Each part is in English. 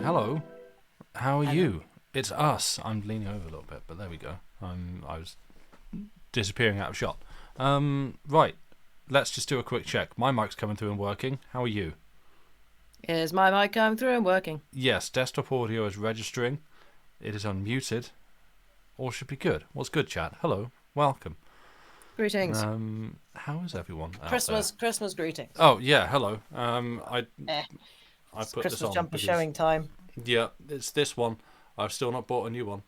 Hello. How are Hello. you? It's us. I'm leaning over a little bit, but there we go. I was disappearing out of shot. Right. Let's just do a quick check. My mic's coming through and working. How are you? Is my mic coming through and working? Yes, desktop audio is registering. It is unmuted. All should be good. What's good, chat? Hello. Welcome. Greetings. How is everyone out Christmas greetings. there? Oh, yeah, hello. I It's put this Christmas on jumper because, showing time. yeah, it's this one. I've still not bought a new one.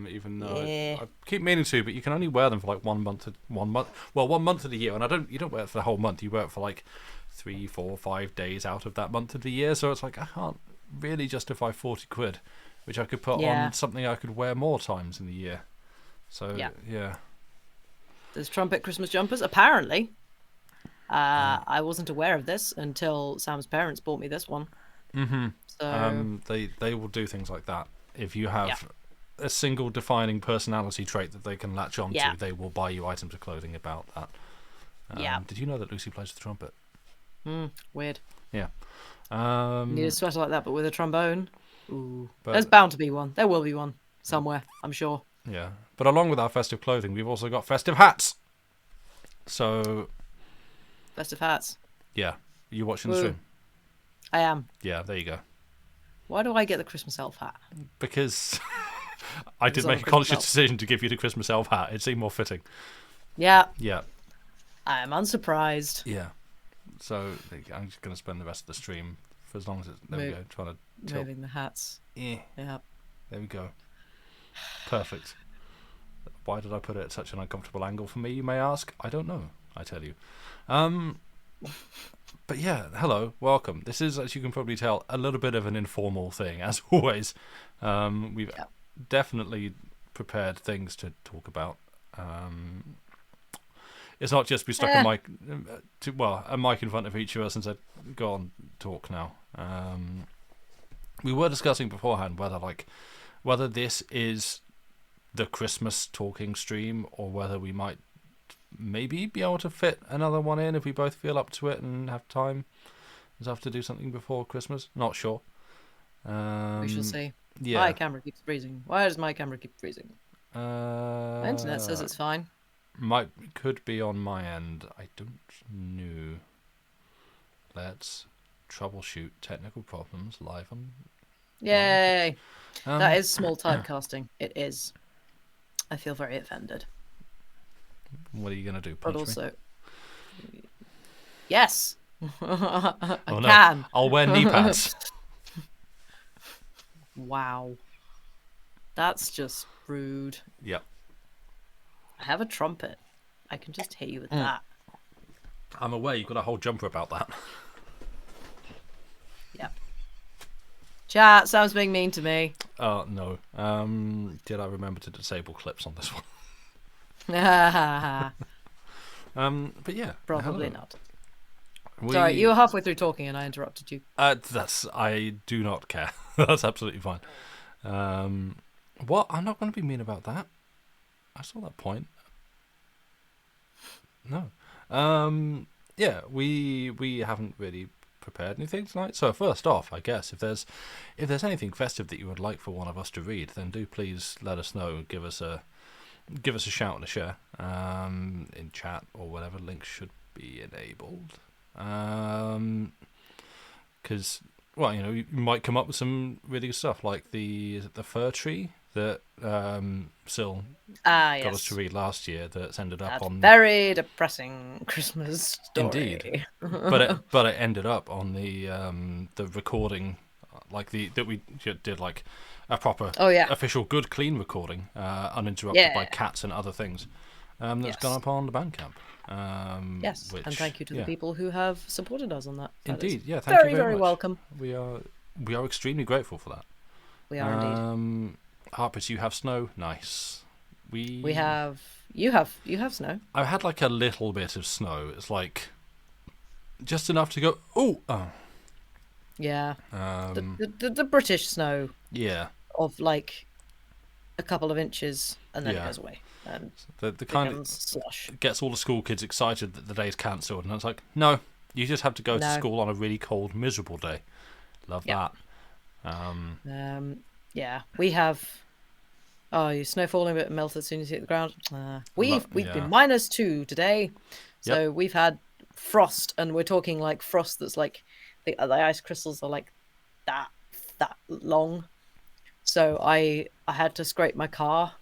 Even though Yeah. I keep meaning to, but you can only wear them for like 1 month. 1 month of the year, and you don't wear it for the whole month. You wear it for like 3, 4, 5 days out of that month of the year. So it's like I can't really justify 40 quid, which I could put Yeah. on something I could wear more times in the year. So yeah. There's trumpet Christmas jumpers. Apparently, I wasn't aware of this until Sam's parents bought me this one. Mm-hmm. So They will do things like that if you have a single defining personality trait that they can latch onto. Yeah. They will buy you items of clothing about that. Yeah. Did you know that Lucy plays the trumpet? Weird. Yeah. You need a sweater like that, but with a trombone. Ooh. But- There's bound to be one. There will be one somewhere. I'm sure. Yeah. But along with our festive clothing, we've also got festive hats. So, Festive hats. yeah. You watching the Woo. stream? I am. Yeah, there you go. Why do I get the Christmas elf hat? Because I did It's on make the a Christmas conscious elf. decision to give you the Christmas elf hat. It seemed more fitting. Yeah, Yeah. I am unsurprised. Yeah. So, I'm just going to spend the rest of the stream for as long as it's... There we Move- go. Trying to tilt. Moving the hats. Yeah. Yeah. There we go. Perfect. Why did I put it at such an uncomfortable angle for me, you may ask? I don't know, I tell you. But yeah, hello, welcome. This is, as you can probably tell, a little bit of an informal thing, as always. We've definitely prepared things to talk about. It's not just we stuck a mic, a mic in front of each of us and said, "Go on, talk now." We were discussing beforehand whether this is the Christmas talking stream or whether we might maybe be able to fit another one in if we both feel up to it and have time and stuff to do something before Christmas. Not sure. We shall see. Yeah. My camera keeps freezing. Why does my camera keep freezing? My internet says it's fine. Could be on my end. I don't know. Let's troubleshoot technical problems live on. Yay! Um, That is small typecasting. It is. I feel very offended. What are you gonna do? But Punch me? also, yes, I Oh, no. can. I'll wear knee pads. Wow, that's just rude. Yep. I have a trumpet. I can just hit you Mm. with that. I'm aware you've got a whole jumper about that. Yep. Chat, Sam's being mean to me. Oh no. Did I remember to disable clips on this one? But yeah. Probably hello. not. We- Sorry, you were halfway through talking and I interrupted you. I do not care. That's absolutely fine. What? I'm not going to be mean about that. I saw that point. No. Yeah, we haven't really prepared anything tonight. So first off, I guess if there's anything festive that you would like for one of us to read, then do please let us know. Give us a shout and a share in chat or whatever. Links should be enabled. Because you might come up with some really good stuff like the fir tree that Sil got Yes. us to read last year. That's ended up That on very depressing Christmas story. Indeed. but it ended up on the recording, that we did like a proper official good clean recording, uninterrupted by cats and other things. That's gone up on the Bandcamp. Yes, which, and thank you to the people who have supported us on that. That Indeed, is yeah, thank very, you very very much. welcome. We are extremely grateful for that. We are indeed. Harpers, you have snow. Nice. We have. You have snow. I've had like a little bit of snow. It's like just enough to go. Oh. Yeah. The British snow Yeah. of like a couple of inches and then it Yeah. goes away and The kind of becomes slush. gets all the school kids excited that the day's cancelled, and it's like, no, you just have to go to No. school on a really cold, miserable day. Love Yeah. that. Yeah, we have. Oh, you snow falling, but melted as soon as you hit the ground. We've been -2 today, so Yep. we've had frost, and we're talking like frost that's like the ice crystals are like that long. So I had to scrape my car,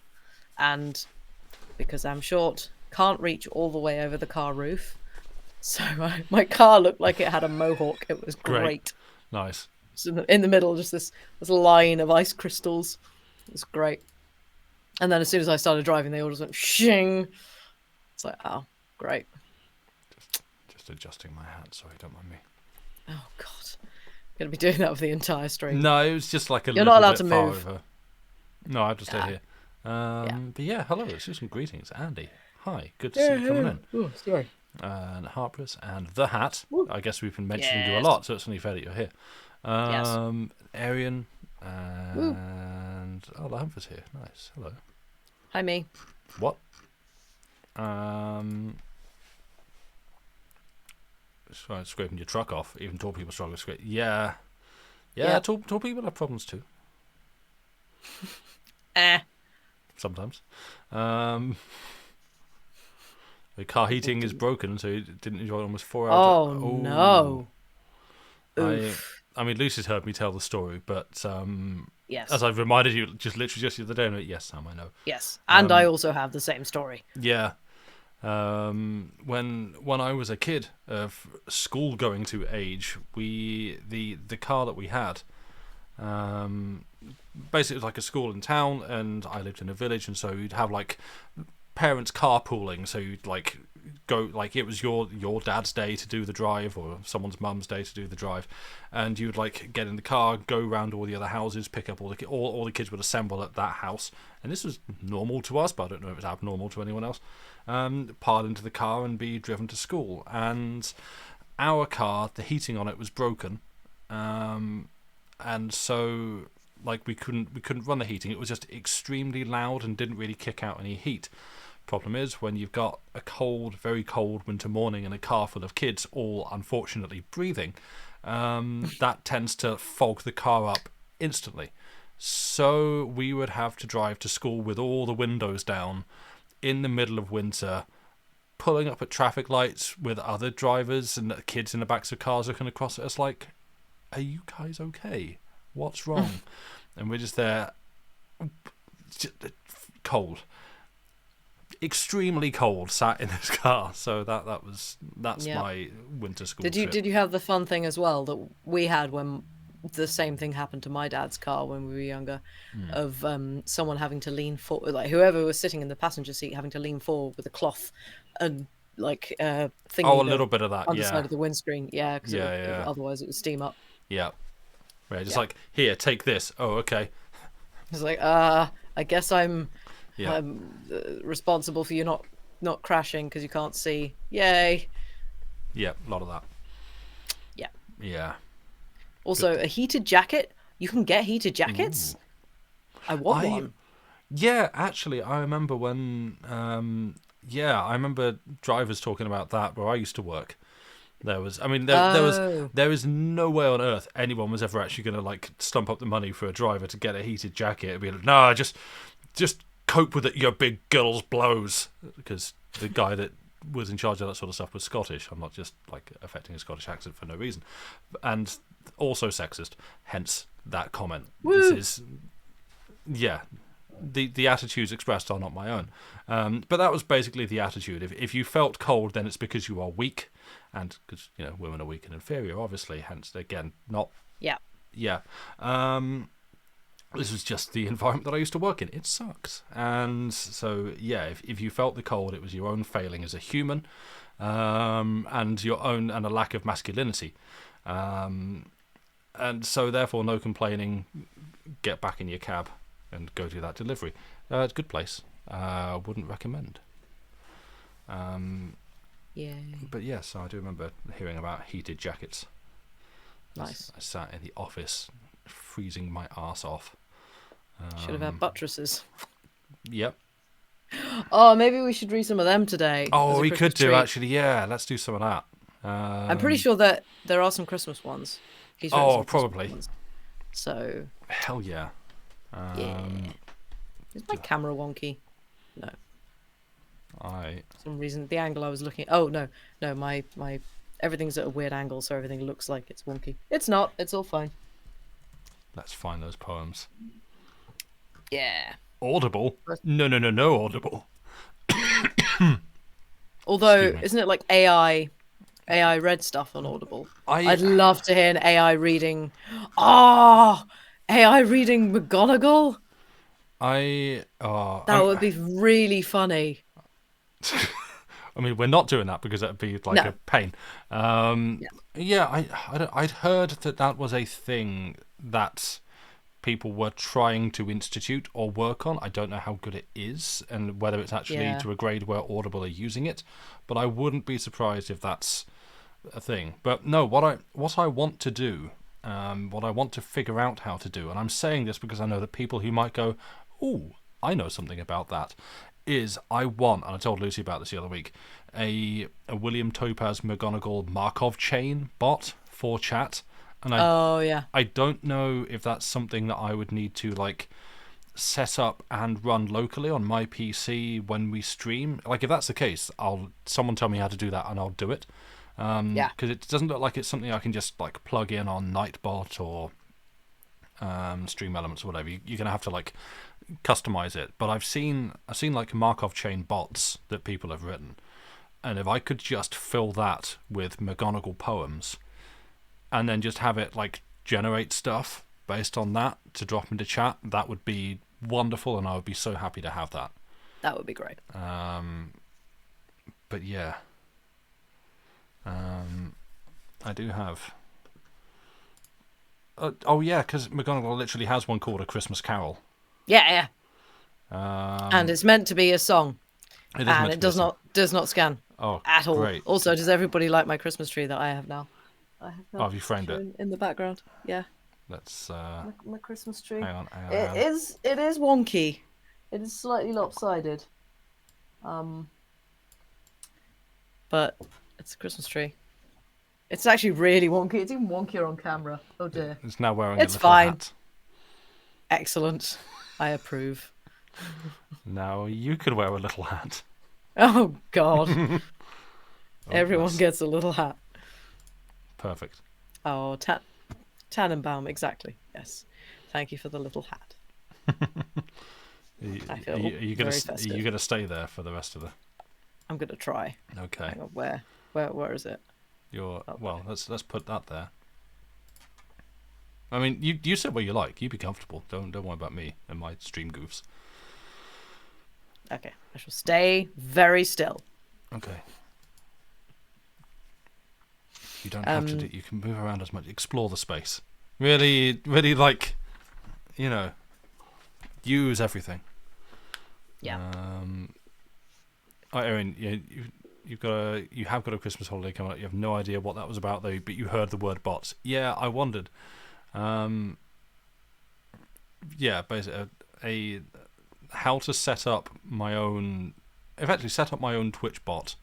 and because I'm short, can't reach all the way over the car roof. So my car looked like it had a mohawk. It was Great. great. Nice. So in the middle, just this line of ice crystals. It was great. And then as soon as I started driving, they all just went shing. It's like, oh, great. Just adjusting my hat. Sorry, don't mind me. Oh God, I'm gonna be doing that for the entire stream. No, it was just like a You're little not allowed bit to far move. over. No, I have to stay here. Yeah. But yeah, hello. Let's do some greetings. Andy, hi. Good to see you coming in. Oh, sorry. And Harpers and the Hat. Woo. I guess we've been mentioning you a Yes. lot, so it's only fair that you're here. Yes. Arian and the Humphers here. Nice. Hello. Hi, me. What? Scraping your truck off. Even tall people struggle to scrape. Yeah. Tall people have problems too. Sometimes. The car heating is broken, so you didn't enjoy almost 4 hours. Oh no. I mean, Lucy's heard me tell the story, but Yes. as I've reminded you just the other day, yes, Sam, I know. Yes, and I also have the same story. Yeah. When I was a kid of school going to age, the car that we had, basically it was like a school in town, and I lived in a village, and so you'd have like parents carpooling, so you'd like go, like it was your dad's day to do the drive or someone's mum's day to do the drive, and you would like get in the car, go around all the other houses, pick up all the kids would assemble at that house, and this was normal to us, but I don't know if it's abnormal to anyone else. Pile into the car and be driven to school, and our car, the heating on it was broken, and so like we couldn't run the heating. It was just extremely loud and didn't really kick out any heat. Problem is, when you've got a cold, very cold winter morning in a car full of kids, all unfortunately breathing, that tends to fog the car up instantly. So we would have to drive to school with all the windows down in the middle of winter, pulling up at traffic lights with other drivers and kids in the backs of cars looking across at us like, are you guys okay? What's wrong? And we're just there, cold. Extremely cold, sat in this car. So that's my winter school trip. Did you have the fun thing as well that we had when the same thing happened to my dad's car when we were younger, of someone having to lean forward, like whoever was sitting in the passenger seat having to lean forward with a cloth and like thingy. Oh, a little bit of that, underside of the windscreen, because yeah. otherwise it would steam up. Yeah, right. Just like, here, take this. Oh, okay. It's like, I guess I'm responsible for you not crashing because you can't see. Yay. Yeah, a lot of that. Yeah. Yeah. Also, a heated jacket. You can get heated jackets. Ooh. I want one. Yeah, actually, I remember when. I remember drivers talking about that where I used to work. There was no way on earth anyone was ever actually going to like stump up the money for a driver to get a heated jacket. It'd be like, no, just cope with it, you big girls blows. Because the guy that was in charge of that sort of stuff was Scottish. I'm not just like affecting a Scottish accent for no reason, and also sexist. Hence that comment. Woo! This is, the attitudes expressed are not my own. But that was basically the attitude. If you felt cold, then it's because you are weak, and because women are weak and inferior, obviously. Hence, again, not. Yeah. Yeah. This was just the environment that I used to work in. It sucks. And so, if you felt the cold, it was your own failing as a human, and your own and a lack of masculinity. And so, therefore, no complaining. Get back in your cab and go do that delivery. It's a good place. Wouldn't recommend. But yes, I do remember hearing about heated jackets. Nice. I sat in the office, freezing my arse off. Should have had buttresses. Yep. Oh, maybe we should read some of them today. Oh, we could do, actually. Yeah, let's do some of that. I'm pretty sure that there are some Christmas ones. Oh, probably. So Hell yeah. yeah. Is my camera wonky? No. I For some reason, the angle I was looking. Oh no, no, my everything's at a weird angle, so everything looks like it's wonky. It's not. It's all fine. let's find those poems. Yeah. Audible? No, Audible. Although, Excuse me. isn't it like AI read stuff on Audible? I I'd love to hear an AI reading. Ah, AI reading McGonagall. I That would be really funny. I mean, we're not doing that because that'd be like No. a pain. Yeah. Yeah, I'd heard that was a thing that people were trying to institute or work on. I don't know how good it is and whether it's actually Yeah. to a grade where Audible are using it, but I wouldn't be surprised if that's a thing. But no, what I want to do, what I want to figure out how to do, and I'm saying this because I know that people who might go, "Ooh, I know something about that," is I want, and I told Lucy about this the other week, a William Topaz McGonagall Markov chain bot for chat, and Oh yeah. I don't know if that's something that I would need to like set up and run locally on my PC when we stream. Like if that's the case, someone tell me how to do that and I'll do it. Yeah. Because it doesn't look like it's something I can just like plug in on Nightbot or Stream Elements or whatever. You're gonna have to like customize it. But I've seen like Markov chain bots that people have written, and if I could just fill that with McGonagall poems, and then just have it like generate stuff based on that to drop into chat, that would be wonderful, and I would be so happy to have that. That would be great. But yeah, I do have. Oh yeah, because McGonagall literally has one called A Christmas Carol. Yeah, yeah. And it's meant to be a song, It is and meant to it be a does not scan Oh, at all. great. Also, does everybody like my Christmas tree that I have now? I have Oh, have you framed it? in the background. Yeah, Let's my Christmas tree. hang on. It is wonky. It is slightly lopsided. But it's a Christmas tree. It's actually really wonky. It's even wonkier on camera. Oh dear. It's now wearing It's a little fine. hat. Excellent. I approve. Now you could wear a little hat. Oh God. Everyone bless. gets a little hat. Perfect. Oh, Tannenbaum, exactly. Yes. Thank you for the little hat. I feel Are you very gonna festive. stay there for the rest of the? I'm gonna try. Okay. Hang on, where is it? Well. Let's put that there. I mean, you said what you like. You be comfortable. Don't worry about me and my stream goofs. Okay, I shall stay very still. Okay. You don't have to do. You can move around as much. Explore the space. Really, really like, use everything. Yeah. Erin, you have got a Christmas holiday coming up. You have no idea what that was about though, but you heard the word bots. Yeah, I wondered. Yeah, basically how to set up my own. Effectively, set up my own Twitch bot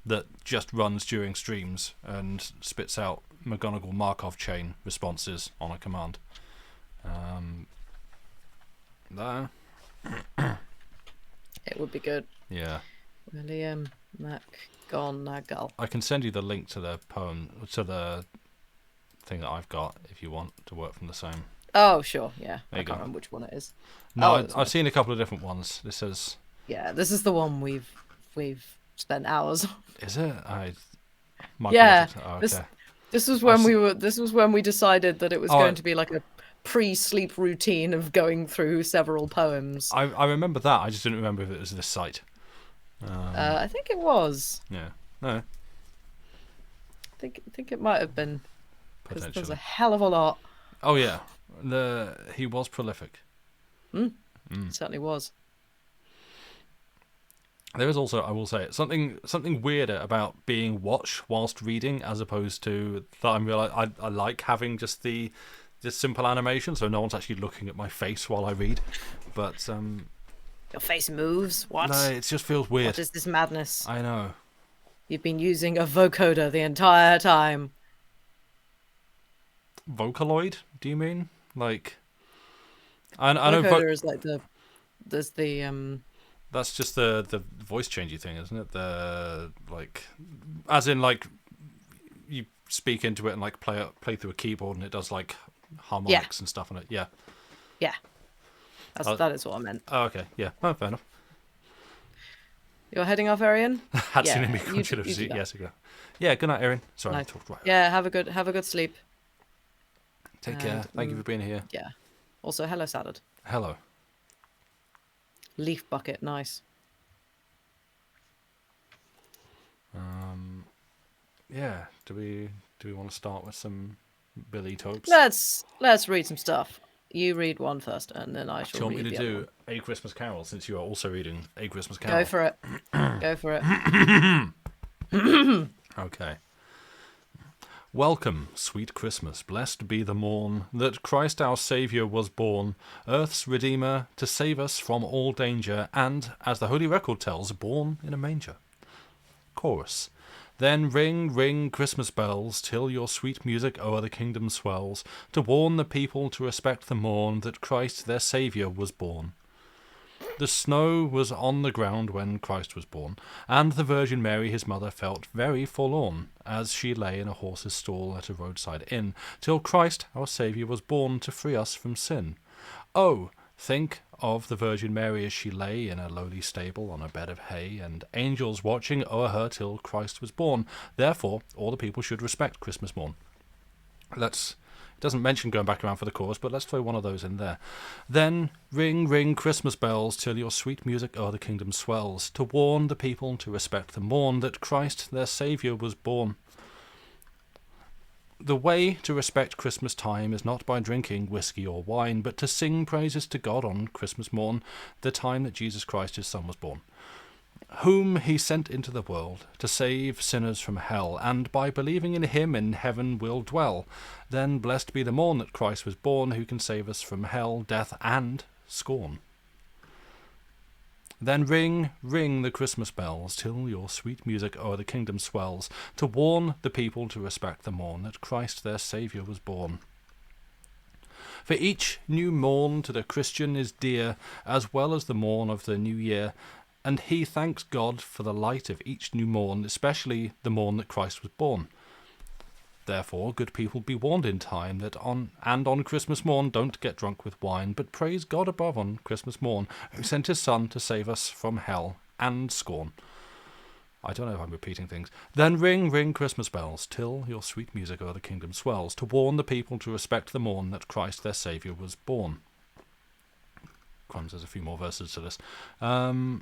that just runs during streams and spits out McGonagall Markov chain responses on a command. There. It would be good. Yeah. William McGonagall. I can send you the link to the poem, to the thing that I've got, if you want to work from the same. Oh, sure, yeah. There I you can't go. remember which one it is. No, I've seen a couple of different ones. This is. Yeah, this is the one we've spent hours on. Is it? Yeah, Oh, this- okay. This was when we decided that it was Oh, going to be like a pre-sleep routine of going through several poems. I remember that. I just didn't remember if it was this site. I think it was. Yeah. No. I think it might have been, because there's Potentially. a hell of a lot. Oh yeah. He was prolific. It certainly was. There is also, I will say, something weirder about being watched whilst reading, as opposed to that. I like having just the simple animation, so no one's actually looking at my face while I read. But Your face moves. What? no, it just feels weird. What is this madness? I know. You've been using a vocoder the entire time. Vocaloid? Do you mean? Like, I know Vocoder is like there's the that's just the voice changey thing, isn't it? The like, as in like you speak into it and like play through a keyboard and it does like harmonics and stuff on it. Yeah. Yeah. That is what I meant. Oh, okay. Yeah. Oh, fair enough. You're heading off, Arian? Hatsune Miku you Chilliteratea. do that. Yes, yeah. Good night, Erin. Sorry, I Nice. talked right. Yeah, have a good sleep. Take care. Thank you for being here. Yeah. Also, hello, salad. Hello. Leaf bucket, nice. Yeah. Do we want to start with some Billy Topes? Let's read some stuff. You read one first, and then I shall. Do you want read me to the do other one. A Christmas Carol, since you are also reading A Christmas Carol? Go for it. Go for it. Okay. Welcome, sweet Christmas, blessed be the morn that Christ our Saviour was born, earth's Redeemer, to save us from all danger, and, as the Holy Record tells, born in a manger. Chorus. Then ring, ring Christmas bells, till your sweet music o'er the kingdom swells, to warn the people to respect the morn that Christ their Saviour was born. The snow was on the ground when Christ was born, and the Virgin Mary his mother felt very forlorn, as she lay in a horse's stall at a roadside inn, till Christ our Saviour was born to free us from sin. Oh, think of the Virgin Mary as she lay in a lowly stable on a bed of hay, and angels watching o'er her till Christ was born. Therefore, all the people should respect Christmas morn. It doesn't mention going back around for the chorus, but let's throw one of those in there. Then ring, ring Christmas bells, till your sweet music o'er the kingdom swells, to warn the people to respect the morn that Christ their Saviour was born. The way to respect Christmas time is not by drinking whiskey or wine, but to sing praises to God on Christmas morn, the time that Jesus Christ his Son was born, whom he sent into the world to save sinners from hell, and by believing in him in heaven will dwell. Then blessed be the morn that Christ was born, who can save us from hell, death, and scorn. Then ring, ring the Christmas bells, till your sweet music o'er the kingdom swells, to warn the people to respect the morn that Christ their Saviour was born. For each new morn to the Christian is dear, as well as the morn of the new year, and he thanks God for the light of each new morn, especially the morn that Christ was born. Therefore, good people, be warned in time that on Christmas morn don't get drunk with wine, but praise God above on Christmas morn, who sent his Son to save us from hell and scorn. I don't know if I'm repeating things. Then ring, ring Christmas bells, till your sweet music o'er the kingdom swells, to warn the people to respect the morn that Christ their Saviour was born. Crumbs, there's a few more verses to this. Now,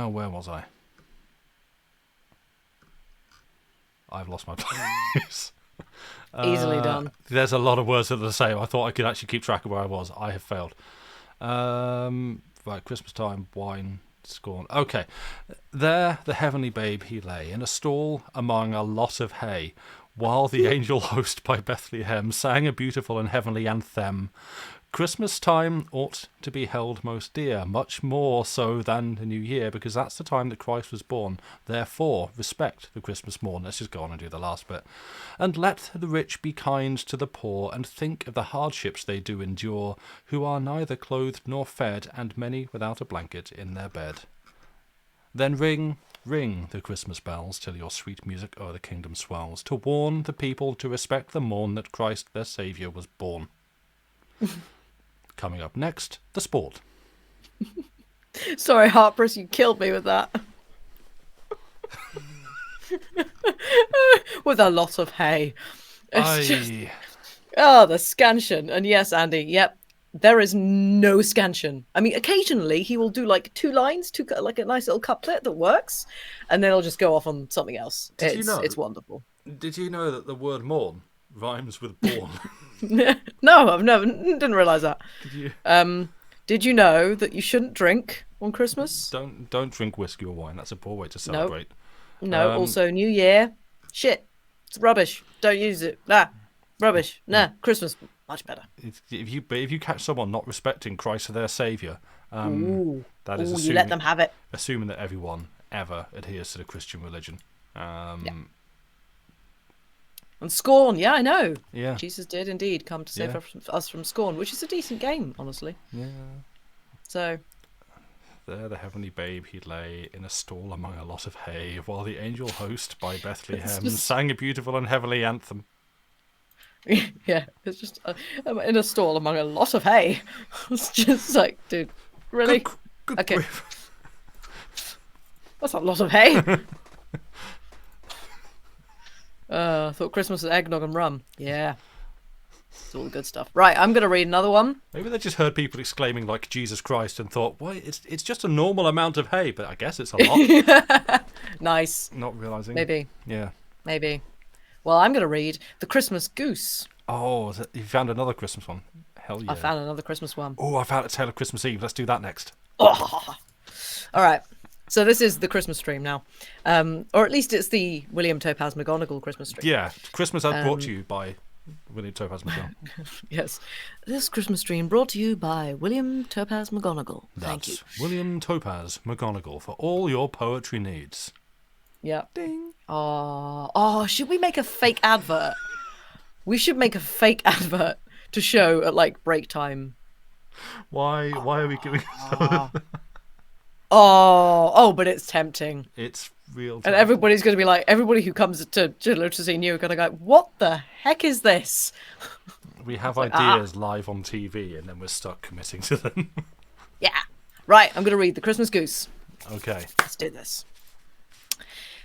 where was I? I've lost my place. Easily done. There's a lot of words that are the same. I thought I could actually keep track of where I was. I have failed. Right, Christmas time, wine, scorn. Okay. There the heavenly babe he lay, in a stall among a lot of hay, while the angel host by Bethlehem sang a beautiful and heavenly anthem. Christmas time ought to be held most dear, much more so than the New Year, because that's the time that Christ was born. Therefore, respect the Christmas morn. Let's just go on and do the last bit. And let the rich be kind to the poor, and think of the hardships they do endure, who are neither clothed nor fed, and many without a blanket in their bed. Then ring, ring the Christmas bells, till your sweet music o'er the kingdom swells, to warn the people to respect the morn that Christ their Saviour was born. Coming up next, the sport. Sorry, Harpers, you killed me with that. With a lot of hay. It's just... Oh, the scansion. And yes, Andy, yep, there is no scansion. I mean, occasionally he will do like two lines, like a nice little couplet that works, and then he'll just go off on something else. It's wonderful. Did you know that the word morn rhymes with born? No, didn't realise that. Did you? Did you know that you shouldn't drink on Christmas? Don't drink whiskey or wine. That's a poor way to celebrate. No. Also, New Year, shit, it's rubbish. Don't use it. Rubbish. Christmas, much better. If you catch someone not respecting Christ their Saviour, that is you let them have it. Assuming that everyone ever adheres to the Christian religion. And Scorn, yeah, I know. Yeah. Jesus did indeed come to save us from Scorn, which is a decent game, honestly. Yeah. So There the heavenly babe he lay in a stall among a lot of hay, while the angel host by Bethlehem just... sang a beautiful and heavenly anthem. Yeah, it's just in a stall among a lot of hay. It's just like, dude, really? Good okay. grief. That's a lot of hay. I thought Christmas was eggnog and rum. Yeah. It's all the good stuff. Right, I'm going to read another one. Maybe they just heard people exclaiming like Jesus Christ and thought, well, it's just a normal amount of hay, but I guess it's a lot. Nice. Not realising. Maybe. Yeah. Maybe. Well, I'm going to read The Christmas Goose. Oh, you found another Christmas one? Hell yeah. I found another Christmas one. Oh, I found A Tale of Christmas Eve. Let's do that next. Oh. All right. So this is the Christmas stream now. Or at least it's the William Topaz McGonagall Christmas stream. Yeah. Christmas as brought to you by William Topaz McGonagall. Yes. This Christmas stream brought to you by William Topaz McGonagall. Thank you. William Topaz McGonagall for all your poetry needs. Yeah. Ding. Oh, should we make a fake advert? We should make a fake advert to show at like break time. Why are we giving but it's tempting. It's real And everybody's going to be like, everybody who comes to Chilliteratea New are going to go, what the heck is this? We have ideas live on TV and then we're stuck committing to them. Yeah. Right, I'm going to read The Christmas Goose. Okay. Let's do this.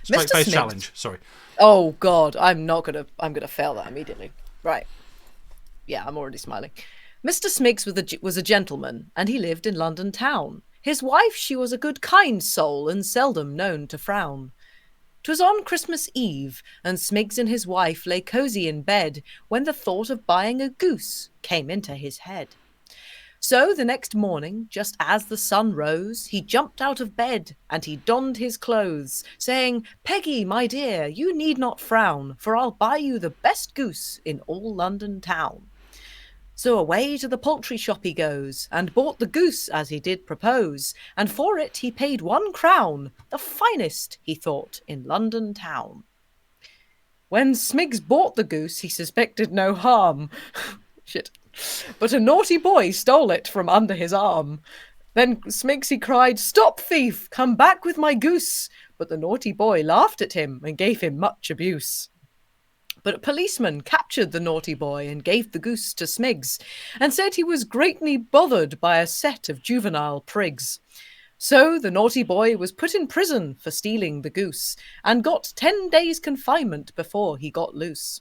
Straight face challenge. Sorry. Oh God, I'm gonna fail that immediately. Right. Yeah, I'm already smiling. Mr. Smiggs was a gentleman, and he lived in London town. His wife, she was a good kind soul, and seldom known to frown. 'Twas on Christmas Eve, and Smiggs and his wife lay cosy in bed, when the thought of buying a goose came into his head. So the next morning, just as the sun rose, he jumped out of bed and he donned his clothes, saying, Peggy, my dear, you need not frown, for I'll buy you the best goose in all London town. So away to the poultry shop he goes, and bought the goose as he did propose, and for it he paid 1 crown, the finest, he thought, in London town. When Smiggs bought the goose, he suspected no harm. Shit. But a naughty boy stole it from under his arm. Then Smiggs he cried, Stop, thief, come back with my goose. But the naughty boy laughed at him and gave him much abuse. But a policeman captured the naughty boy and gave the goose to Smiggs, and said he was greatly bothered by a set of juvenile prigs. So the naughty boy was put in prison for stealing the goose, and got 10 days' confinement before he got loose.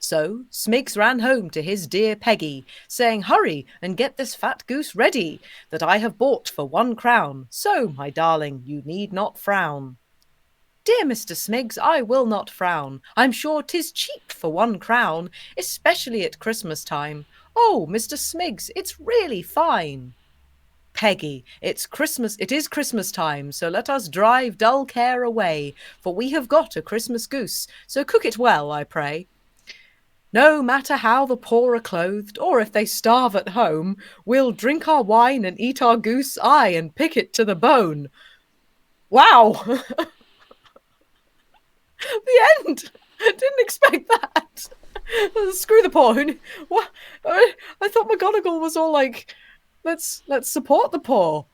So Smiggs ran home to his dear Peggy, saying, Hurry and get this fat goose ready, that I have bought for 1 crown. So, my darling, you need not frown. Dear Mr. Smiggs, I will not frown. I'm sure 'tis cheap for 1 crown, especially at Christmas time. Oh, Mr. Smiggs, it's really fine. Peggy, it is Christmas time, so let us drive dull care away, for we have got a Christmas goose, so cook it well, I pray. No matter how the poor are clothed, or if they starve at home, we'll drink our wine and eat our goose, aye, and pick it to the bone. Wow! The end! Didn't expect that. Screw the poor. What? I thought McGonagall was all like, let's support the poor.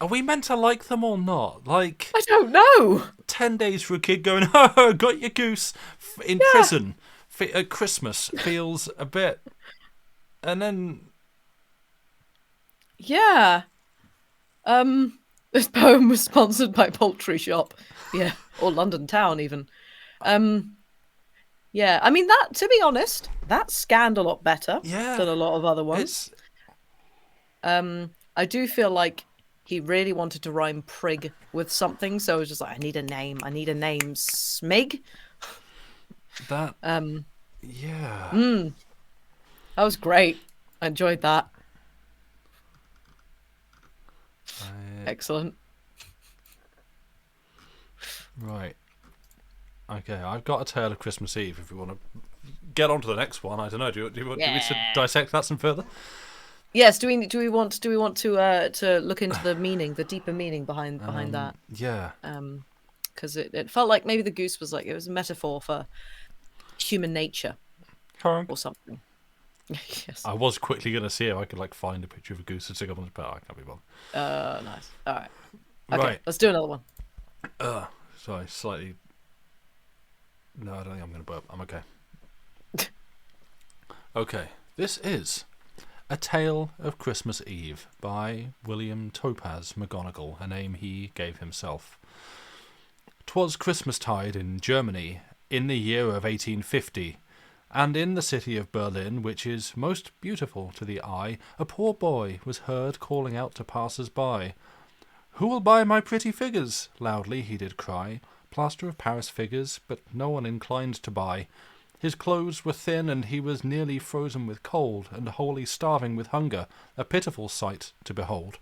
Are we meant to like them or not? Like, I don't know. 10 days for a kid going, oh, got your goose in prison at Christmas feels a bit. And then. Yeah. This poem was sponsored by Poultry Shop. Yeah. Or London Town, even. Yeah. I mean, that, to be honest, that scanned a lot better than a lot of other ones. I do feel like he really wanted to rhyme prig with something, so I was just like, I need a name. Smig. That. Yeah. That was great. I enjoyed that. Excellent. Right. Okay, I've got A Tale of Christmas Eve. If we want to get on to the next one, I don't know. Do we want to dissect that some further? Yes. Do we want to look into the meaning, the deeper meaning behind that? Yeah. Because it felt like maybe the goose was like, it was a metaphor for human nature Correct. or something. Yes. I was quickly going to see if I could like find a picture of a goose and stick up on his but I can't be bothered. Nice. All right. Okay, Right. let's do another one. Sorry, slightly. No, I don't think I'm going to burp. I'm okay. Okay, this is A Tale of Christmas Eve by William Topaz McGonagall, a name he gave himself. 'Twas Christmastide in Germany, in the year of 1850, and in the city of Berlin, which is most beautiful to the eye, a poor boy was heard calling out to passers-by. "Who will buy my pretty figures?" loudly he did cry. Plaster of Paris figures, but no one inclined to buy. His clothes were thin, and he was nearly frozen with cold, and wholly starving with hunger, a pitiful sight to behold.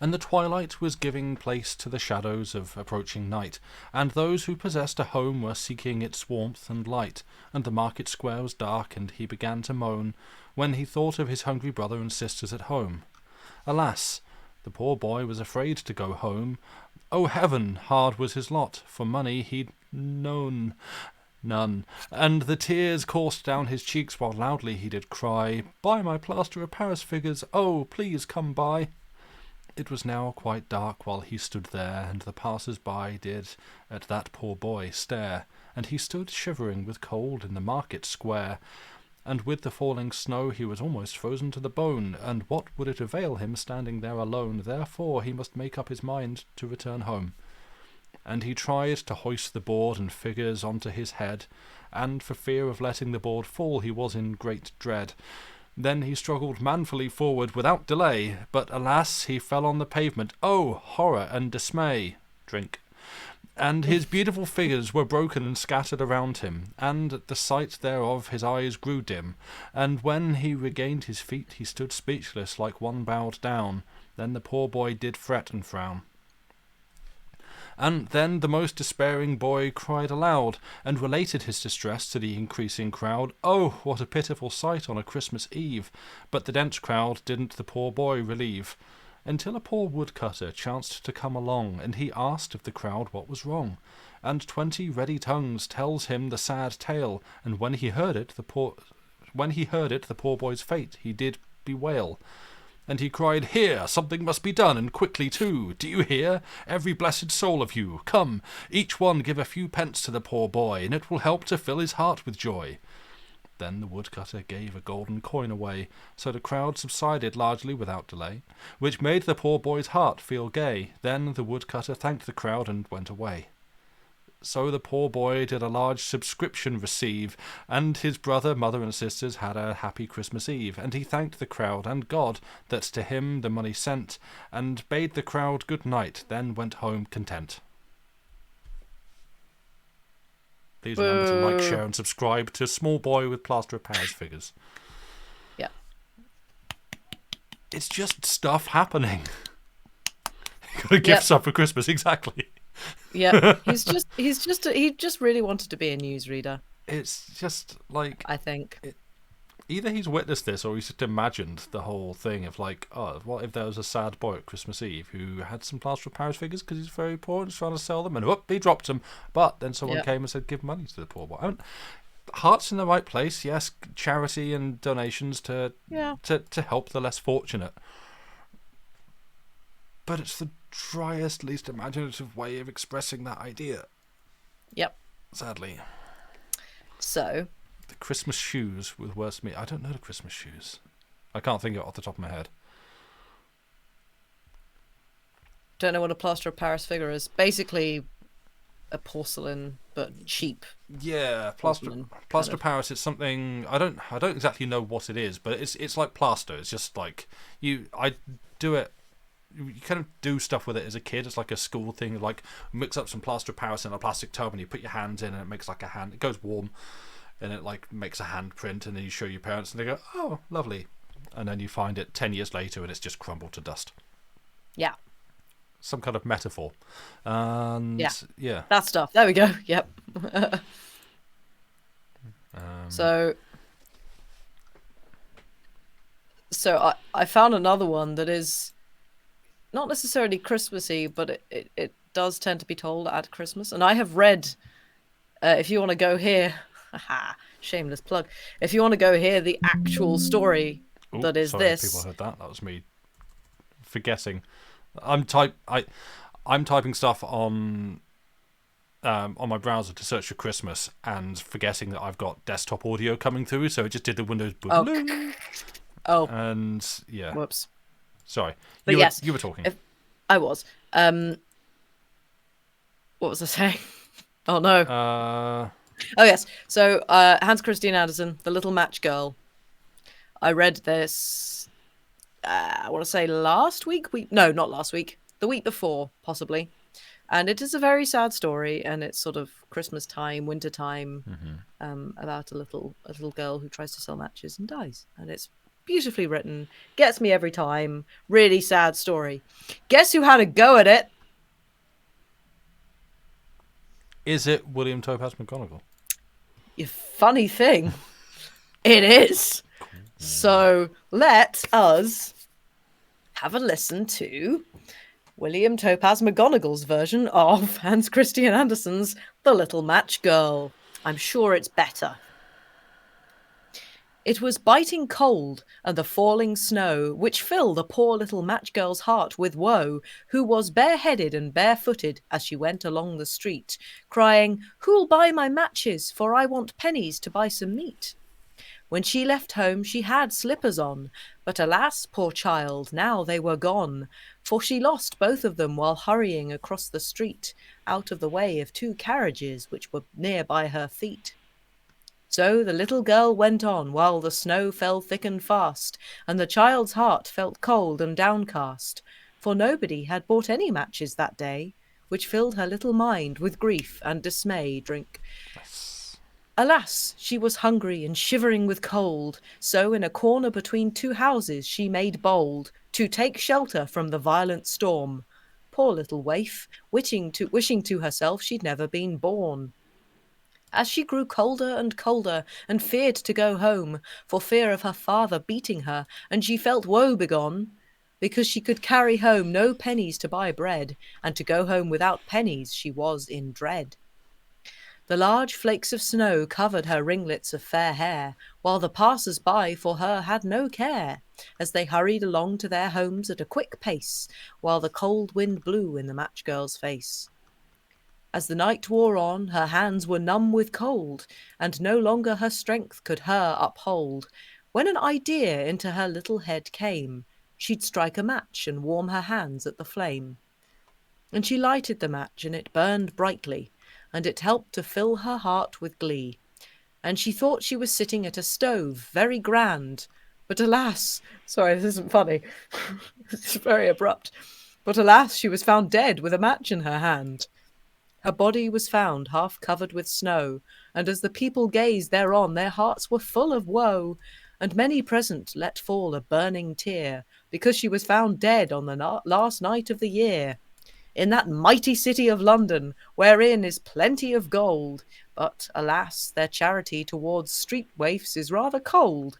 And the twilight was giving place to the shadows of approaching night, and those who possessed a home were seeking its warmth and light, and the market square was dark, and he began to moan, when he thought of his hungry brother and sisters at home. Alas! The poor boy was afraid to go home. Oh heaven! Hard was his lot, for money he'd known none, and the tears coursed down his cheeks while loudly he did cry, "Buy my plaster of Paris figures, oh, please come by." It was now quite dark while he stood there, and the passers-by did at that poor boy stare, and he stood shivering with cold in the market square, and with the falling snow he was almost frozen to the bone, and what would it avail him standing there alone? Therefore he must make up his mind to return home. And he tried to hoist the board and figures onto his head, and for fear of letting the board fall he was in great dread. Then he struggled manfully forward without delay, but alas, he fell on the pavement. Oh, horror and dismay! Drink. And his beautiful figures were broken and scattered around him, and at the sight thereof his eyes grew dim, and when he regained his feet he stood speechless like one bowed down. Then the poor boy did fret and frown. And then the most despairing boy cried aloud, and related his distress to the increasing crowd. Oh, what a pitiful sight on a Christmas Eve! But the dense crowd didn't the poor boy relieve, until a poor woodcutter chanced to come along, and he asked of the crowd what was wrong. And 20 ready tongues tells him the sad tale, and when he heard it, the poor boy's fate he did bewail. And he cried, "Here, something must be done, and quickly too. Do you hear? Every blessed soul of you. Come, each one give a few pence to the poor boy, and it will help to fill his heart with joy." Then the woodcutter gave a golden coin away, so the crowd subsided largely without delay, which made the poor boy's heart feel gay. Then the woodcutter thanked the crowd and went away. So the poor boy did a large subscription receive, and his brother, mother, and sisters had a happy Christmas Eve, and he thanked the crowd and God that to him the money sent, and bade the crowd good night, then went home content. Please remember to like, share, and subscribe to Small Boy with Plaster of Paris figures. Yeah. It's just stuff happening. Got a gift sub for Christmas, exactly. Yeah, he just really wanted to be a newsreader. It's just like, I think either he's witnessed this or he's just imagined the whole thing of like, oh, what if there was a sad boy at Christmas Eve who had some plaster of Paris figures because he's very poor and he's trying to sell them, and whoop, he dropped them, but then someone came and said give money to the poor boy. I mean, heart's in the right place, yes, charity and donations to help the less fortunate, but it's the driest, least imaginative way of expressing that idea. Yep. Sadly. So the Christmas shoes with worse meat. I don't know the Christmas shoes. I can't think of it off the top of my head. Don't know what a plaster of Paris figure is. Basically a porcelain but cheap. Yeah, plaster of Paris is something I don't exactly know what it is, but it's like plaster. It's just like I do it. You kind of do stuff with it as a kid. It's like a school thing, like mix up some plaster of Paris in a plastic tub and you put your hands in and it makes like a hand. It goes warm and it like makes a handprint, and then you show your parents and they go, "Oh, lovely." And then you find it 10 years later and it's just crumbled to dust. Yeah. Some kind of metaphor. And yeah. That stuff. There we go. Yep. So I found another one that is not necessarily Christmassy, but it does tend to be told at Christmas. And I have read If you want to go hear, haha, shameless plug. If you want to go hear the actual story Oh, that is sorry, people this, heard that. That was me forgetting. I'm typing stuff on my browser to search for Christmas and forgetting that I've got desktop audio coming through, so it just did the Windows oh, boot. oh, And yeah, whoops. sorry, But you were yes, you were talking. if I was, what was I saying? Oh no. Oh yes. So Hans Christian Andersen, The Little Match Girl. I read this. I want to say last week. No, not last week. The week before, possibly. And it is a very sad story, and it's sort of Christmas time, winter time, about a little girl who tries to sell matches and dies, and it's beautifully written. Gets me every time. Really sad story. Guess who had a go at it? Is it William Topaz McGonagall? You funny thing, it is. So let us have a listen to William Topaz McGonagall's version of Hans Christian Andersen's The Little Match Girl. I'm sure it's better. It was biting cold and the falling snow, which filled a poor little match girl's heart with woe, who was bareheaded and barefooted as she went along the street, crying, "Who'll buy my matches, for I want pennies to buy some meat?" When she left home she had slippers on, but alas, poor child, now they were gone, for she lost both of them while hurrying across the street, out of the way of two carriages which were near by her feet. So the little girl went on, while the snow fell thick and fast, and the child's heart felt cold and downcast, for nobody had bought any matches that day, which filled her little mind with grief and dismay. Drink. Alas, she was hungry and shivering with cold, so in a corner between two houses she made bold to take shelter from the violent storm. Poor little waif, wishing to herself she'd never been born. As she grew colder and feared to go home, for fear of her father beating her, and she felt woe begone, because she could carry home no pennies to buy bread, and to go home without pennies she was in dread. The large flakes of snow covered her ringlets of fair hair, while the passers-by for her had no care, as they hurried along to their homes at a quick pace, while the cold wind blew in the match girl's face. As the night wore on, her hands were numb with cold, and no longer her strength could her uphold, when an idea into her little head came. She'd strike a match and warm her hands at the flame. And she lighted the match, and it burned brightly, and it helped to fill her heart with glee. And she thought she was sitting at a stove, very grand. But alas, sorry, this isn't funny. It's very abrupt. But alas, she was found dead with a match in her hand. Her body was found half covered with snow, and as the people gazed thereon, their hearts were full of woe, and many present let fall a burning tear, because she was found dead on the last night of the year, in that mighty city of London, wherein is plenty of gold. But, alas, their charity towards street waifs is rather cold.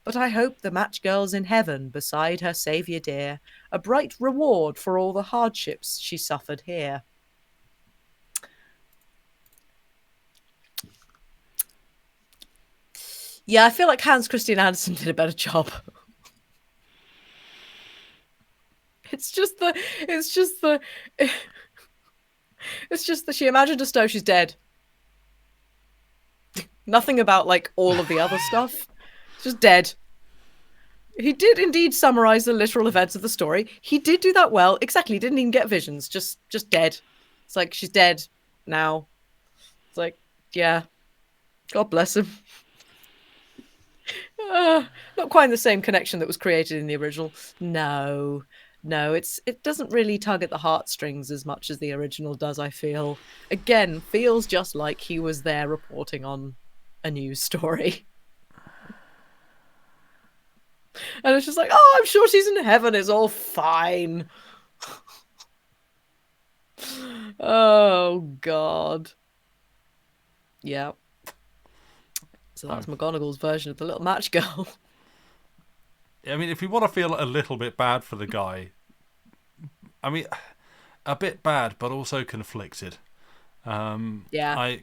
But I hope the match girl's in heaven, beside her Saviour dear, a bright reward for all the hardships she suffered here. Yeah, I feel like Hans Christian Andersen did a better job. It's just that she imagined a stove, she's dead. Nothing about like all of the other stuff. Just dead. He did indeed summarize the literal events of the story. He did do that well. Exactly. He didn't even get visions. Just dead. It's like she's dead now. It's like, yeah. God bless him. Not quite the same connection that was created in the original. No, it doesn't really tug at the heartstrings as much as the original does, I feel. Again, feels just like he was there reporting on a news story. And it's just like, oh, I'm sure she's in heaven, it's all fine. Oh, God. Yeah. So that's McGonagall's version of the Little Match Girl. I mean, if you want to feel a little bit bad for the guy, I mean, a bit bad, but also conflicted. Yeah.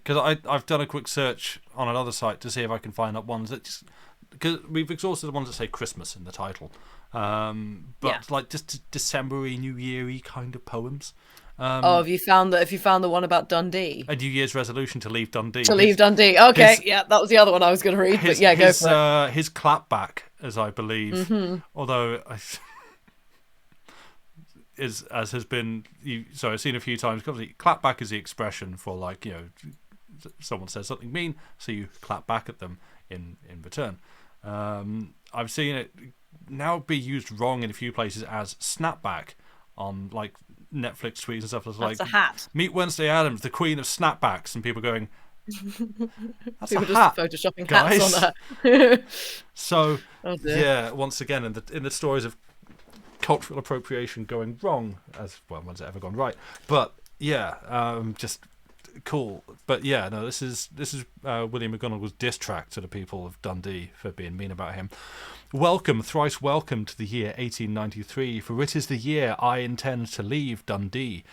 I've done a quick search on another site to see if I can find up ones that just, because we've exhausted the ones that say Christmas in the title, but like just December-y, New Year-y kind of poems. Have you found that? If you found the one about Dundee, A New Year's resolution to leave Dundee. Leave Dundee. Okay, yeah, that was the other one I was going to read. But yeah, go for it. His clapback, as I believe, although as has been, so I've seen a few times. Obviously, clapback is the expression for, like, someone says something mean, so you clap back at them in return. I've seen it now be used wrong in a few places as snapback on, like, Netflix tweets and stuff. That's like a hat. Meet Wednesday Addams, the queen of snapbacks, and people going, "That's people a hat, just photoshopping guys." hats on her. So once again, in the stories of cultural appropriation going wrong, as well, when's it ever gone right? But just cool. But yeah, no, this is William McGonagall's diss track to the people of Dundee for being mean about him. Welcome, thrice welcome to the year 1893, for it is the year I intend to leave Dundee.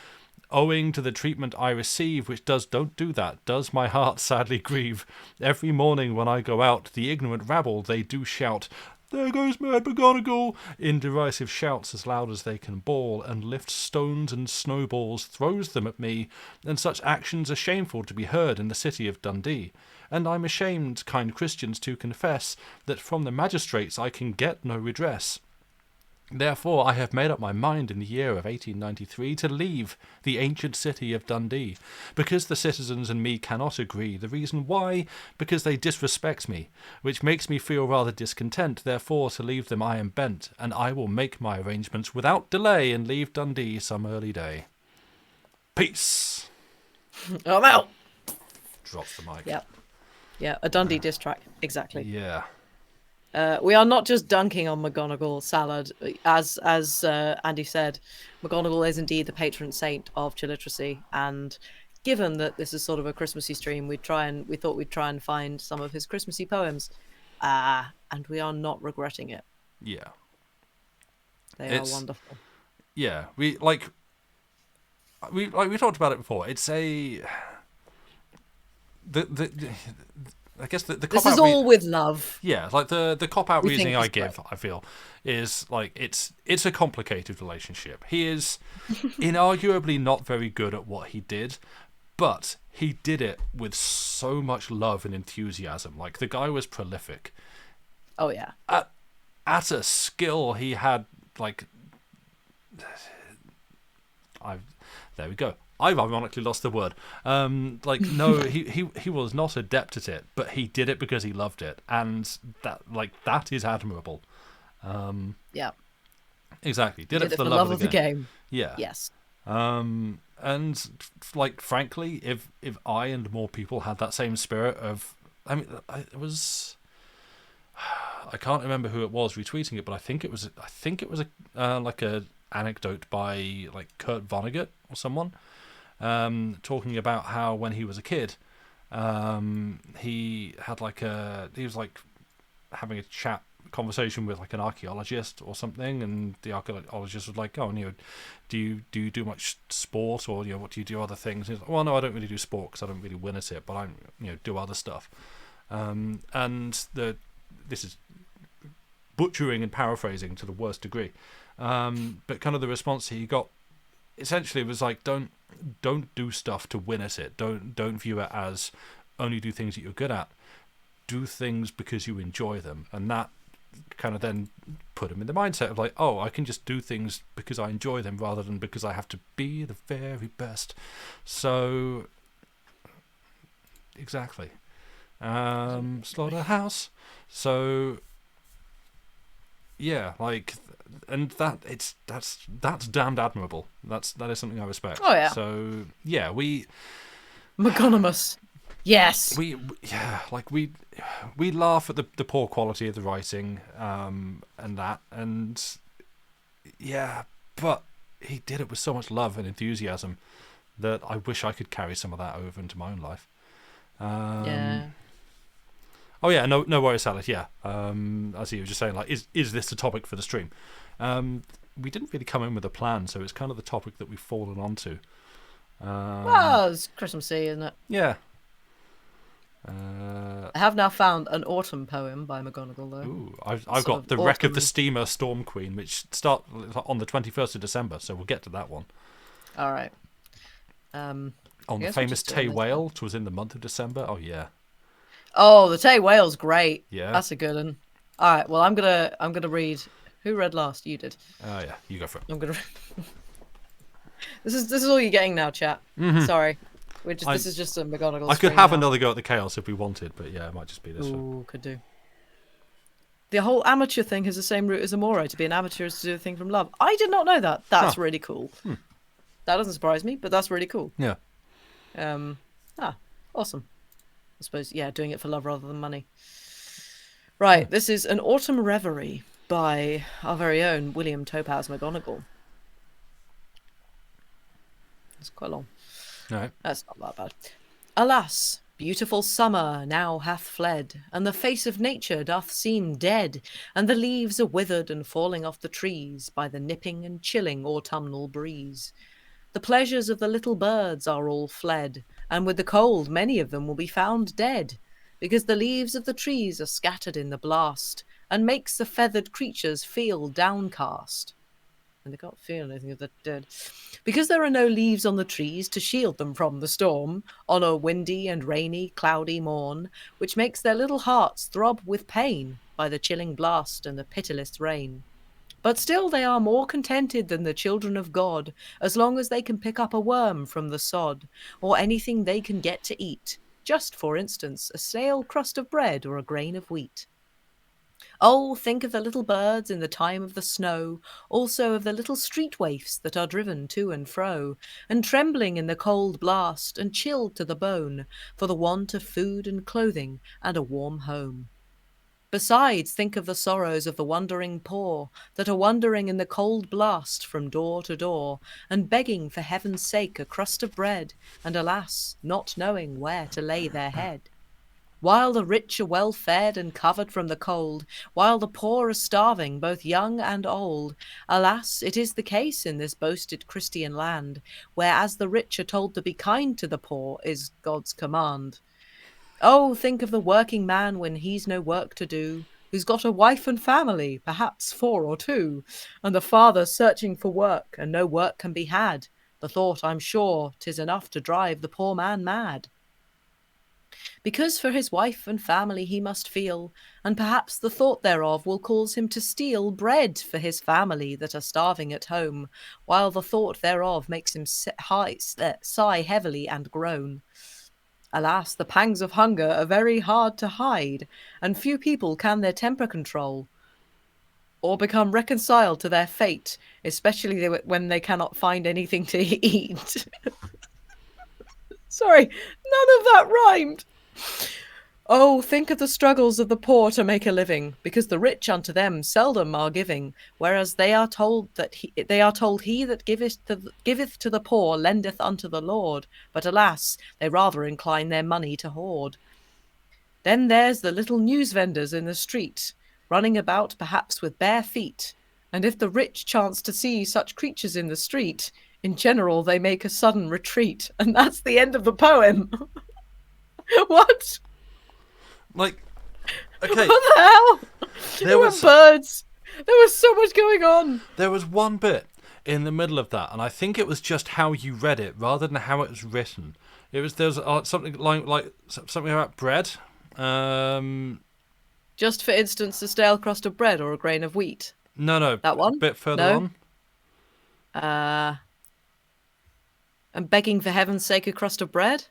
Owing to the treatment I receive, which don't do that, does my heart sadly grieve. Every morning when I go out, the ignorant rabble, they do shout, "There goes Mad McGonagall!" in derisive shouts as loud as they can bawl, and lift stones and snowballs, throws them at me, and such actions are shameful to be heard in the city of Dundee. And I'm ashamed, kind Christians, to confess that from the magistrates I can get no redress. Therefore I have made up my mind in the year of 1893 to leave the ancient city of Dundee, because the citizens and me cannot agree. The reason why? Because they disrespect me, which makes me feel rather discontent. Therefore to leave them I am bent, and I will make my arrangements without delay and leave Dundee some early day. Peace. I'm out. Drops the mic. Yep. Yeah, a Dundee diss track. Exactly. Yeah. We are not just dunking on McGonagall salad. As Andy said, McGonagall is indeed the patron saint of Chilliteracy, and given that this is sort of a Christmassy stream, we thought we'd try and find some of his Christmassy poems, and we are not regretting it. Yeah. They are wonderful. Yeah, we talked about it before. It's a I guess the cop-out. This is all with love. Yeah, like the cop-out reasoning I give, I feel, is like it's a complicated relationship. He is inarguably not very good at what he did, but he did it with so much love and enthusiasm. Like, the guy was prolific. Oh yeah. At a skill he had, like, there we go. I've ironically lost the word. No, he was not adept at it, but he did it because he loved it, and that is admirable. Yeah. Exactly. Did it for the love of the game. Yeah. Yes. And like, frankly, if I and more people had that same spirit of, I mean, I can't remember who it was retweeting it, but I think it was like a anecdote by, like, Kurt Vonnegut or someone. Talking about how when he was a kid, he was like having a conversation with, like, an archaeologist or something, and the archaeologist was like, "Oh, do you do much sport, or what do you do, other things?" And he's like, "Well, no, I don't really do sport because I don't really win at it, but I do other stuff." And this is butchering and paraphrasing to the worst degree, but kind of the response he got essentially was like, don't do stuff to win at it. Don't view it as only do things that you're good at. Do things because you enjoy them, and that kind of then put him in the mindset of like, oh, I can just do things because I enjoy them rather than because I have to be the very best. So exactly, slaughterhouse. So yeah, like. And that's damned admirable. That is something I respect. Oh yeah. So yeah, McGonagall. Yes. We laugh at the poor quality of the writing, and yeah, but he did it with so much love and enthusiasm that I wish I could carry some of that over into my own life. Yeah. Oh yeah, no worries, Salad. Yeah, as you were just saying, like, is this the topic for the stream? We didn't really come in with a plan, so it's kind of the topic that we've fallen onto. Well, it's Christmassy, isn't it? Yeah. I have now found an autumn poem by McGonagall, though. Ooh, I've Sort got of The Wreck of the autumn. Steamer Storm Queen, which start on the 21st of December, so we'll get to that one. All right. On I the guess we're famous just doing Tay this Whale, which was in the month of December. Oh yeah, Oh, the Tay Whale's great. yeah. That's a good one. All right. Well, I'm gonna read. Who read last? You did. Oh yeah, you go for it. I'm gonna. This is all you're getting now, chat. Sorry. This is just a McGonagall. I could have another go at the chaos if we wanted, but yeah, it might just be this one. Ooh, could do. The whole amateur thing has the same root as amore. To be an amateur is to do a thing from love. I did not know that. That's really cool. That doesn't surprise me, but that's really cool. Yeah. Awesome. I suppose, yeah, doing it for love rather than money. Right, this is An Autumn Reverie by our very own William Topaz McGonagall. It's quite long. Right. That's not that bad. Alas, beautiful summer now hath fled, and the face of nature doth seem dead, and the leaves are withered and falling off the trees by the nipping and chilling autumnal breeze. The pleasures of the little birds are all fled, and with the cold many of them will be found dead, because the leaves of the trees are scattered in the blast, and makes the feathered creatures feel downcast. And they can't feel anything if they're dead. Because there are no leaves on the trees to shield them from the storm, on a windy and rainy, cloudy morn, which makes their little hearts throb with pain by the chilling blast and the pitiless rain. But still they are more contented than the children of God, as long as they can pick up a worm from the sod, or anything they can get to eat, just, for instance, a stale crust of bread or a grain of wheat. Oh, think of the little birds in the time of the snow, also of the little street waifs that are driven to and fro, and trembling in the cold blast, and chilled to the bone, for the want of food and clothing and a warm home. Besides, think of the sorrows of the wandering poor, that are wandering in the cold blast from door to door, and begging for heaven's sake a crust of bread, and alas, not knowing where to lay their head. While the rich are well fed and covered from the cold, while the poor are starving, both young and old, alas, it is the case in this boasted Christian land, where as the rich are told to be kind to the poor is God's command. Oh, think of the working man when he's no work to do, who's got a wife and family, perhaps 4 or 2, and the father searching for work, and no work can be had. The thought, I'm sure, 'tis enough to drive the poor man mad. Because for his wife and family he must feel, and perhaps the thought thereof will cause him to steal bread for his family that are starving at home, while the thought thereof makes him sigh heavily and groan. Alas, the pangs of hunger are very hard to hide, and few people can their temper control, or become reconciled to their fate, especially when they cannot find anything to eat. Sorry, none of that rhymed. Oh, think of the struggles of the poor to make a living, because the rich unto them seldom are giving, whereas they are told he that giveth to the poor lendeth unto the Lord, but alas, they rather incline their money to hoard. Then there's the little news vendors in the street, running about perhaps with bare feet, and if the rich chance to see such creatures in the street, in general they make a sudden retreat, and that's the end of the poem. What? Like, okay. What the hell? There were birds. There was so much going on. There was one bit in the middle of that, and I think it was just how you read it rather than how it was written. There's something like something about bread. Just for instance, a stale crust of bread or a grain of wheat. No. That one? A bit further on. And begging for heaven's sake a crust of bread.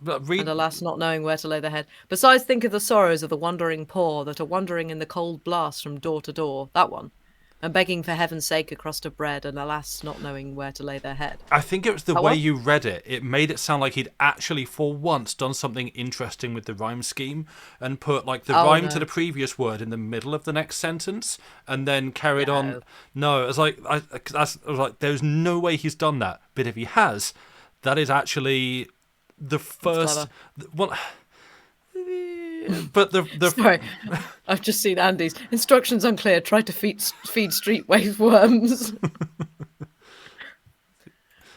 And alas, not knowing where to lay their head. Besides, think of the sorrows of the wandering poor that are wandering in the cold blast from door to door. That one. And begging for heaven's sake a crust of bread, and alas, not knowing where to lay their head. I think it was the way you read it. It made it sound like he'd actually, for once, done something interesting with the rhyme scheme and put like the rhyme to the previous word in the middle of the next sentence, and then carried on. No, it was like I was like, there's no way he's done that. But if he has, that is actually the first one. But the Sorry, I've just seen Andy's instructions unclear. Try to feed street waif worms.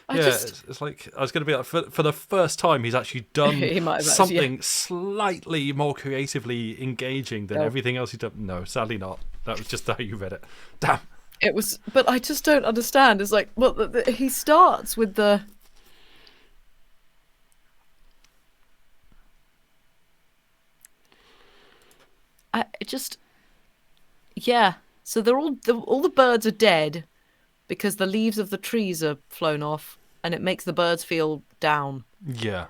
I Yeah, just it's like I was going to be like for the first time he's actually done he might have actually, something slightly more creatively engaging than no. everything else he's done. No, sadly not. That was just how you read it. Damn. It was, but I just don't understand. It's like, well, he starts with the. It just, yeah. So they're all the birds are dead because the leaves of the trees are flown off, and it makes the birds feel down. Yeah.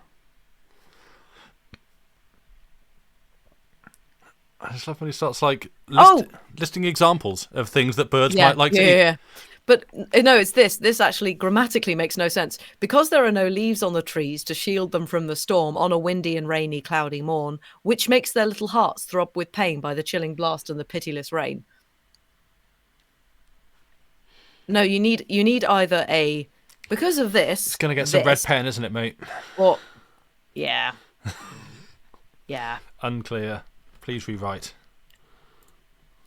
I just love when he starts like listing examples of things that birds might like to eat. Yeah. But no, it's this. This actually grammatically makes no sense. Because there are no leaves on the trees to shield them from the storm on a windy and rainy, cloudy morn, which makes their little hearts throb with pain by the chilling blast and the pitiless rain. No, you need either a because of this. It's gonna get some red pen, isn't it, mate? Or yeah. Yeah. Unclear. Please rewrite.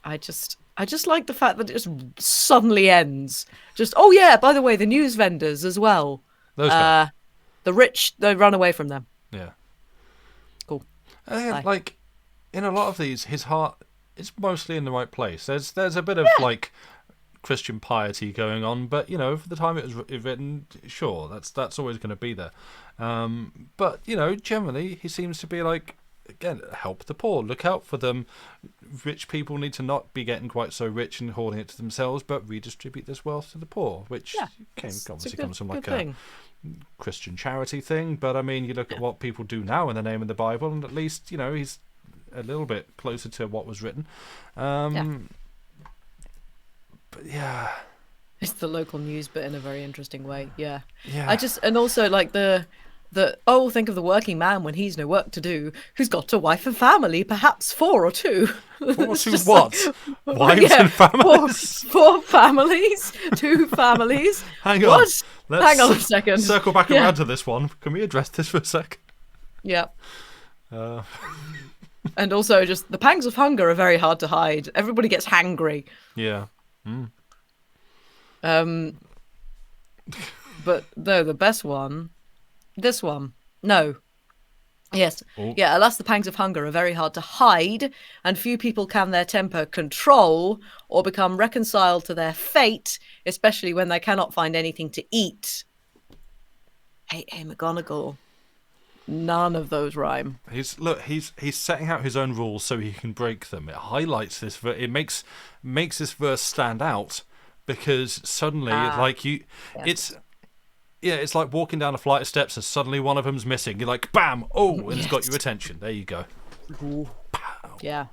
I just like the fact that it just suddenly ends. Just oh yeah, by the way, the news vendors as well. Those guys. The rich, they run away from them. Yeah. Cool. Like in a lot of these, his heart is mostly in the right place. There's a bit of like Christian piety going on, but for the time it was written, sure, that's always going to be there. But generally he seems to be like, again, help the poor, look out for them. Rich people need to not be getting quite so rich and hoarding it to themselves, but redistribute this wealth to the poor, which obviously comes from like a Christian charity thing. But I mean, you look at what people do now in the name of the Bible, and at least he's a little bit closer to what was written. But yeah, it's the local news, but in a very interesting way. Yeah. Yeah. And also like think of the working man when he's no work to do, who's got a wife and family, perhaps 4 or 2. 4 or 2 what? Wives and families? 4 families, 2 families. Hang on. Hang on a second. Circle back around to this one. Can we address this for a sec? Yeah. And also, just the pangs of hunger are very hard to hide. Everybody gets hangry. Yeah. But no, the best one. This one. No. Yes. Oh. Yeah, alas, the pangs of hunger are very hard to hide, and few people can their temper control or become reconciled to their fate, especially when they cannot find anything to eat. Hey, McGonagall. None of those rhyme. He's setting out his own rules so he can break them. It highlights this. It makes this verse stand out because suddenly, it's like walking down a flight of steps and suddenly one of them's missing. You're like, bam! Oh, and it's got your attention. There you go. Yeah.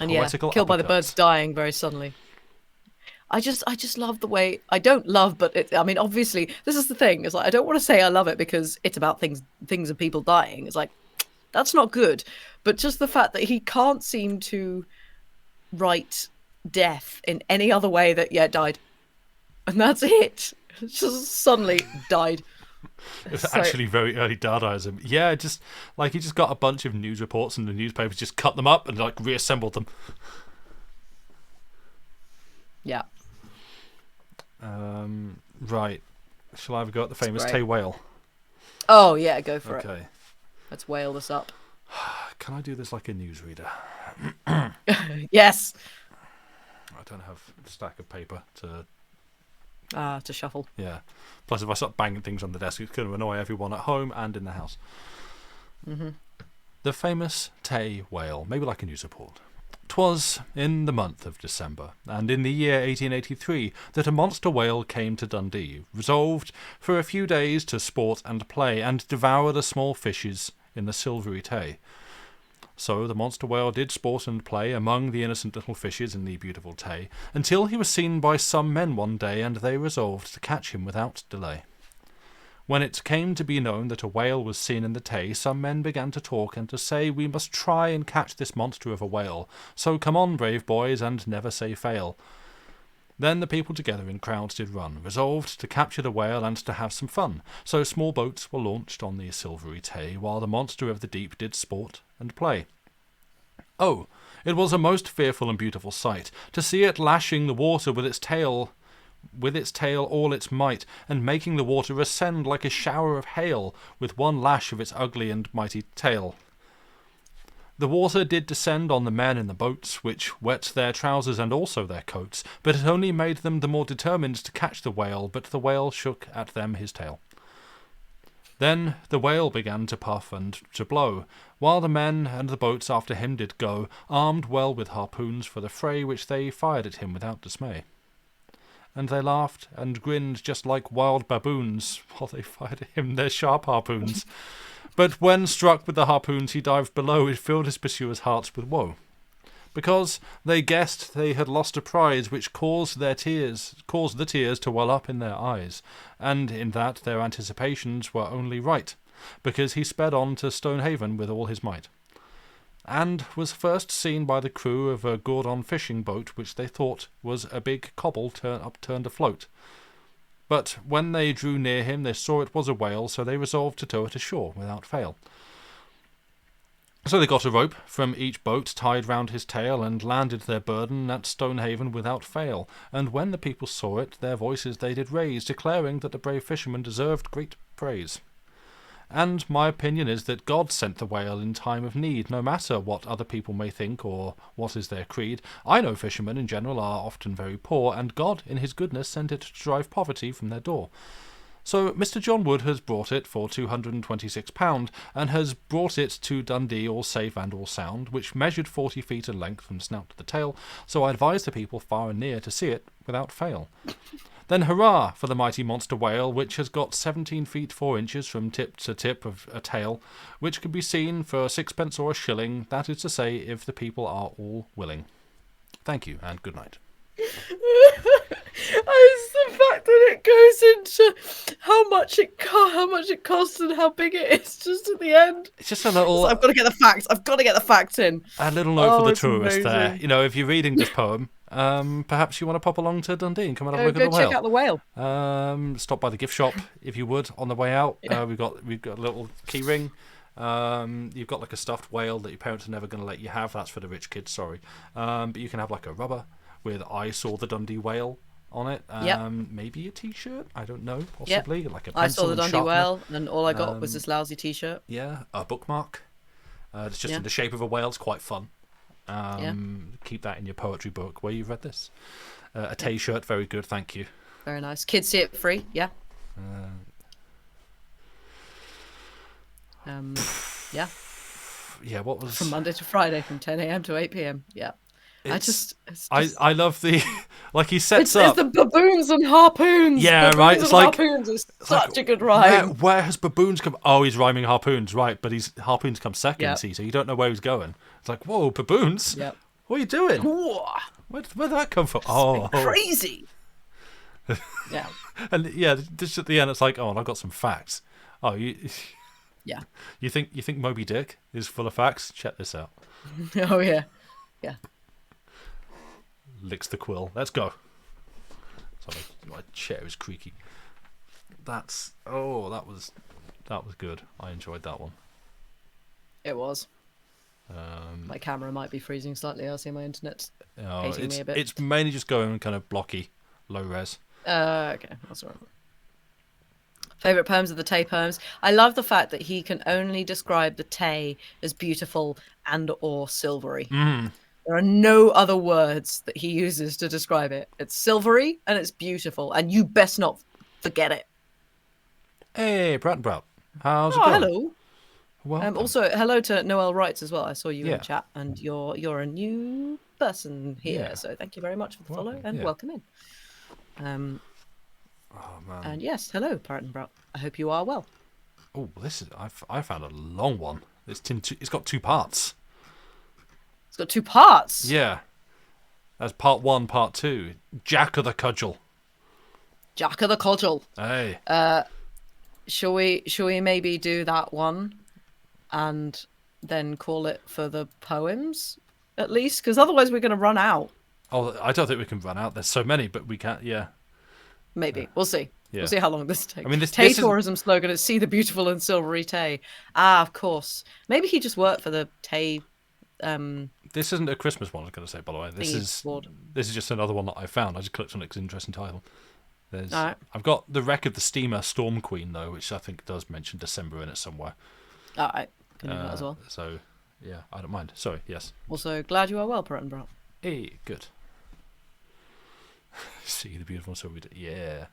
And poetical killed by the uppercuts. birds dying very suddenly. I just love the way. I don't love, but I mean, obviously, this is the thing. It's like I don't want to say I love it because it's about things and people dying. It's like that's not good. But just the fact that he can't seem to write death in any other way that died, and that's it. Just suddenly died. It was actually very early Dadaism. Yeah, just like he just got a bunch of news reports and the newspapers just cut them up and like reassembled them. Yeah. Right. Shall I have a go at the famous Tay whale? Oh yeah, go for it. Okay. Let's whale this up. Can I do this like a newsreader? Yes. I don't have a stack of paper to shuffle. Yeah. Plus, if I start banging things on the desk, it's going to annoy everyone at home and in the house. Mm-hmm. The famous Tay whale, maybe like a news report. 'Twas in the month of December, and in the year 1883, that a monster whale came to Dundee, resolved for a few days to sport and play, and devour the small fishes in the silvery Tay. So the monster whale did sport and play among the innocent little fishes in the beautiful Tay, until he was seen by some men one day, and they resolved to catch him without delay. When it came to be known that a whale was seen in the Tay, some men began to talk and to say, "We must try and catch this monster of a whale. So come on, brave boys, and never say fail." Then the people together in crowds did run, resolved to capture the whale and to have some fun. So small boats were launched on the silvery Tay, while the monster of the deep did sport and play. Oh, it was a most fearful and beautiful sight, to see it lashing the water with its tail with its tail all its might, and making the water ascend like a shower of hail, with one lash of its ugly and mighty tail. The water did descend on the men in the boats, which wet their trousers and also their coats, but it only made them the more determined to catch the whale, but the whale shook at them his tail. Then the whale began to puff and to blow, while the men and the boats after him did go, armed well with harpoons for the fray, which they fired at him without dismay. And they laughed and grinned just like wild baboons, while they fired at him their sharp harpoons. But when struck with the harpoons he dived below, it filled his pursuers' hearts with woe, because they guessed they had lost a prize which caused the tears to well up in their eyes, and in that their anticipations were only right, because he sped on to Stonehaven with all his might, and was first seen by the crew of a Gordon fishing boat, which they thought was a big cobble turned afloat. But when they drew near him, they saw it was a whale, so they resolved to tow it ashore without fail. So they got a rope from each boat tied round his tail, and landed their burden at Stonehaven without fail. And when the people saw it, their voices they did raise, declaring that the brave fisherman deserved great praise. And my opinion is that God sent the whale in time of need, no matter what other people may think or what is their creed. I know fishermen in general are often very poor, and God in his goodness sent it to drive poverty from their door. So Mr. John Wood has brought it for £226, and has brought it to Dundee all safe and all sound, which measured 40 feet in length from snout to the tail, so I advise the people far and near to see it without fail. Then hurrah for the mighty monster whale, which has got 17 feet 4 inches from tip to tip of a tail, which can be seen for 6p or a shilling, that is to say, if the people are all willing. Thank you, and good night. It's the fact that it goes into how much it costs and how big it is just at the end. It's just a little... So I've got to get the facts. I've got to get the facts in. A little note for the it's tourist amazing. there. You know, if you're reading this poem, perhaps you want to pop along to Dundee and come and have a look at the Go check whale. out the whale. Stop by the gift shop if you would on the way out. Yeah. We've got a little key ring. You've got like a stuffed whale that your parents are never going to let you have. That's for the rich kids, sorry. But you can have like a rubber with "I saw the Dundee whale" on it. Maybe a T-shirt. I don't know. Possibly like a pencil. I saw the and Dundee sharpener. whale, and all I got was this lousy T-shirt. Yeah, a bookmark. It's just in the shape of a whale. It's quite fun. Keep that in your poetry book where you've read this. A T-shirt, very good, thank you. Very nice. Kids see it free. Yeah. Yeah. Yeah, what was From Monday to Friday, from 10 a.m. to 8 p.m. Yeah. I love the like he sets up. It's the baboons and harpoons. Yeah, baboons right. And It's like harpoons is such a good rhyme. Where has baboons come? Oh, he's rhyming harpoons, right? But he's harpoons come second, Yep. see, so you don't know where he's going. It's like, whoa, baboons! Yep. What are you doing? Where did that come from? Oh, crazy. Yeah. And just at the end, it's like, oh, and I've got some facts. Oh, Yeah. You think Moby Dick is full of facts? Check this out. Oh yeah. Yeah. Licks the quill. Let's go. Sorry, my chair is creaky. That was good. I enjoyed that one. It was. My camera might be freezing slightly. I see my internet's hating me a bit. It's mainly just going kind of blocky, low res. Okay, that's all right. Favourite poems of the Tay poems. I love the fact that he can only describe the Tay as beautiful and or silvery. There are no other words that he uses to describe it. It's silvery and it's beautiful, and you best not forget it. Hey, Brat and Brat. How's it going? Hello. Welcome. Also, hello to Noel Wrights as well. I saw you Yeah. in chat, and you're a new person here, Yeah. so thank you very much for the follow and yeah. welcome in. Oh man. And yes, hello, Brat and Brat. I hope you are well. Oh, this is I found a long one. It's got 2 parts. It's got 2 parts. Yeah. That's part 1, part 2. Jack of the Cudgel. Jack of the Cudgel. Hey. Shall we maybe do that one and then call it for the poems at least? Because otherwise we're going to run out. Oh, I don't think we can run out. There's so many, but we can't. Yeah. Maybe. We'll see. Yeah. We'll see how long this takes. I mean, Tay this is- tourism slogan is "See the beautiful and silvery Tay." Ah, of course. Maybe he just worked for the Tay. This isn't a Christmas one. I was going to say, by the way. This Thingy is board. this is just another one that I found. I just clicked on it 'cause it's an interesting title. There's All right. I've got the wreck of the steamer Storm Queen though, which I think does mention December in it somewhere. All right. Can do that as well. So yeah, I don't mind. Sorry, yes. Also, glad you are well, Brattenbrough. Hey, good. See the beautiful story. Yeah.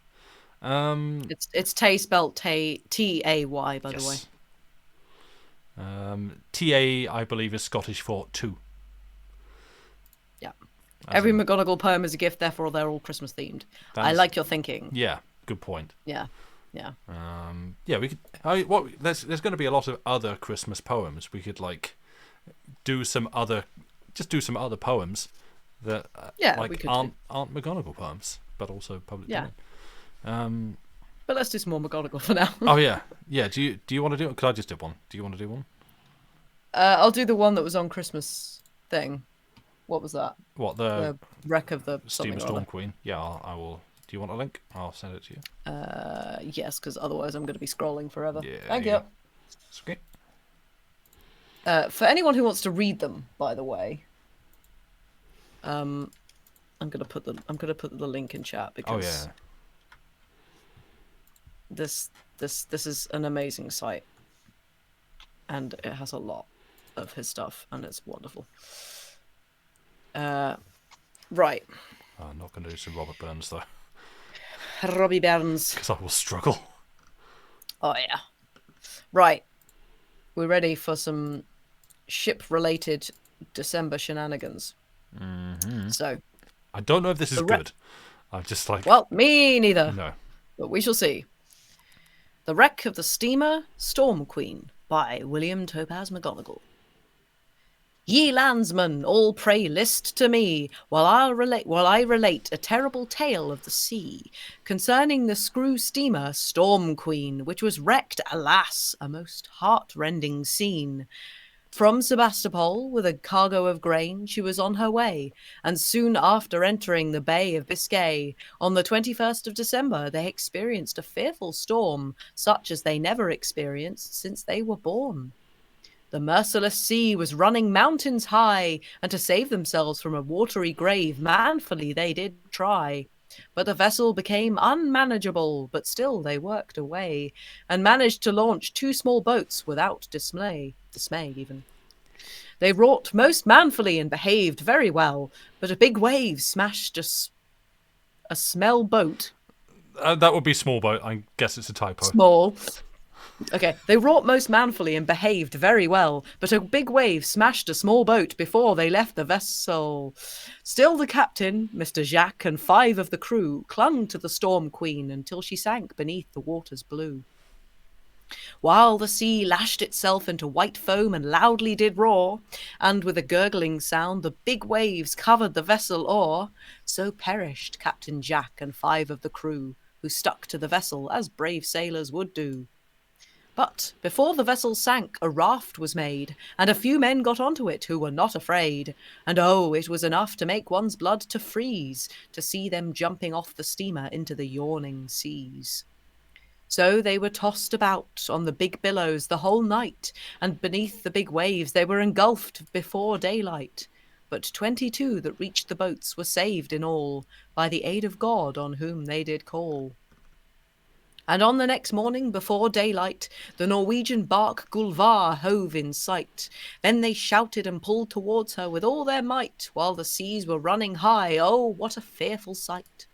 It's Tay spelt Tay by the way. Yes. TA, I believe, is Scottish for two. Yeah. As Every in- McGonagall poem is a gift, therefore they're all Christmas themed. I That's- like your thinking. Yeah, good point. Yeah. Yeah. Yeah, we could. There's going to be a lot of other Christmas poems. We could like do some other poems that Yeah, like we could aren't McGonagall poems, but also public Yeah. domain. But let's do some more McGonagall for now. Oh yeah. Do you want to do it? Because I just did one. Do you want to do one? I'll do the one that was on Christmas thing. What was that? What The wreck of the Steamer something or Storm other. Queen? Yeah, I will. Do you want a link? I'll send it to you. Yes, because otherwise I'm going to be scrolling forever. Yeah. Thank yeah. you. It's okay. For anyone who wants to read them, by the way, I'm gonna put the link in chat Oh because yeah. this is an amazing site, and it has a lot of his stuff, and it's wonderful. Right, I'm not going to do some Robert Burns though, Robbie Burns. because I will struggle. Oh yeah. Right, we're ready for some ship-related December shenanigans. Mm-hmm. So, I don't know if this is The re- good. I'm just like well, me neither. no. But we shall see. The Wreck of the Steamer Storm Queen by William Topaz McGonagall. Ye landsmen, all pray list to me, while I relate a terrible tale of the sea, concerning the screw steamer Storm Queen, which was wrecked, alas, a most heart-rending scene. From Sebastopol, with a cargo of grain, she was on her way, and soon after entering the Bay of Biscay, on the 21st of December, they experienced a fearful storm, such as they never experienced since they were born. The merciless sea was running mountains high, and to save themselves from a watery grave, manfully they did try. But the vessel became unmanageable, but still they worked away, and managed to launch 2 small boats without dismay even. They wrought most manfully and behaved very well, but a big wave smashed a small boat. That would be small boat. I guess it's a typo. Small. Okay, they wrought most manfully and behaved very well, but a big wave smashed a small boat before they left the vessel. Still the captain, Mr. Jacques, and 5 of the crew clung to the Storm Queen until she sank beneath the water's blue. While the sea lashed itself into white foam and loudly did roar, and with a gurgling sound the big waves covered the vessel o'er, so perished Captain Jack and 5 of the crew, who stuck to the vessel as brave sailors would do. But before the vessel sank, a raft was made, and a few men got onto it who were not afraid. And oh, it was enough to make one's blood to freeze, to see them jumping off the steamer into the yawning seas. So they were tossed about on the big billows the whole night, and beneath the big waves they were engulfed before daylight. But 22 that reached the boats were saved in all, by the aid of God on whom they did call. And on the next morning, before daylight, the Norwegian bark Gulvar hove in sight. Then they shouted and pulled towards her with all their might, while the seas were running high. Oh, what a fearful sight!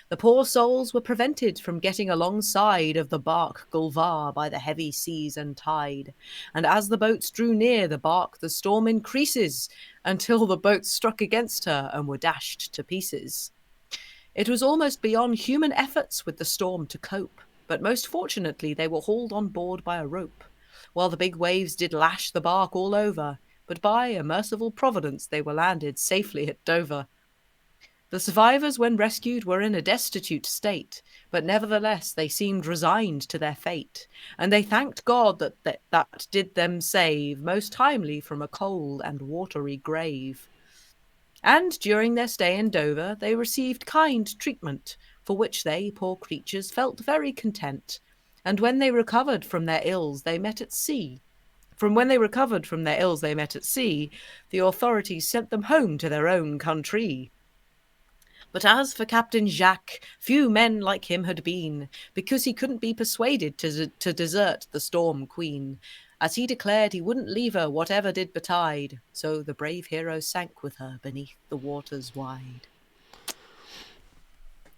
The poor souls were prevented from getting alongside of the bark Gulvar by the heavy seas and tide. And as the boats drew near the bark, the storm increases, until the boats struck against her and were dashed to pieces. It was almost beyond human efforts with the storm to cope, but most fortunately they were hauled on board by a rope, while the big waves did lash the bark all over, but by a merciful providence they were landed safely at Dover. The survivors, when rescued, were in a destitute state, but nevertheless they seemed resigned to their fate, and they thanked God that did them save most timely from a cold and watery grave. And during their stay in Dover, they received kind treatment, for which they, poor creatures, felt very content. And when they recovered from their ills, they met at sea. The authorities sent them home to their own country. But as for Captain Jacques, few men like him had been, because he couldn't be persuaded to desert the Storm Queen, as he declared he wouldn't leave her whatever did betide. So the brave hero sank with her beneath the waters wide.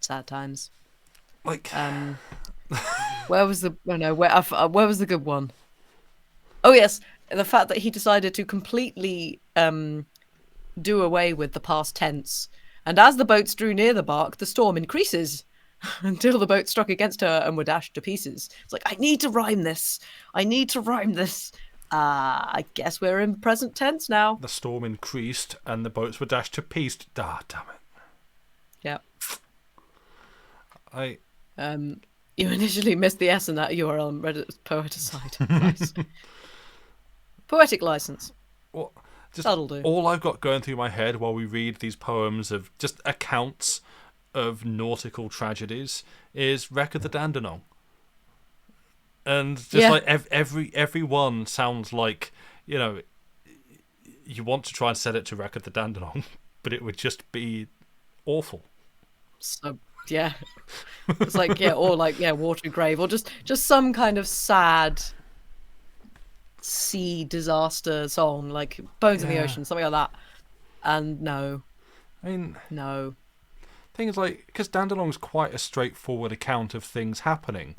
Sad times. Like, where was the where was the good one? Oh yes, the fact that he decided to completely do away with the past tense. And as the boats drew near the bark, the storm increases until the boat struck against her and were dashed to pieces. It's like, I need to rhyme this. I need to rhyme this. I guess we're in present tense now. the storm increased and the boats were dashed to pieces. Ah, damn it. Yeah. I You initially missed the S in that URL and read it as poeticide. Nice. Poetic license. well, just That'll do. all I've got going through my head while we read these poems of just accounts of nautical tragedies is Wreck of the Dandenong. And just Yeah. like every one sounds like, you know, you want to try and set it to Wreck of the Dandenong, but it would just be awful. So yeah, it's like or like Watery Grave, or just some kind of sad sea disaster song, like Bones in the Yeah. Ocean, something like that. And no, I mean, no, thing is, like, because Dandenong's quite a straightforward account of things happening,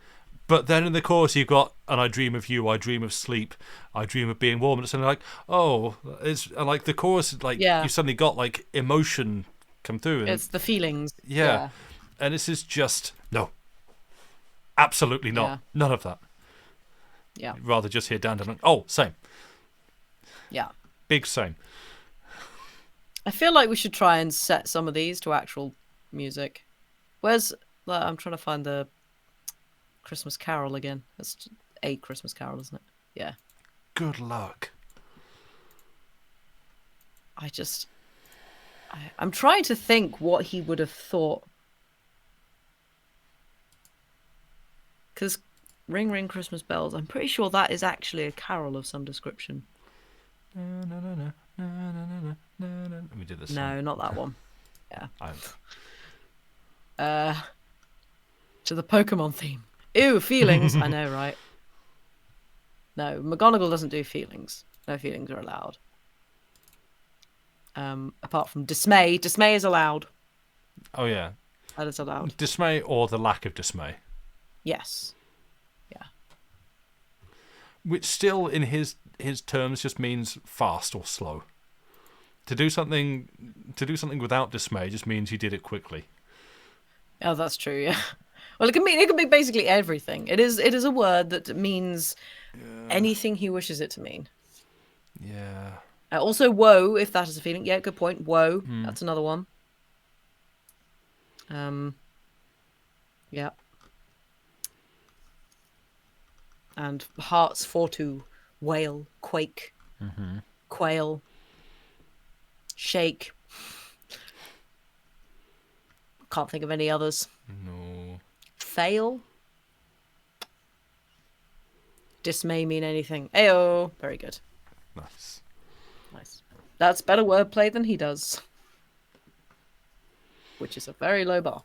but then in the chorus you've got, and I dream of you, I dream of sleep, I dream of being warm, and it's suddenly like, oh, it's like the chorus, like, Yeah. you suddenly got like emotion come through, and it's the feelings. yeah. And this is just no, absolutely not, Yeah. none of that. Yeah, Rather just hear Dandenong. Oh, same, yeah. big same. I feel like we should try and set some of these to actual music. Where's I'm trying to find the Christmas Carol again. That's a Christmas Carol, isn't it? Yeah. Good luck. I'm trying to think what he would have thought. Because Ring Ring Christmas Bells, I'm pretty sure that is actually a carol of some description. Let me do this. No, not that one. Yeah. To the Pokemon theme. Ew, feelings. I know, right? No, McGonagall doesn't do feelings. No feelings are allowed. Apart from dismay. Dismay is allowed. Oh yeah, That is allowed. dismay or the lack of dismay. Yes. Yeah. Which still, in his terms, just means fast or slow. To do something without dismay just means you did it quickly. Oh, that's true. Yeah. Well, it can mean basically everything. It is a word that means anything he wishes it to mean. Yeah. Also, woe, if that is a feeling. Yeah, good point. Woe. That's another one. Yeah. And hearts for to wail, quake, quail, shake. Can't think of any others. No. Fail. Dismay mean anything. Ayo. Very good. Nice. Nice. That's better wordplay than he does. Which is a very low bar.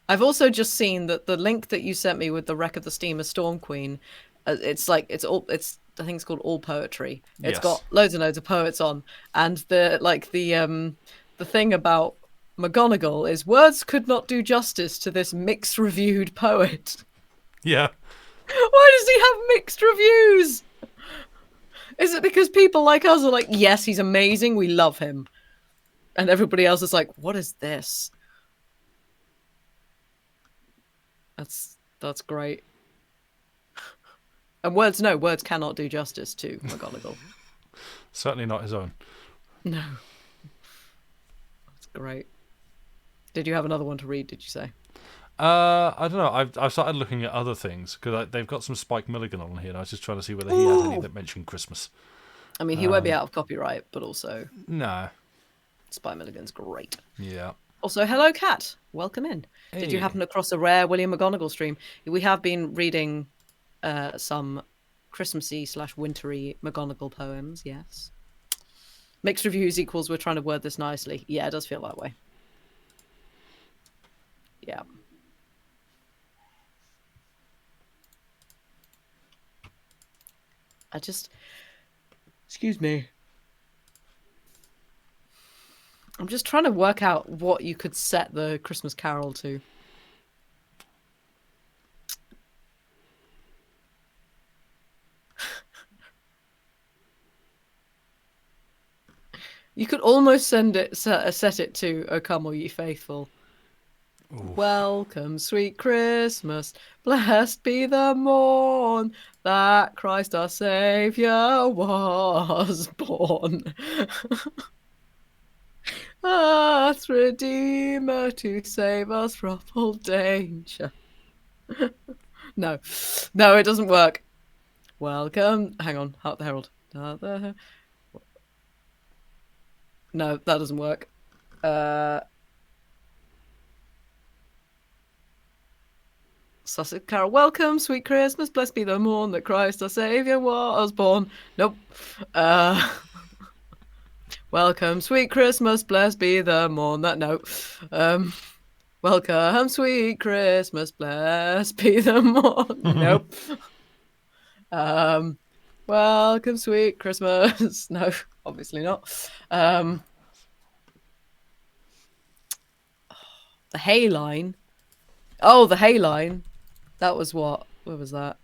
I've also just seen that the link that you sent me with the wreck of the steamer Storm Queen, I think it's called All Poetry. It's Yes. got loads and loads of poets on, and the thing about McGonagall is words could not do justice to this mixed reviewed poet. Yeah. Why does he have mixed reviews? Is it because people like us are like, yes, he's amazing, we love him, and everybody else is like, what is this? That's great. And words cannot do justice to McGonagall. Certainly not his own. No. That's great. Did you have another one to read, did you say? I don't know. I've started looking at other things because they've got some Spike Milligan on here, and I was just trying to see whether he had any that mentioned Christmas. I mean, he won't be out of copyright, but also No. Spy Milligan's great. Yeah. Also, hello, Kat. Welcome in. Did you Hey. happen across a rare William McGonagall stream? We have been reading some Christmassy / wintry McGonagall poems, yes. Mixed reviews equals we're trying to word this nicely. Yeah, it does feel that way. Yeah. Excuse me. I'm just trying to work out what you could set the Christmas Carol to. You could almost set it to "O Come All Ye Faithful." Ooh. Welcome, sweet Christmas, blessed be the morn that Christ our Saviour was born. Earth's Redeemer to save us from all danger. No, it doesn't work. Welcome. Hang on, Hark the Herald. No, that doesn't work. Sussex Carol. Welcome, sweet Christmas, blessed be the morn that Christ our Saviour was born. Nope. Welcome, sweet Christmas, blessed be the morn that no. Welcome, sweet Christmas, blessed be the morn. Nope. Welcome, sweet Christmas. No, obviously not. The Hay line. Oh, the Hay line. That was what? Where was that?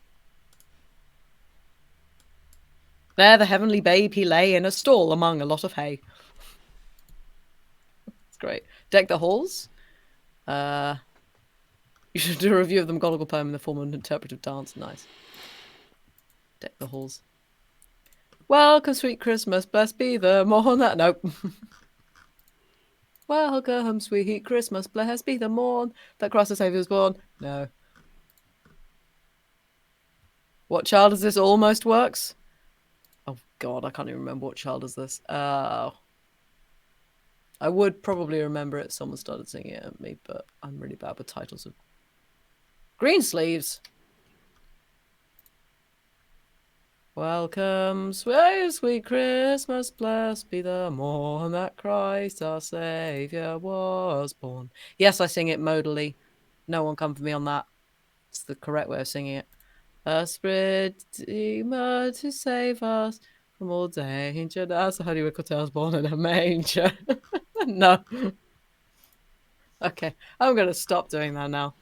There, the heavenly babe he lay in a stall among a lot of hay. It's great. Deck the halls. You should do a review of the McGonagall poem in the form of an interpretive dance. Nice. Deck the halls. Welcome, sweet Christmas, blessed be the morn that... Nope. Welcome, sweet Christmas, blessed be the morn that Christ the Saviour was born. No. What child is this almost works? Oh, God, I can't even remember what child is this. I would probably remember it. Someone started singing it at me, but I'm really bad with titles of... Greensleeves. Welcome, sweet Christmas, blessed be the morn that Christ our Saviour was born. Yes, I sing it modally. No one come for me on that. It's the correct way of singing it. A Redeemer to save us from all danger. That's the Holy Wickletales born in a manger. No. Okay, I'm going to stop doing that now.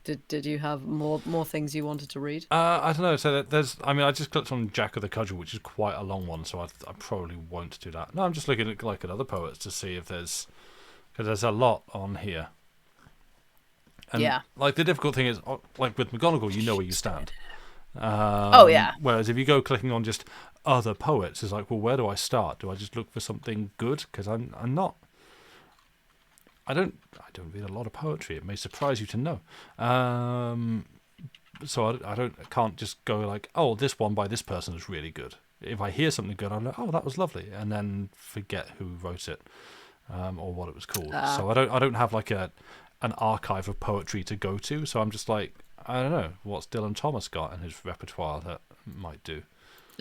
Did you have more things you wanted to read? I don't know. So there's, I mean, I just clicked on Jack of the Cudgel, which is quite a long one, so I probably won't do that. No, I'm just looking at at other poets to see if because there's a lot on here. And, yeah. The difficult thing is, with McGonagall, you know where you stand. Oh yeah. Whereas if you go clicking on just other poets, it's like, well, where do I start? Do I just look for something good? Because I'm not. I don't read a lot of poetry. It may surprise you to know. So I can't just go oh, this one by this person is really good. If I hear something good, I'm like, oh, that was lovely, and then forget who wrote it or what it was called. So I don't have an archive of poetry to go to. So I'm just I don't know what's Dylan Thomas got in his repertoire that might do.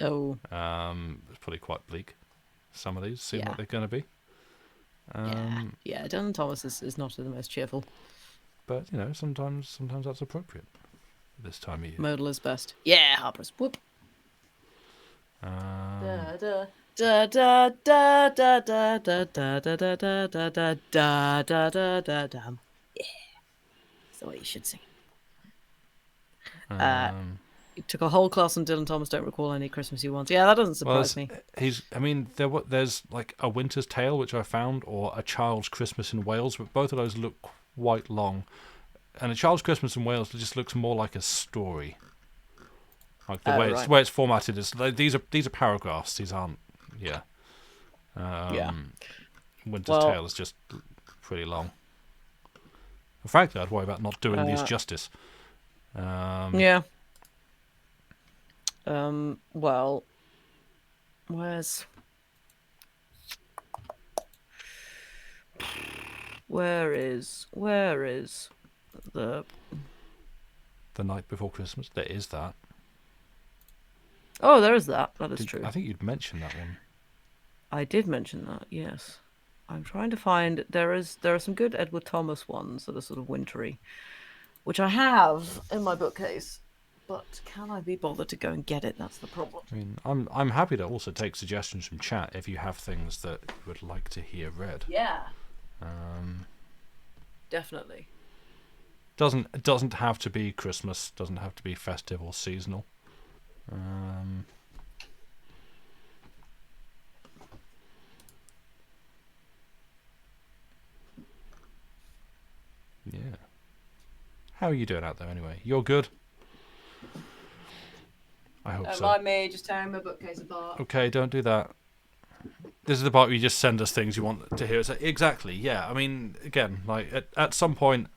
Oh. It's probably quite bleak. Some of these seem like they're going to be. Yeah, Dylan Thomas is not the most cheerful. But sometimes that's appropriate this time of year. Modal is best. Yeah, Harper's. Whoop. Da da da da da da da da da da da da da da da da da da. Yeah, that's the way you should sing. You took a whole class on Dylan Thomas. Don't recall any Christmassy ones. Yeah, that doesn't surprise me. There's A Winter's Tale, which I found, or A Child's Christmas in Wales, but both of those look quite long. And A Child's Christmas in Wales just looks more like a story. The way it's formatted is these are paragraphs. These aren't. Yeah. Winter's Tale is just pretty long. And frankly, I'd worry about not doing these justice. Yeah. Well, where is The Night Before Christmas? There is that. Oh, there is that. That is true. I think you'd mentioned that one. I did mention that. Yes. I'm trying to find. There are some good Edward Thomas ones that are sort of wintry, which I have in my bookcase. But can I be bothered to go and get it? That's the problem. I mean, I'm happy to also take suggestions from chat if you have things that you would like to hear read. Yeah, Um, definitely. doesn't have to be Christmas. Doesn't have to be festive or seasonal. Yeah. How are you doing out there anyway? You're good? I hope so. Mind me just tearing my bookcase apart. Okay, don't do that. This is the part where you just send us things you want to hear. It's like, exactly, yeah. I mean, again, like at some point,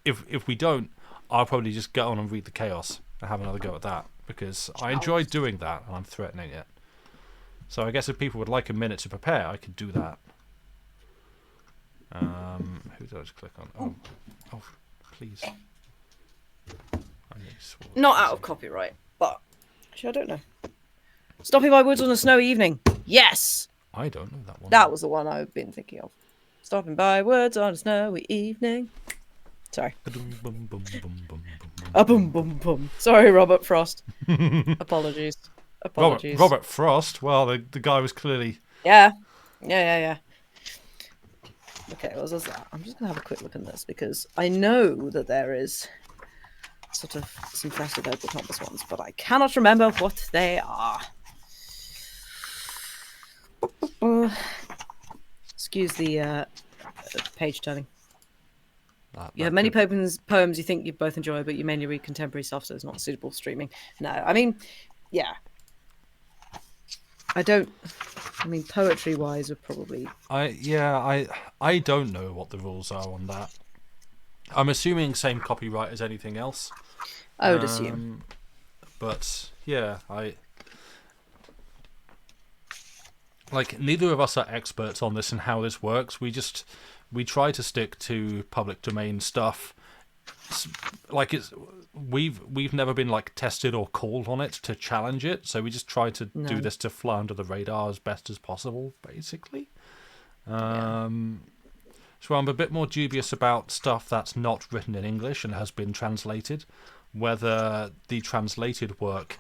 if we don't, I'll probably just get on and read the chaos and have another go at that because I enjoy doing that and I'm threatening it. So I guess if people would like a minute to prepare, I could do that. Who did I just click on? Oh, please. Not out of copyright, but actually, I don't know. Stopping by woods on a snowy evening. Yes, I don't know that one. that was the one I've been thinking of. Stopping by woods on a snowy evening. Sorry. Boom, boom, boom. Sorry, Robert Frost. Apologies. Robert Frost. Well, the guy was clearly. Yeah. Okay, what was that? I'm just gonna have a quick look at this because I know that there is sort of some festive Edward Thomas ones, but I cannot remember what they are. Excuse the page turning. You have many poems you think you both enjoy, but you mainly read contemporary stuff, so it's not suitable for streaming. No, I mean, yeah. I mean, poetry-wise, are probably... I don't know what the rules are on that. I'm assuming same copyright as anything else. I would assume. But, yeah, like, neither of us are experts on this and how this works. We try to stick to public domain stuff. Like we've never been like tested or called on it to challenge it, so we just try to do this to fly under the radar as best as possible, basically. So I'm a bit more dubious about stuff that's not written in English and has been translated, whether the translated work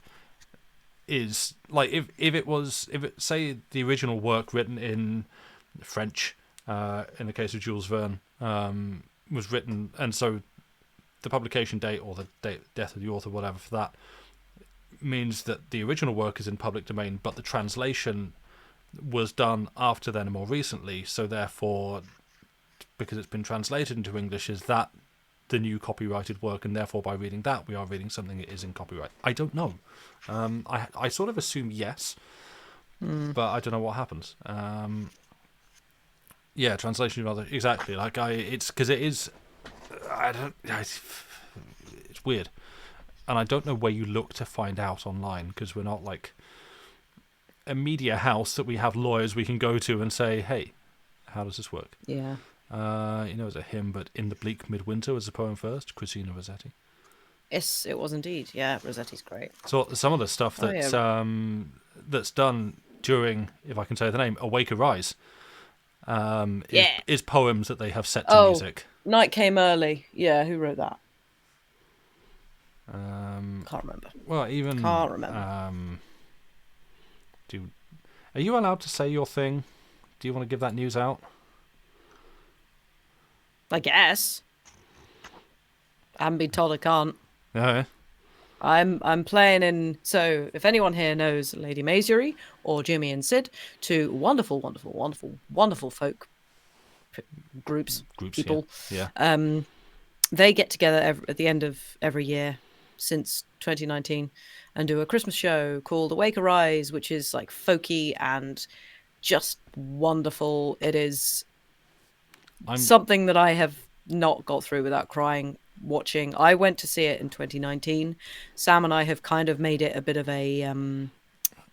is like if it say the original work written in French, in the case of Jules Verne, was written, and so the publication date or the death of the author, whatever, for that means that the original work is in public domain, but the translation was done after then and more recently, so therefore, because it's been translated into English, is that the new copyrighted work, and therefore by reading that we are reading something that is in copyright? I don't know. I sort of assume yes, but I don't know what happens. Yeah, translation rather exactly. Like it's because it is. It's weird, and I don't know where you look to find out online because we're not like a media house that we have lawyers we can go to and say, "Hey, how does this work?" Yeah. It's a hymn, but in the bleak midwinter was the poem first. Christina Rossetti. Yes, it was indeed. Yeah, Rossetti's great. So some of the stuff that's that's done during, if I can say the name, Awake Arise, is poems that they have set to music. Night Came Early. Yeah, who wrote that? Can't remember. Well, even can't remember. Are you allowed to say your thing? Do you want to give that news out? I guess. I haven't been told I can't. Yeah. I'm playing in. So if anyone here knows Lady Maisery or Jimmy and Sid, two wonderful folk groups, people. Yeah. They get together at the end of every year since 2019 and do a Christmas show called Awake Arise, which is like folky and just wonderful. It is something that I have not got through without crying watching. I went to see it in 2019. Sam and I have kind of made it a bit of a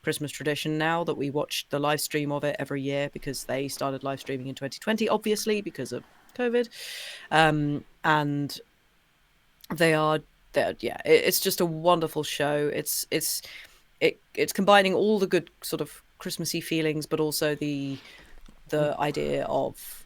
Christmas tradition now that we watch the live stream of it every year because they started live streaming in 2020, obviously because of COVID. And it's just a wonderful show. It's it's combining all the good sort of Christmassy feelings, but also the idea of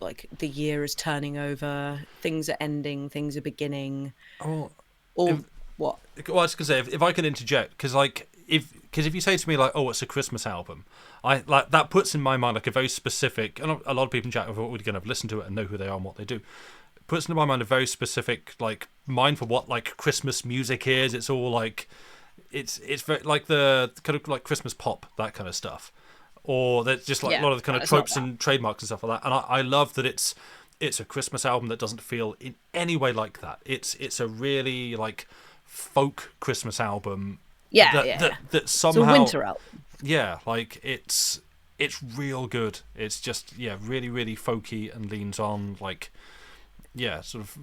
like the year is turning over, things are ending, things are beginning. Oh, All if, what? well, I was gonna say if I could interject, because like if you say to me like, oh, it's a Christmas album, I like that puts in my mind like a very specific, and a lot of people in chat are already going to have listened to it and know who they are and what they do. Puts into my mind a very specific like mind for what like Christmas music is. It's all like it's very like the kind of like Christmas pop, that kind of stuff, or there's just like a lot of the kind of tropes and trademarks and stuff like that. And I love that it's a Christmas album that doesn't feel in any way like that. It's a really like folk Christmas album. That somehow, it's a winter album. Yeah, like it's real good. It's just really really folky and leans on like sort of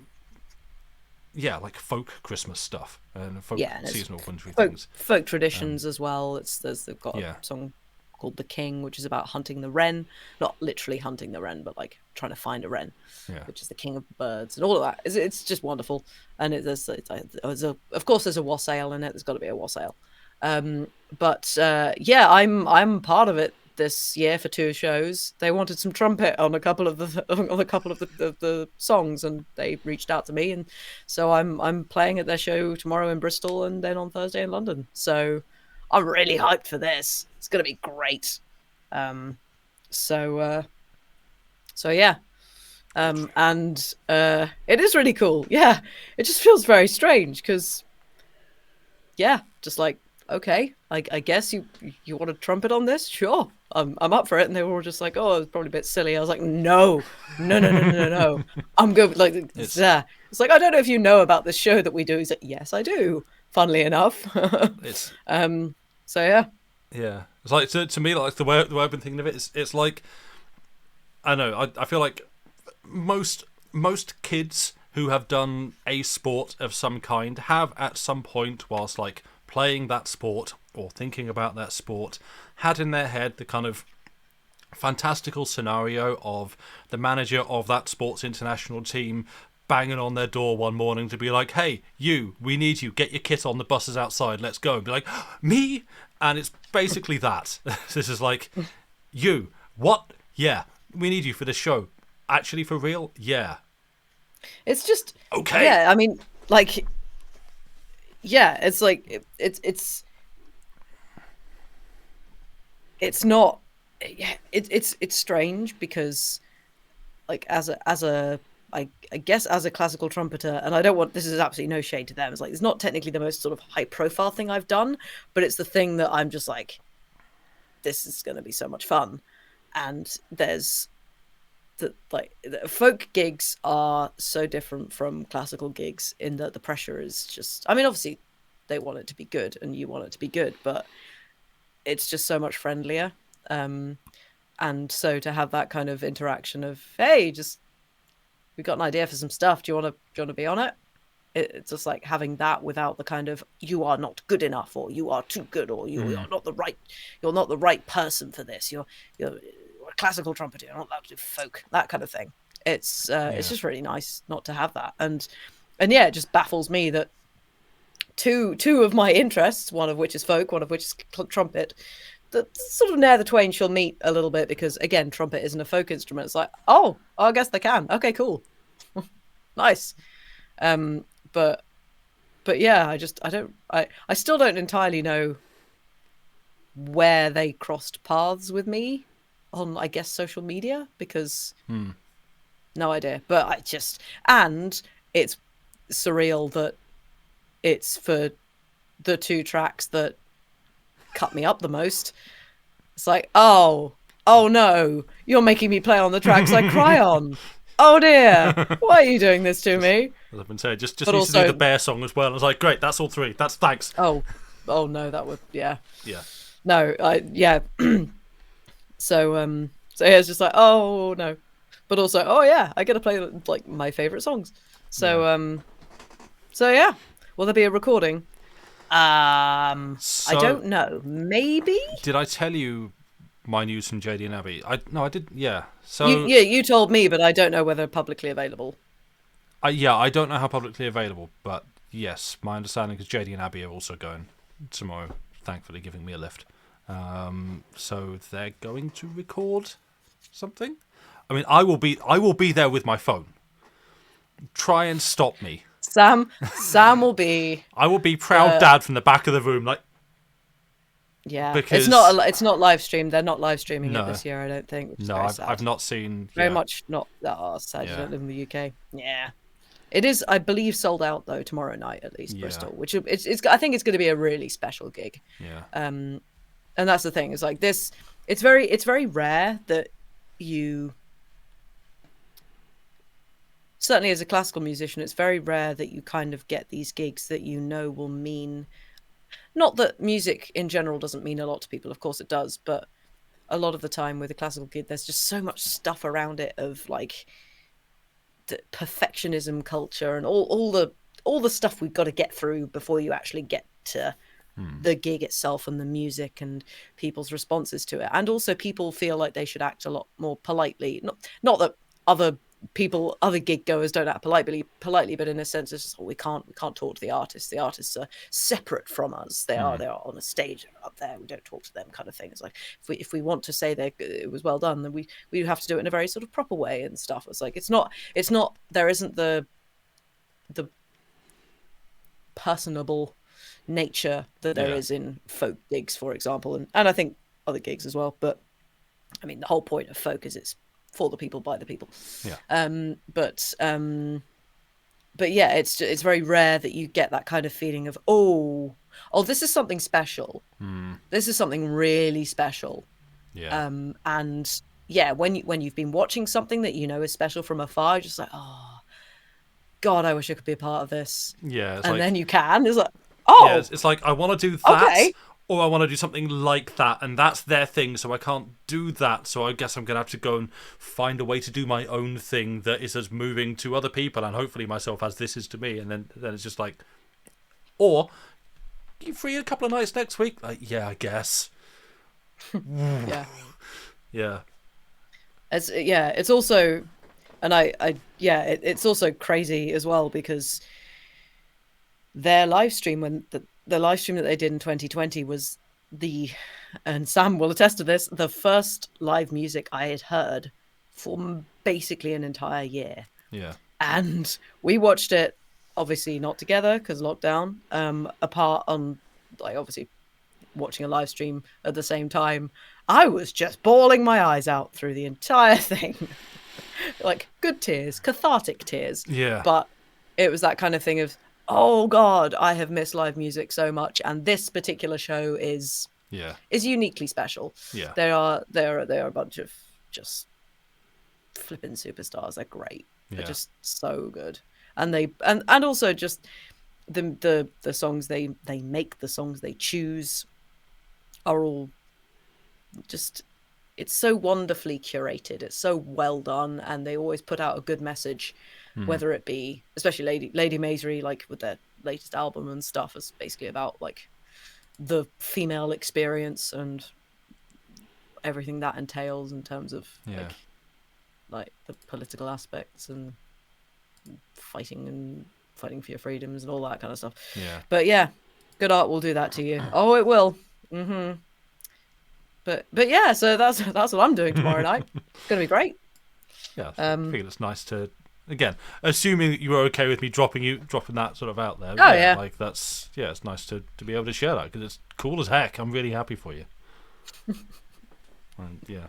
like folk Christmas stuff and folk seasonal wintry things. Folk traditions as well. They've got a song called "The King," which is about hunting the wren, not literally hunting the wren, but like trying to find a wren, which is the king of birds, and all of that. It's just wonderful. And of course there's a wassail in it. There's got to be a wassail. I'm part of it this year for 2 shows. They wanted some trumpet on a couple of the songs, and they reached out to me, and so I'm playing at their show tomorrow in Bristol and then on Thursday in London. So I'm really hyped for this. It's gonna be great. And it is really cool. Yeah, it just feels very strange because just like, okay, I guess you want a trumpet on this? Sure, I'm up for it. And they were all just like, oh, it's probably a bit silly. I was like, no. I'm good. Like, it's like, I don't know if you know about this show that we do. He's like, yes, I do. Funnily enough. It's so yeah. Yeah, it's like to me, like the way I've been thinking of it, it's like, I don't know, I feel like most kids who have done a sport of some kind have at some point whilst like playing that sport or thinking about that sport had in their head the kind of fantastical scenario of the manager of that sports international team banging on their door one morning to be like, hey, we need you, get your kit on, the bus is outside, let's go. And be like, me? And it's basically that. This is like, you, what? Yeah, we need you for this show. Actually, for real? Yeah. It's just... Okay. Yeah, I mean, like... Yeah, it's like... It's not... It's strange because, like, I guess as a classical trumpeter, and I don't want, this is absolutely no shade to them. It's like, it's not technically the most sort of high profile thing I've done, but it's the thing that I'm just like, this is going to be so much fun. And there's the folk gigs are so different from classical gigs in that the pressure is just, I mean, obviously they want it to be good and you want it to be good, but it's just so much friendlier. And so to have that kind of interaction of, hey, just, we got an idea for some stuff. Do you want to be on it? It's just like having that without the kind of, you are not good enough, or you are too good, or you're not the right person for this. You're a classical trumpeter. You're not allowed to do folk. That kind of thing. It's just really nice not to have that. And yeah, it just baffles me that two of my interests, one of which is folk, one of which is trumpet, that sort of ne'er the twain shall meet a little bit, because again, trumpet isn't a folk instrument. It's like, oh, I guess they can. Okay, cool. Nice. But yeah, I still don't entirely know where they crossed paths with me on, I guess, social media, because no idea. But and it's surreal that it's for the 2 tracks that cut me up the most. It's like, oh no, you're making me play on the tracks I cry on. Oh dear, why are you doing this to me? As I've been saying, just used to do the bear song as well. I was like, great, that's all 3. That's thanks. Oh no, that would yeah. No, So yeah, it's just like, oh no, but also, oh yeah, I get to play like my favorite songs. So yeah, will there be a recording? I don't know. Maybe. Did I tell you my news from JD and Abby? I did. Yeah. So you told me, but I don't know whether publicly available. I don't know how publicly available, but yes, my understanding is JD and Abby are also going tomorrow thankfully giving me a lift. So they're going to record something. I mean, I will be there with my phone. Try and stop me. Sam will be. I will be proud dad from the back of the room, like. Yeah, Because it's not live streamed. They're not live streaming No. it this year, I don't think. Which is no, very sad. I've not seen. Very yeah. much not. Oh, sad you Yeah. don't live in the UK. Yeah, it is. I believe sold out though tomorrow night at least, Yeah. Bristol. Which it's. I think it's going to be a really special gig. Yeah. And that's the thing. It's like this. It's very rare that you. Certainly, as a classical musician, it's very rare that you kind of get these gigs that you know will mean. Not that music in general doesn't mean a lot to people, of course it does, but a lot of the time with a classical gig, there's just so much stuff around it of like the perfectionism culture and all the stuff we've got to get through before you actually get to the gig itself and the music and people's responses to it. And also people feel like they should act a lot more politely. Not that other gig goers don't act politely, but in a sense it's just, we can't talk to the artists. The artists are separate from us. They are on a stage up there. We don't talk to them, kind of thing. It's like if we want to say that it was well done, then we have to do it in a very sort of proper way and stuff. It's like it's not there isn't the personable nature that there is in folk gigs, for example, and I think other gigs as well. But I mean, the whole point of folk is it's for the people, by the people. Yeah. But yeah, it's very rare that you get that kind of feeling of oh, this is something special. This is something really special. Yeah. And yeah, when you've been watching something that you know is special from afar, you're just like, oh God, I wish I could be a part of this. Yeah. And then you can. It's like, oh, yeah, it's like I want to do that. Okay. Or I want to do something like that, and that's their thing, so I can't do that. So I guess I'm going to have to go and find a way to do my own thing that is as moving to other people, and hopefully myself as this is to me. And then it's just like, or you free a couple of nights next week? Like, yeah, I guess. yeah. Yeah. It's also, and it's also crazy as well because their live stream the live stream that they did in 2020 was and Sam will attest to this, the first live music I had heard for basically an entire year. Yeah. And we watched it, obviously not together because lockdown, apart on, like, obviously watching a live stream at the same time. I was just bawling my eyes out through the entire thing. Like, good tears, cathartic tears. Yeah. But it was that kind of thing of, oh God, I have missed live music so much, and this particular show is uniquely special. Yeah. They are a bunch of just flipping superstars. They're great. Yeah. They're just so good, and they and also just the songs they make, the songs they choose are all just, it's so wonderfully curated. It's so well done, and they always put out a good message. Whether it be, especially Lady Masery, like with their latest album and stuff, is basically about like the female experience and everything that entails in terms of like the political aspects and fighting for your freedoms and all that kind of stuff. Yeah. But yeah, good art will do that to you. Oh, it will. But yeah, so that's what I'm doing tomorrow night. It's gonna be great. Yeah. I feel it's nice to. Again, assuming that you were okay with me dropping that sort of out there. Oh, yeah. Like that's, it's nice to be able to share that because it's cool as heck. I'm really happy for you. And, yeah.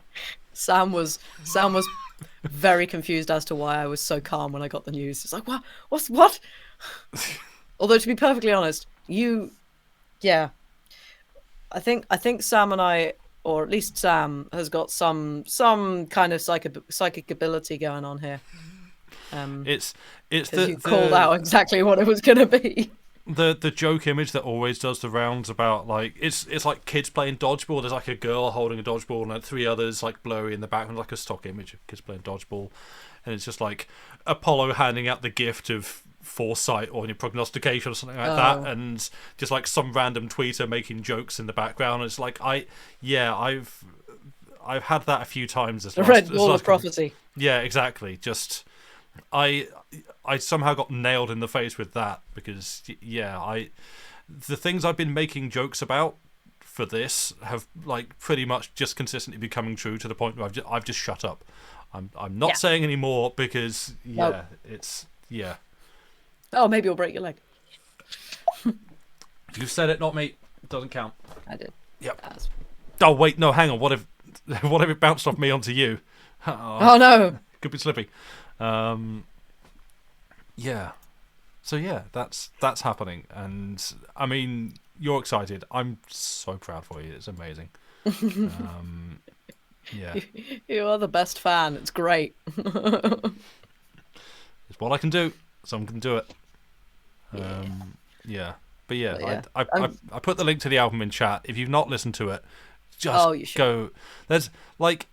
Sam was very confused as to why I was so calm when I got the news. It's like, what? Although, to be perfectly honest, I think Sam and I, or at least Sam, has got some kind of psychic ability going on here. It's you called out exactly what it was going to be. The joke image that always does the rounds about, like, it's like kids playing dodgeball. There's like a girl holding a dodgeball and like three others like blurry in the background, like a stock image of kids playing dodgeball, and it's just like Apollo handing out the gift of foresight or prognostication or something like that, and just like some random tweeter making jokes in the background. And it's like I've had that a few times. The red wall of prophecy. Yeah, exactly. Just I somehow got nailed in the face with that because the things I've been making jokes about for this have like pretty much just consistently been coming true to the point where I've just shut up. I'm not saying any more because it's Oh, maybe you'll break your leg. You've said it, not me. It doesn't count. I did. Yep. Oh wait, no, hang on. What if it bounced off me onto you? Oh no. Could be slippy. Yeah. So yeah, that's happening, and I mean, you're excited. I'm so proud for you. It's amazing. Yeah. You are the best fan. It's great. It's what I can do. Someone can do it. Yeah. But yeah, I put the link to the album in chat. If you've not listened to it, just go. There's like,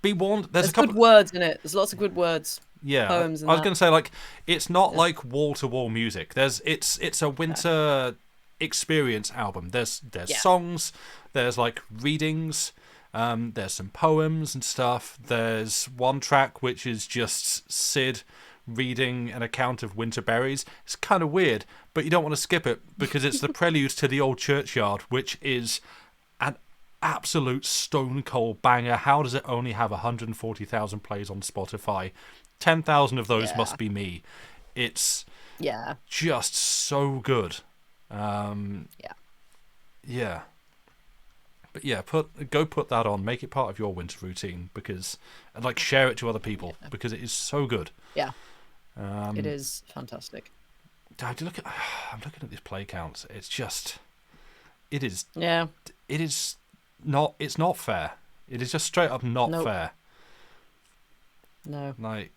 be warned. There's a couple good words in it. There's lots of good words. Yeah, poems. I was going to say like it's not like wall to wall music. It's a winter experience album. There's songs. There's like readings. There's some poems and stuff. There's one track which is just Sid reading an account of winter berries. It's kind of weird, but you don't want to skip it because it's the prelude to The Old Churchyard, which is an absolute stone cold banger. How does it only have 140,000 plays on Spotify? 10,000 of those must be me. It's just so good. Yeah. But yeah, go put that on. Make it part of your winter routine and like share it to other people because it is so good. Yeah. It is fantastic. I'm looking at these play counts. It's it's not fair. It is just straight up not fair. No. Like,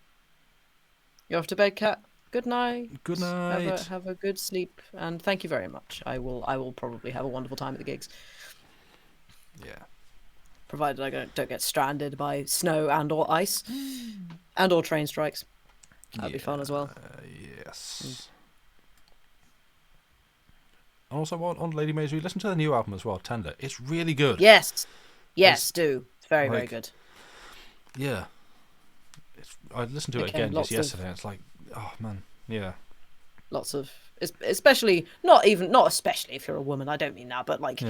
you're off to bed, Kat. Good night. Good night. Have a good sleep, and thank you very much. I will probably have a wonderful time at the gigs. Yeah. Provided I don't get stranded by snow and or ice, and or train strikes. That'd be fun as well. Yes. And also on Lady Maisry, listen to the new album as well, Tender. It's really good. Yes, do. It's very, very good. Yeah. I listened to it again just yesterday, and it's like, oh man, yeah. Lots of, especially not especially if you're a woman. I don't mean that, but like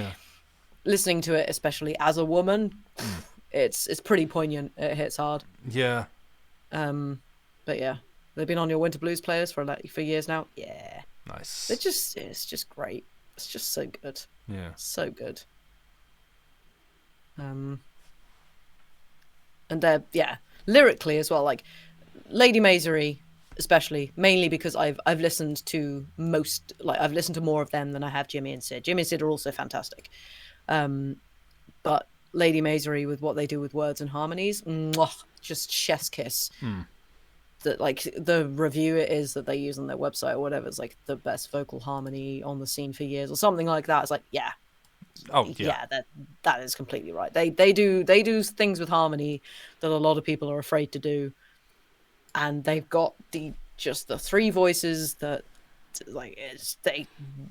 listening to it, especially as a woman, it's pretty poignant. It hits hard. Yeah. But yeah, they've been on your Winter Blues playlist for years now. Yeah. Nice. It's just great. It's just so good. Yeah. So good. And they're lyrically as well, like Lady Maisry especially, mainly because I've listened to I've listened to more of them than I have Jimmy and Sid. Jimmy and Sid are also fantastic, but Lady Maisry, with what they do with words and harmonies, just chef's kiss. That like the review it is that they use on their website or whatever is like the best vocal harmony on the scene for years or something like that. It's like that is completely right. They do things with harmony that a lot of people are afraid to do, and they've got the three voices that like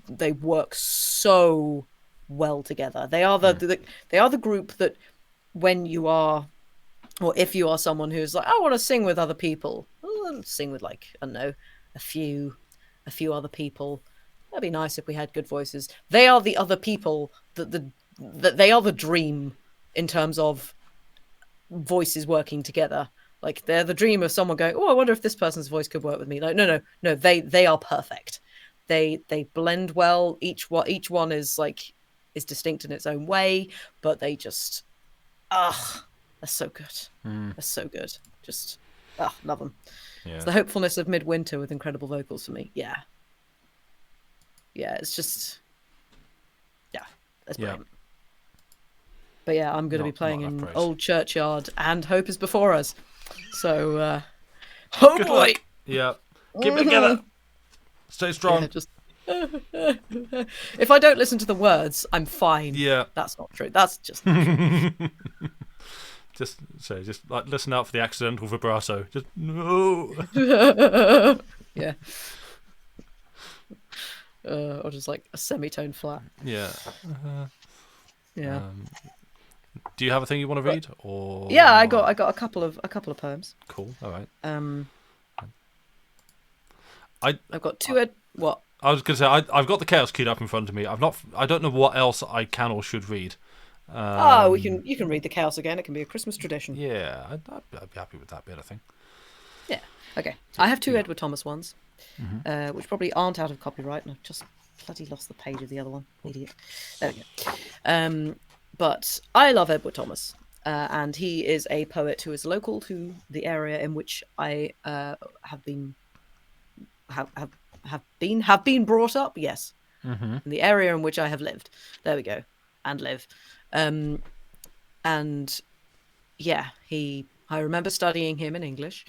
they work so well together. They are the group that when you are, or if you are someone who's like, I want to sing with other people, I'll sing with like, I don't know, a few other people. That'd be nice if we had good voices. They are the other people that they are the dream in terms of voices working together. Like they're the dream of someone going, oh, I wonder if this person's voice could work with me. Like, no, they are perfect. They blend well. Each one is distinct in its own way, but they just, they're so good. They're so good. Just, love them. Yeah. It's the hopefulness of midwinter with incredible vocals for me. Yeah, it's just, it's brilliant. But yeah, I'm going to be playing in Old Churchyard, and Hope is before us. So, good luck. Yeah, keep it together. Stay strong. Yeah, just if I don't listen to the words, I'm fine. Yeah, that's not true. That's just just like listen out for the accidental vibrato. Just no. Yeah. Or just like a semitone flat. Yeah. Yeah. Do you have a thing you want to read, or? Yeah, I got a couple of poems. Cool. All right. I've got two. What? I was going to say I've got the chaos queued up in front of me. I don't know what else I can or should read. Oh, Um, you can read the chaos again. It can be a Christmas tradition. yeah, I'd be happy with that bit. I think. Yeah. Okay. So I have you two go. Edward Thomas ones, Mm-hmm. which probably aren't out of copyright, and I've just bloody lost the page of the other one. Idiot. There we go. But I love Edward Thomas, and he is a poet who is local to the area in which I have been have been brought up. Yes, Mm-hmm. in the area in which I have lived. There we go, and live. Um, and yeah, I remember studying him in English,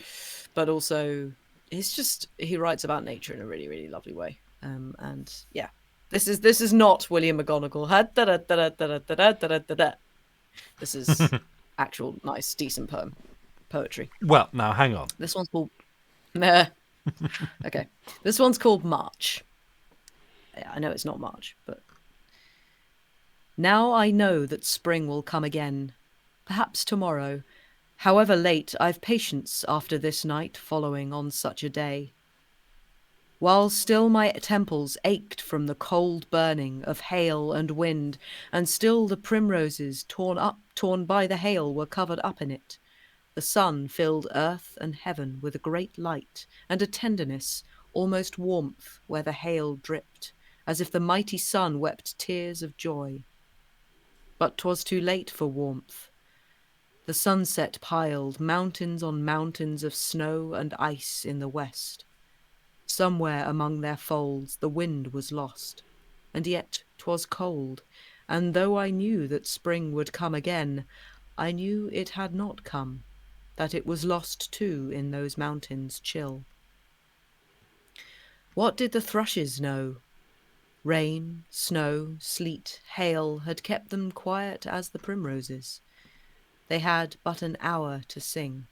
but also he writes about nature in a really, really lovely way. And yeah, this is not William McGonagall. This is actual nice, decent poetry. Well, now hang on. This one's called Meh. Okay. This one's called March. Yeah, I know it's not March, but now I know that spring will come again, perhaps tomorrow. However late, I've patience after this night following on such a day. While still my temples ached from the cold burning of hail and wind, and still the primroses torn by the hail were covered up in it, the sun filled earth and heaven with a great light and a tenderness, almost warmth, where the hail dripped, as if the mighty sun wept tears of joy. But 'twas too late for warmth. The sunset piled mountains on mountains of snow and ice in the west. Somewhere among their folds the wind was lost, and yet 'twas cold, and though I knew that spring would come again, I knew it had not come, that it was lost too in those mountains chill. What did the thrushes know? Rain, snow, sleet, hail had kept them quiet as the primroses. They had but an hour to sing.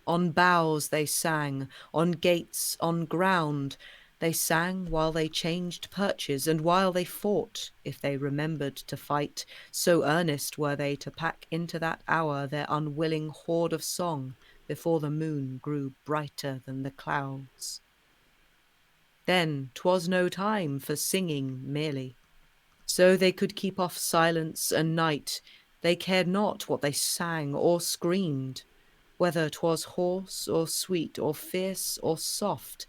On boughs they sang, on gates, on ground. They sang while they changed perches, and while they fought, if they remembered to fight, so earnest were they to pack into that hour their unwilling hoard of song before the moon grew brighter than the clouds. Then 'twas no time for singing merely. So they could keep off silence and night. They cared not what they sang or screamed, whether 'twas hoarse or sweet or fierce or soft,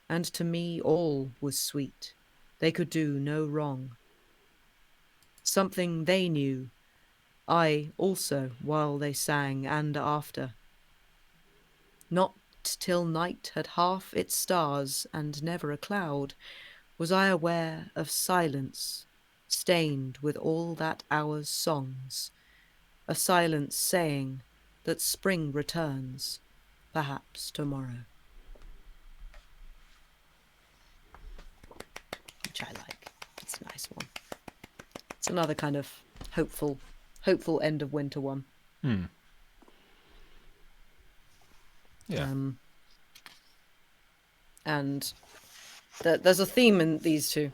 and to me all was sweet. They could do no wrong. Something they knew, I also, while they sang and after. Not till night had half its stars and never a cloud was I aware of silence stained with all that hour's songs, a silence saying that spring returns, perhaps tomorrow. Which I like. It's a nice one. It's another kind of hopeful end of winter one. Hmm. Yeah. And there's a theme in these two.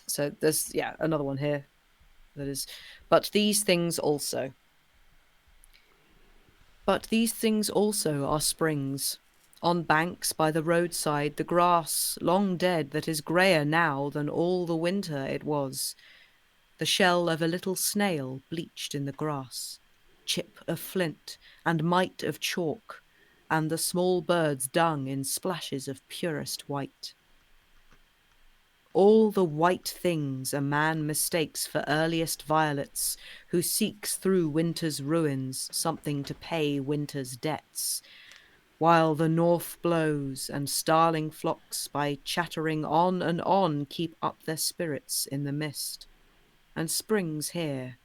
So there's another one here that is, but these things also. But these things also are springs. On banks by the roadside, the grass, long dead, that is greyer now than all the winter it was. The shell of a little snail bleached in the grass, chip of flint and mite of chalk, and the small bird's dung in splashes of purest white. All the white things a man mistakes for earliest violets, who seeks through winter's ruins something to pay winter's debts, while the north blows and starling flocks by chattering on and on keep up their spirits in the mist. And spring's here,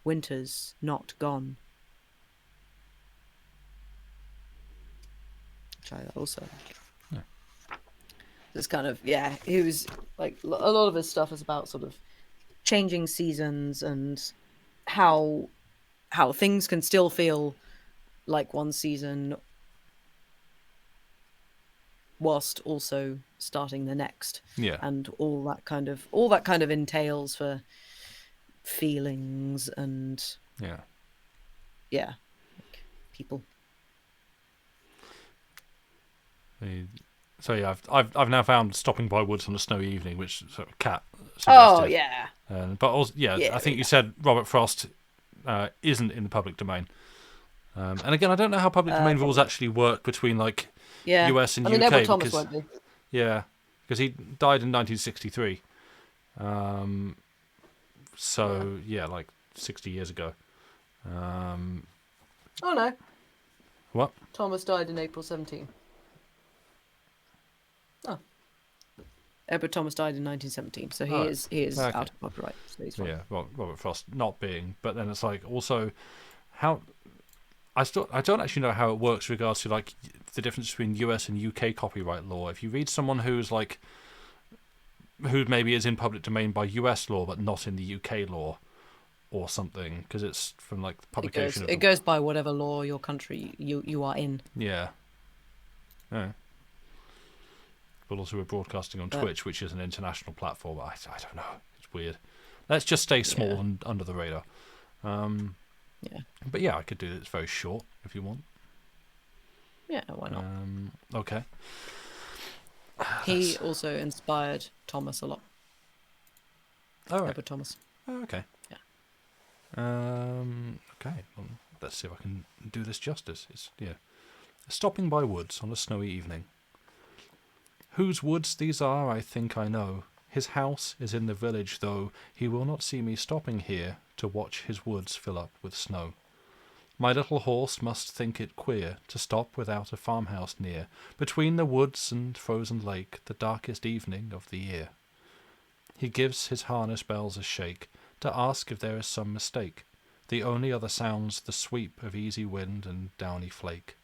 winter's not gone. Which I also like. Yeah. This kind of, he was like, a lot of his stuff is about sort of changing seasons and how things can still feel like one season whilst also starting the next. Yeah. And all that kind of entails for feelings and Yeah. like people. So yeah, I've now found Stopping by Woods on a Snowy Evening, which sort of Cat Oh suggested. yeah. But also, yeah, Yeah. I think you said Robert Frost isn't in the public domain. And again, I don't know how public domain rules Probably. actually work between like Yeah. US and I mean, UK Edward Thomas because won't be. yeah, because he died in 1963. So yeah, like 60 years ago. Oh no. What? Thomas died in April 17. Oh. Edward Thomas died in 1917, so he Oh, is okay. out of copyright, so he's fine. Yeah, well, Robert Frost not being, but then it's like also how I don't actually know how it works with regards to like the difference between US and UK copyright law. If you read someone who's like who maybe is in public domain by US law but not in the UK law or something because it's from like the publication It goes by whatever law your country you are in. Yeah. But also we're broadcasting on Twitch, which is an international platform. I don't know. It's weird. Let's just stay small and under the radar. Yeah. But yeah, I could do it. It's very short if you want. Yeah, why not? Okay. He also inspired Thomas a lot. All right. Edward Thomas. Oh, okay. Yeah. Okay. Well, let's see if I can do this justice. It's Stopping by Woods on a Snowy Evening. Whose woods these are, I think I know. His house is in the village, though he will not see me stopping here to watch his woods fill up with snow. My little horse must think it queer to stop without a farmhouse near, between the woods and frozen lake, the darkest evening of the year. He gives his harness bells a shake to ask if there is some mistake. The only other sounds the sweep of easy wind and downy flake.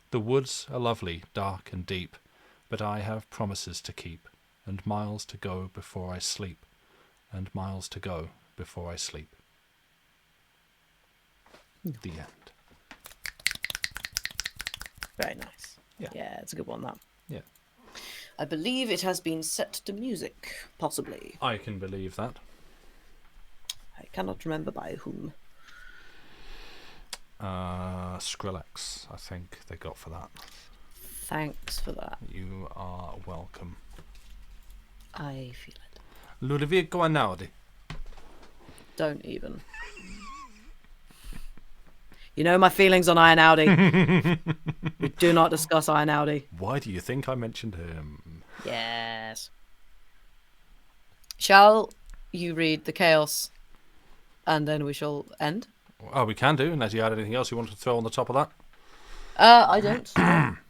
The woods are lovely, dark and deep, but I have promises to keep, and miles to go before I sleep, and miles to go before I sleep. The end. Very nice. Yeah. It's a good one, that. Yeah. I believe it has been set to music, possibly. I can believe that. I cannot remember by whom. Skrillex, I think they got for that. Thanks for that. You are welcome. I feel it. Ludovico Einaudi. Don't even. You know my feelings on Einaudi. We do not discuss Einaudi. Why do you think I mentioned him? Yes. Shall you read the chaos, and then we shall end? Oh, we can do, unless you had anything else you wanted to throw on the top of that. I don't.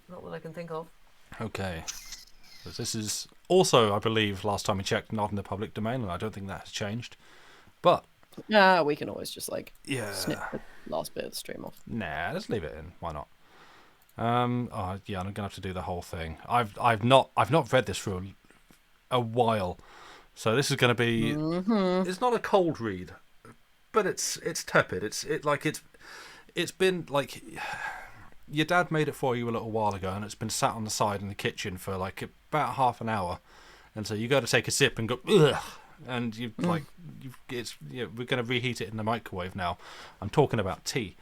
Not that I can think of. Okay. So this is also, I believe, last time we checked, not in the public domain, and I don't think that has changed. But Yeah, we can always just snip yeah, the last bit of the stream off. nah, let's leave it in. Why not? Yeah, I'm gonna have to do the whole thing. I've not read this for a while, so this is gonna be. It's not a cold read, but it's tepid. It's been like your dad made it for you a little while ago, and it's been sat on the side in the kitchen for like about half an hour, and so you got to take a sip and go ugh, and we're gonna reheat it in the microwave now. I'm talking about tea.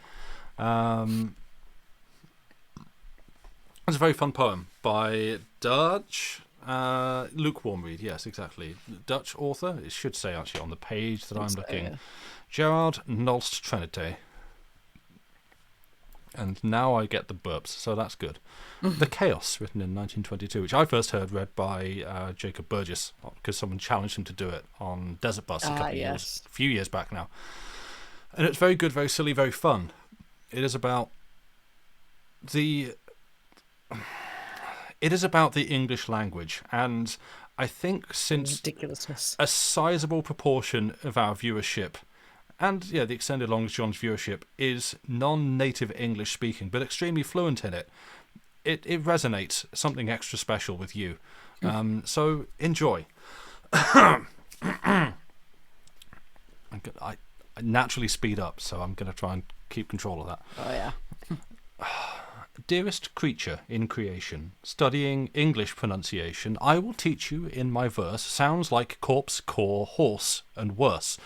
It's a very fun poem by Dutch lukewarm read. Yes, exactly. Dutch author. It should say actually on the page that I'm looking. Yeah. Gerard Nolst Trinité. And now I get the burps, so that's good. The Chaos, written in 1922, which I first heard read by Jacob Burgess, because someone challenged him to do it on Desert Bus a few years back now. And it's very good, very silly, very fun. It is about the English language, and I think since Ridiculousness. a sizable proportion of our viewership, and the extended Long John's viewership, is non-native English speaking, but extremely fluent in it, it resonates something extra special with you. So enjoy. I naturally speed up, so I'm going to try and keep control of that. Oh yeah. Dearest creature in creation, studying English pronunciation, I will teach you in my verse sounds like corpse, core, horse, and worse.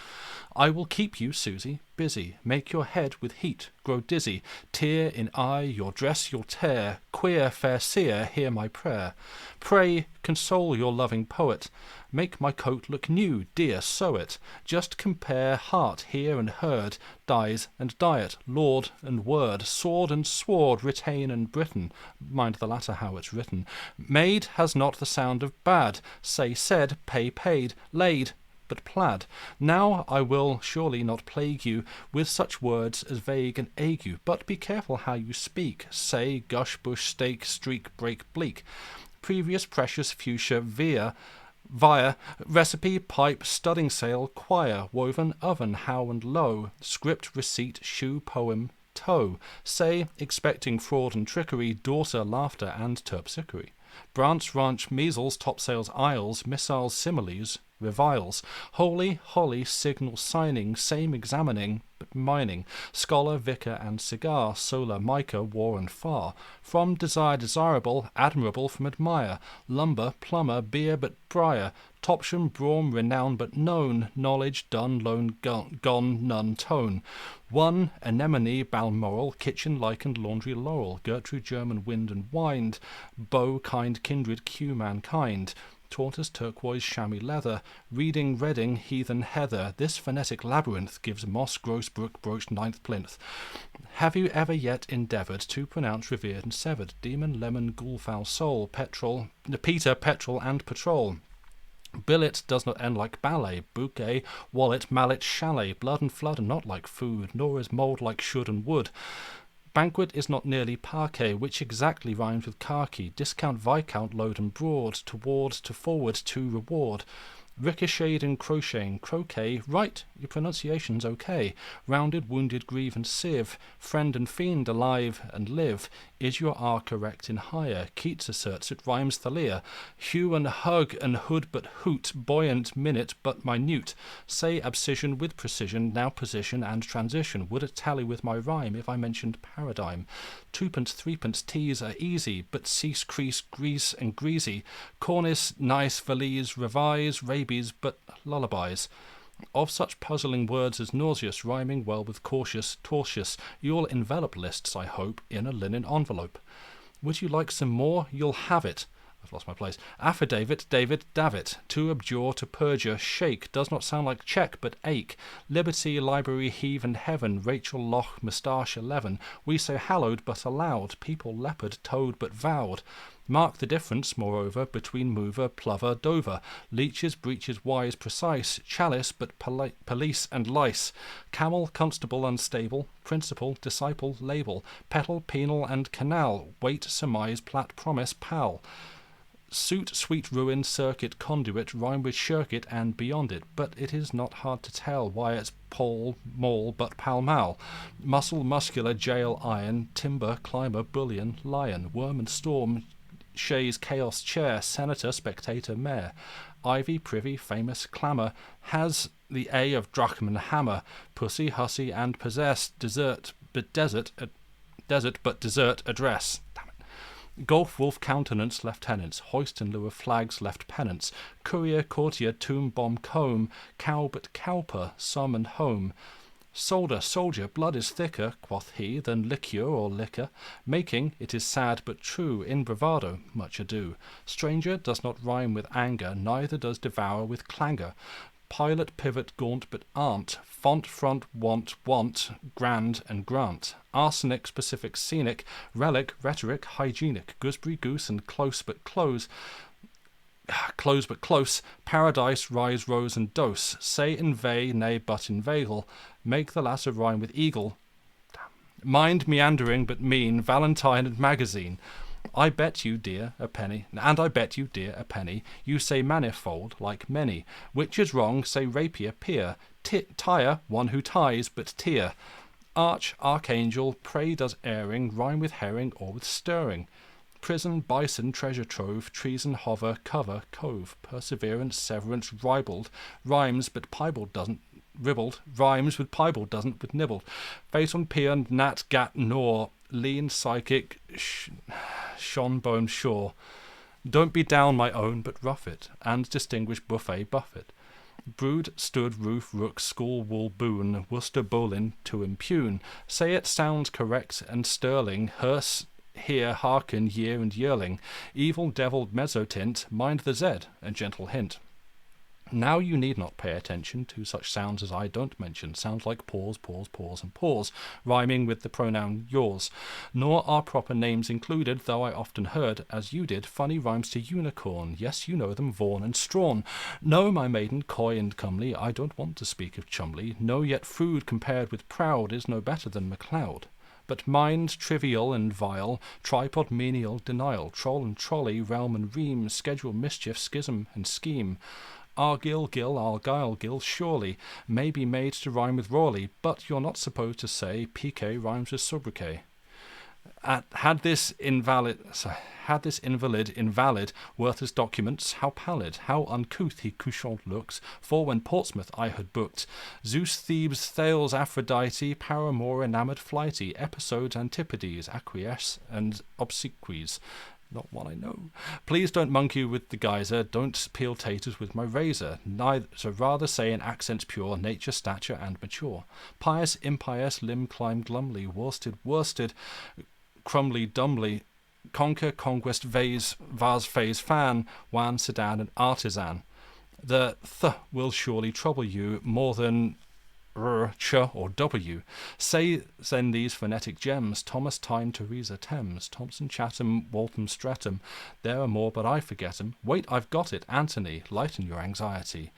I will keep you, Susie, busy, make your head with heat grow dizzy, tear in eye, your dress you'll tear, queer fair seer, hear my prayer. Pray, console your loving poet, make my coat look new, dear, sew it. Just compare heart here and heard, dies and diet, lord and word, sword and sword, retain and Britain. Mind the latter how it's written. Made has not the sound of bad, say said, pay paid, laid, but plaid. Now I will surely not plague you with such words as vague and ague, but be careful how you speak. Say, gush, bush, stake, streak, break, bleak. Previous, precious, fuchsia, via, recipe, pipe, studding sail, choir, woven, oven, how and low, script, receipt, shoe, poem, toe. Say, expecting fraud and trickery, daughter, laughter, and terpsichore. Branch, ranch, measles, topsails, isles, missiles, similes, reviles. Holy, holly, signal, signing, same examining, but mining. Scholar, vicar, and cigar, solar, mica, war and far. From desire, desirable, admirable from admire. Lumber, plumber, beer, but briar. Topsham, brawn, renown, but known. Knowledge, done, loan, gone, none, tone. One, anemone, Balmoral, kitchen, lichen, laundry, laurel. Gertrude, German, wind and wind. Bow, kind, kindred, cue, mankind. Tortoise, turquoise, chamois leather, reading, redding, heathen heather. This phonetic labyrinth gives moss, gross, brook, broach, ninth plinth. Have you ever yet endeavoured to pronounce revered and severed? Demon, lemon, ghoulfowl, soul, petrol, Peter, petrol, and patrol. Billet does not end like ballet, bouquet, wallet, mallet, chalet, blood and flood are not like food, nor is mould like should and would. Banquet is not nearly parquet, which exactly rhymes with khaki. Discount, viscount, load and broad, toward, to forward, to reward. Ricocheted and crocheting, croquet, right, your pronunciation's okay. Rounded, wounded, grieve and sieve, friend and fiend, alive and live. Is your R correct in higher? Keats asserts it rhymes Thalia. Hue and hug and hood but hoot, buoyant, minute but minute. Say abscission with precision, now position and transition. Would it tally with my rhyme if I mentioned paradigm? Twopence, threepence, teas are easy, but cease, crease, grease and greasy. Cornice, nice, valise, revise, rabies, but lullabies. Of such puzzling words as nauseous, rhyming well with cautious, tortious, you'll envelop lists, I hope, in a linen envelope. Would you like some more? You'll have it. I've lost my place. Affidavit, David, Davit. To abjure, to perjure, shake. Does not sound like check, but ache. Liberty, library, heave and heaven. Rachel, Loch, moustache, 11. We say hallowed, but allowed. People, leopard, toad, but vowed. Mark the difference, moreover, between mover, plover, dover. Leeches, breeches, wise, precise. Chalice, but police and lice. Camel, constable, unstable. Principal, disciple, label. Petal, penal, and canal. Wait, surmise, plat, promise, pal. Suit, sweet ruin, circuit, conduit, rhyme with shirk it and beyond it, but it is not hard to tell why it's Paul, Mall, but Pall Mall. Muscle, muscular, jail, iron, timber, climber, bullion, lion, worm and storm, chaise, chaos, chair, senator, spectator, mayor. Ivy, privy, famous, clamour, has the A of drachman, hammer, pussy, hussy, and possess, desert, but desert, address. Golf, wolf, countenance, lieutenants, hoist in lieu of flags, left pennants, courier, courtier, tomb, bomb, comb, cow but cowper, some and home. Soldier, soldier, blood is thicker, quoth he, than liquor or liquor, making, it is sad but true, in bravado, much ado. Stranger does not rhyme with anger, neither does devour with clangour. Pilot, pivot, gaunt, but aunt, font, front, want, grand, and grant. Arsenic, specific, scenic, relic, rhetoric, hygienic, gooseberry, goose, and close but close, paradise, rise, rose, and dose. Say inveigh, nay, but inveigle, make the latter rhyme with eagle. Mind meandering, but mean, Valentine and magazine. I bet you, dear, a penny, and I bet you, dear, a penny, you say manifold, like many. Which is wrong, say rapier, peer, tire, one who ties, but tear. Arch, archangel, prey does erring, rhyme with herring or with stirring. Prison, bison, treasure trove, treason, hover, cover, cove. Perseverance, severance, ribald, rhymes, but piebald doesn't. Ribbled, rhymes with piebald doesn't, with nibbled. Face on peon, gnat, gat, gnaw. Lean, psychic, shonbone, shore. Don't be down, my own, but rough it, and distinguish buffet, buffet. Brood, stood, roof, rook, school, wool, boon, Worcester, bowlin, to impugn. Say it sounds correct and sterling, hearse, hear, hearken, year and yearling. Evil, devil, mezzotint, mind the Z, a gentle hint. Now you need not pay attention to such sounds as I don't mention, sounds like pause, pause, pause, and pause, rhyming with the pronoun yours. Nor are proper names included, though I often heard, as you did, funny rhymes to unicorn. Yes, you know them, Vaughan and Strawn. No, my maiden, coy and comely, I don't want to speak of Chumley. No, yet food compared with proud is no better than MacLeod. But mind trivial and vile, tripod menial, denial, troll and trolley, realm and ream, schedule mischief, schism and scheme. Argyll, Gill, Argyle, Gill, surely, may be made to rhyme with Rawley, but you're not supposed to say piquet rhymes with sobriquet. Had this invalid invalid, worthless documents, how pallid, how uncouth he couchant looks, for when Portsmouth I had booked, Zeus, Thebes, Thales, Aphrodite, paramour, enamoured, flighty, episodes, antipodes, acquiesce, and obsequies. Not one I know. Please don't monkey with the geyser, don't peel taters with my razor, neither, so rather say in accents pure, nature, stature, and mature. Pious, impious, limb climb glumly, worsted, crumbly, dumbly, conquer, conquest, vase, phase, fan, wan, sedan, and artisan. The will surely trouble you more than ch or w. Say then these phonetic gems: Thomas, Time, Teresa, Thames, Thompson, Chatham, Waltham, Streatham. There are more, but I forget 'em. Wait, I've got it. Antony, lighten your anxiety.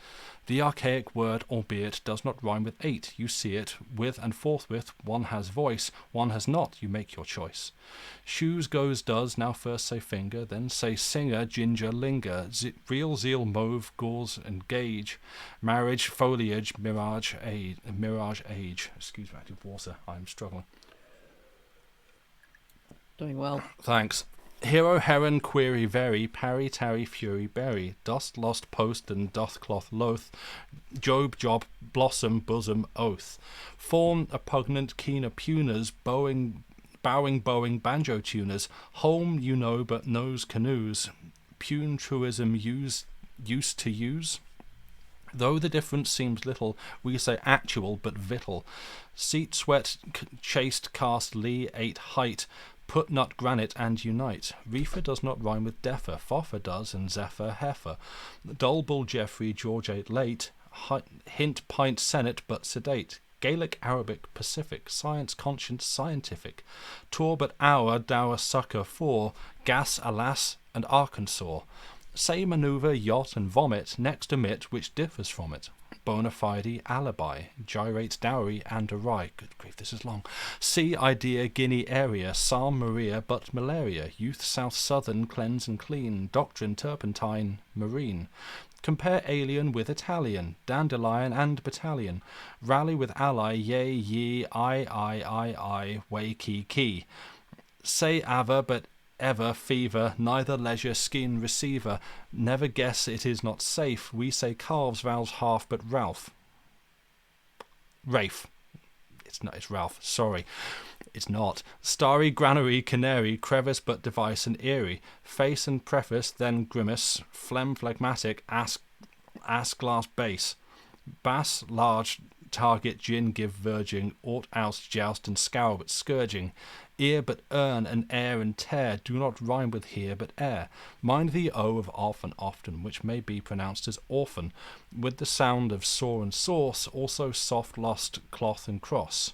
The archaic word, albeit, does not rhyme with 8. You see it with, and forthwith one has voice, one has not. You make your choice. Shoes, goes, does. Now first say finger, then say singer, ginger, linger. Real, zeal, mauve, gauze, and gauge. Marriage, foliage, mirage, age. Excuse me, I did water. I'm struggling. Doing well. Thanks. Hero, heron, query, very, parry, tarry, fury, berry, dust, lost, post, and doth cloth loath, Job, job, blossom, bosom, oath, fawn, oppugnant, keen, puners, bowing, banjo tuners, home, you know, but knows canoes, pune, truism, used to use. Though the difference seems little, we say actual but victual. Seat, sweat, chaste, cast, lee, ate, height, put, nut, granite, and unite. Reefer does not rhyme with defer, Foffer does, and Zephyr, heifer. Dull, bull, Geoffrey, George ate late, hint, pint, senate, but sedate. Gaelic, Arabic, Pacific, science, conscience, scientific. Tor, but hour, dower, succour, for, gas, alas, and Arkansas. Say manoeuvre, yacht, and vomit, next omit which differs from it. Bona fide, alibi, gyrate, dowry, and awry. Good grief, this is long. Sea, idea, Guinea, area, Psalm, Maria, but malaria. Youth, south, southern, cleanse and clean. Doctrine, turpentine, marine. Compare alien with Italian, dandelion and battalion. Rally with ally, yea, ye, I, way, key. Say ava, but ever, fever, neither leisure, skin, receiver. Never guess it is not safe. We say calves, vows, half, but Ralph. Rafe. It's not, it's Ralph. Sorry. It's not. Starry, granary, canary, crevice, but device and eerie. Face and preface, then grimace. Phlegm, phlegmatic, ass, glass, base. Bass, large, target, gin, give, virgin. Ought, oust, joust, and scour, but scourging. Ear, but earn, and air, and tear. Do not rhyme with here, but air. Mind the O of off and often, which may be pronounced as orphan, with the sound of saw and sauce, also soft, lost, cloth, and cross.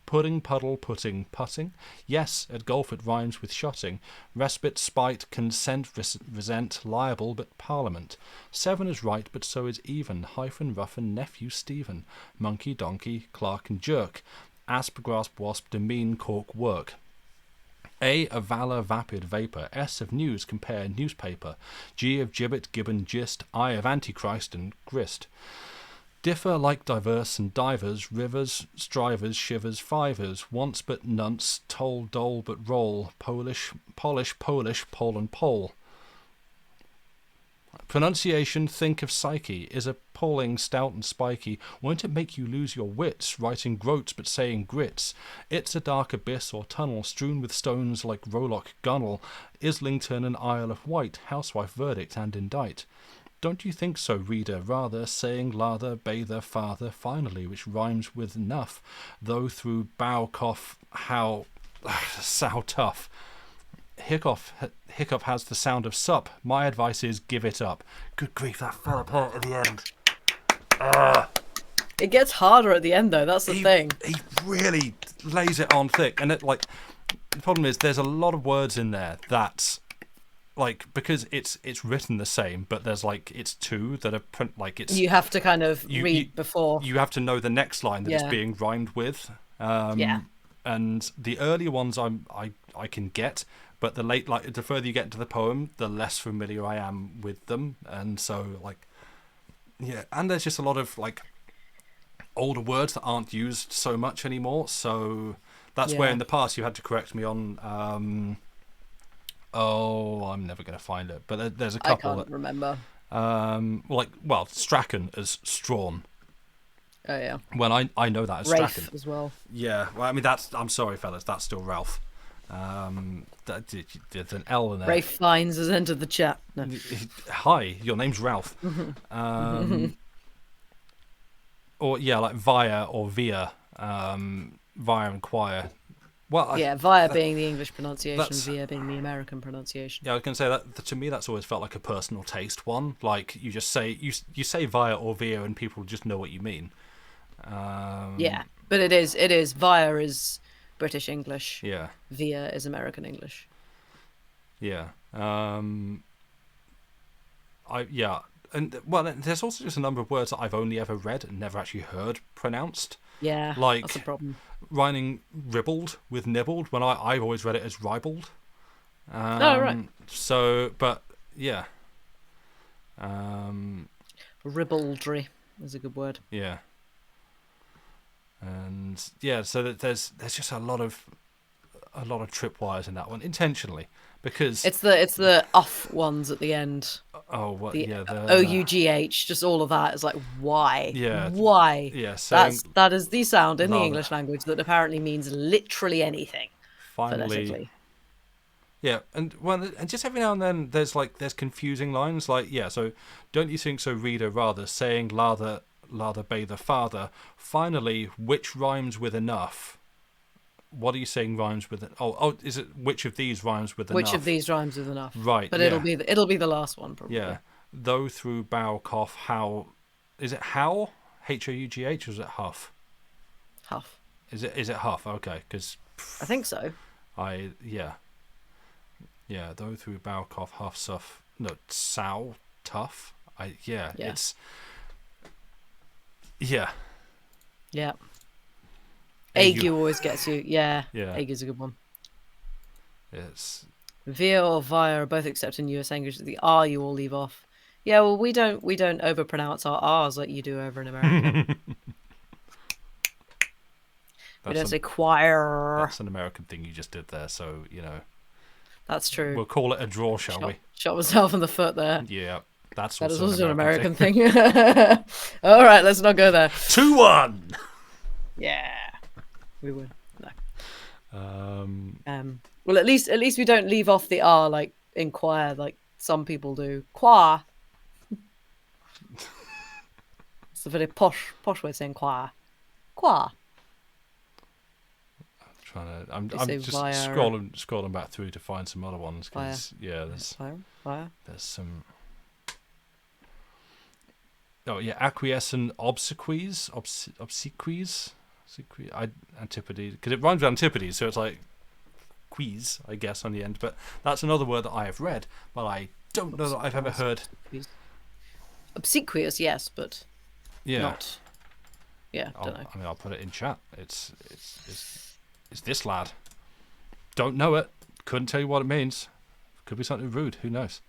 Pudding, puddle, putting, putting. Yes, at golf it rhymes with shutting. Respite, spite, consent, resent, liable, but parliament. 7 is right, but so is even. Hyphen, roughen, nephew, Stephen. Monkey, donkey, clerk, and jerk. Asp, grasp, wasp, demean, cork, work. A of valour, vapid, vapour. S of news, compare, newspaper. G of gibbet, gibbon, gist. I of antichrist and grist. Differ like diverse and divers, rivers, strivers, shivers, fivers, once but nunce, toll, dole but roll, Polish, polish, Polish, pole and pole. Pronunciation, think of psyche, is appalling, stout and spiky. Won't it make you lose your wits, writing groats but saying grits? It's a dark abyss or tunnel, strewn with stones like Rolock Gunnel, Islington and Isle of Wight, housewife verdict and indict. Don't you think so, reader? Rather, saying lather, bather, father, finally, which rhymes with enough, though through bow, cough, how, sow tough. Hiccup has the sound of sup. My advice is give it up. Good grief, that fell apart at the end. It gets harder at the end, though. That's the thing. He really lays it on thick. And the problem is there's a lot of words in there that, because it's written the same, but there's it's two that are it's. You have to kind of read before. You have to know the next line that it's being rhymed with. And the earlier ones I can get, but the further you get into the poem, the less familiar I am with them, and so and there's just a lot of older words that aren't used so much anymore. So that's where in the past you had to correct me on. I'm never going to find it, but there's a couple. I can't remember. Strachan as Strawn. Oh yeah. When I know that as Rafe Strachan as well. Yeah, well, I mean I'm sorry, fellas, that's still Ralph. There's an L in there. Rafe Fiennes has entered the chat. No. Hi, your name's Ralph. Or via or via, via and choir. Well, via being the English pronunciation, via being the American pronunciation. Yeah, I was going to say that to me that's always felt like a personal taste one. You just say you say via or via, and people just know what you mean. But it is via is British English. Yeah. Via is American English. Yeah. And there's also just a number of words that I've only ever read and never actually heard pronounced. Yeah, that's a problem. Rhyming ribbled with nibbled when I've always read it as ribbled. Right. So, but yeah. Ribaldry is a good word. Yeah. And so that there's just a lot of tripwires in that one intentionally, because it's the uff ones at the end. Oh, what? The OUGH, just all of that is why? Yeah. Why? Yeah. That is the sound in the English language that apparently means literally anything. Finally. Yeah, and just every now and then there's confusing lines so don't you think so, reader? Rather, saying lather, bather, father. Finally, which rhymes with enough? What are you saying rhymes with it? Is it which of these rhymes with enough? Which of these rhymes with enough? Right. But it'll be the last one probably. Yeah. Though through bow, cough, how is it? How Hough or is it huff? Huff. Is it huff? Okay, because I think so. Yeah. Though through bow, cough, huff, suff. No, sow, tough. It's. Yeah. Yeah. Ague always gets you. Yeah. Ague's a good one. It's via or via are both accepted in US English. The R you all leave off. Yeah, well, we don't overpronounce our R's like you do over in America. We don't say choir. That's an American thing you just did there, so That's true. We'll call it a draw, shall we? Shot myself in the foot there. Yeah, that is also an American thing. All right, let's not go there. 2-1. Yeah. We would. No. Well, at least we don't leave off the R like in choir, like some people do. Choir. It's a very posh way of saying choir. Choir. I'm just scrolling back through to find some other ones because there's some. Oh yeah, acquiescent obsequies. Antipodes, because it rhymes with antipodes, so it's quiz, I guess, on the end. But that's another word that I have read, but I don't know that I've ever heard. Obsequious, yes, but not. Yeah, don't know. I mean, I'll put it in chat. It's this lad. Don't know it. Couldn't tell you what it means. Could be something rude. Who knows?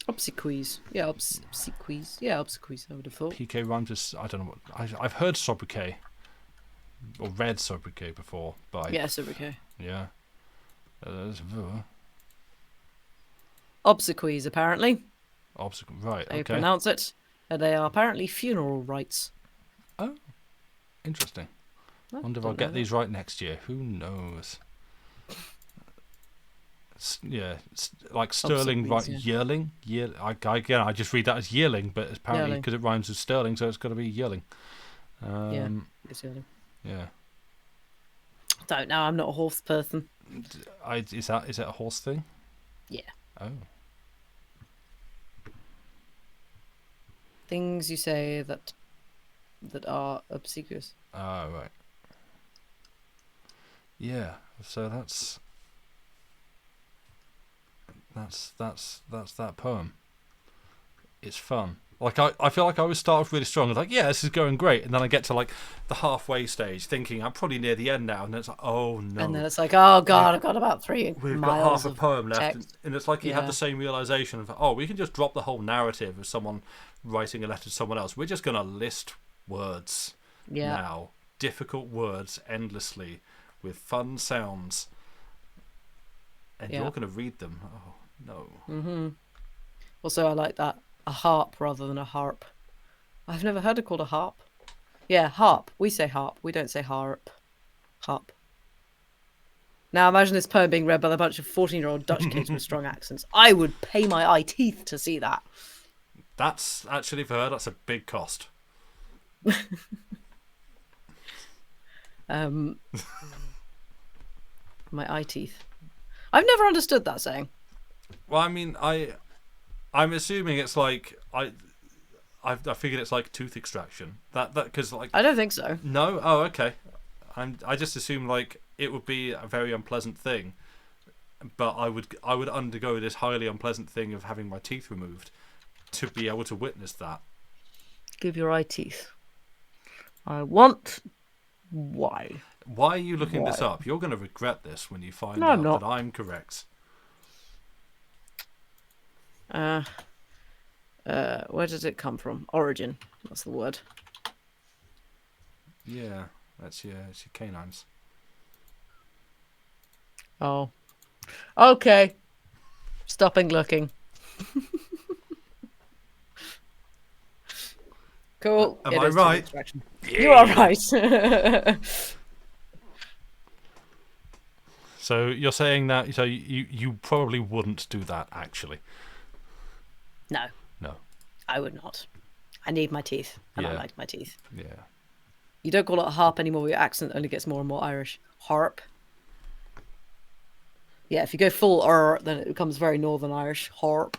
Obsequies. Yeah, obsequies. Yeah, obsequies, I would have thought. PK rhymes with, I don't know what. I've heard sobriquet. Or read sobriquet before. But sobriquet. Yeah. Obsequies, apparently. Right, okay. They pronounce it. They are apparently funeral rites. Oh. Interesting. I wonder if I'll get these right next year. Who knows? Like sterling, means, right? yeah. Yearling, again, I just read that as yearling, but apparently Yearling. because it rhymes with sterling, so it's got to be yearling. Yeah, it's yearling. Yeah. Don't know. I'm not a horse person. Is it a horse thing? Yeah. Oh. Things you say that are obsequious. Oh, right. Yeah. So that's that poem. It's fun. Like I feel like I always start off really strong. Like, yeah, this is going great, and then I get to like the halfway stage, thinking I'm probably near the end now, and then it's like, oh no. And then it's like, oh god, I've got about 3 We've got miles half a of poem left, text. and it's like you have Yeah. the same realization of, oh, we can just drop the whole narrative of someone writing a letter to someone else. We're just going to list words now, difficult words endlessly, with fun sounds, and you're going to read them. Oh no. Mm-hmm. Also, I like that. A harp rather than a harp. I've never heard it called a harp. Yeah, harp. We say harp. We don't say harp. Harp. Now imagine this poem being read by a bunch of 14-year-old Dutch kids with strong accents. I would pay my eye teeth to see that. That's actually, for her, that's a big cost. My eye teeth. I've never understood that saying. Well, I mean, I'm assuming it's like I figured it's like tooth extraction. That because like I don't think so. No. Oh, okay. I just assumed like it would be a very unpleasant thing, but I would undergo this highly unpleasant thing of having my teeth removed to be able to witness that. Give your eye teeth. I want. Why? Why are you looking this up? You're going to regret this when you find I'm out not. that I'm correct. Where does it come from? Origin. That's the word. Yeah, it's your canines. Oh. Okay. Stopping looking. Cool. Am I right? Yeah. You are right. So you're saying that you probably wouldn't do that actually. No. No. I would not. I need my teeth, and I Yeah. like my teeth. Yeah. You don't call it a harp anymore. Your accent only gets more and more Irish. Harp. Yeah, if you go full R, then it becomes very Northern Irish. Harp.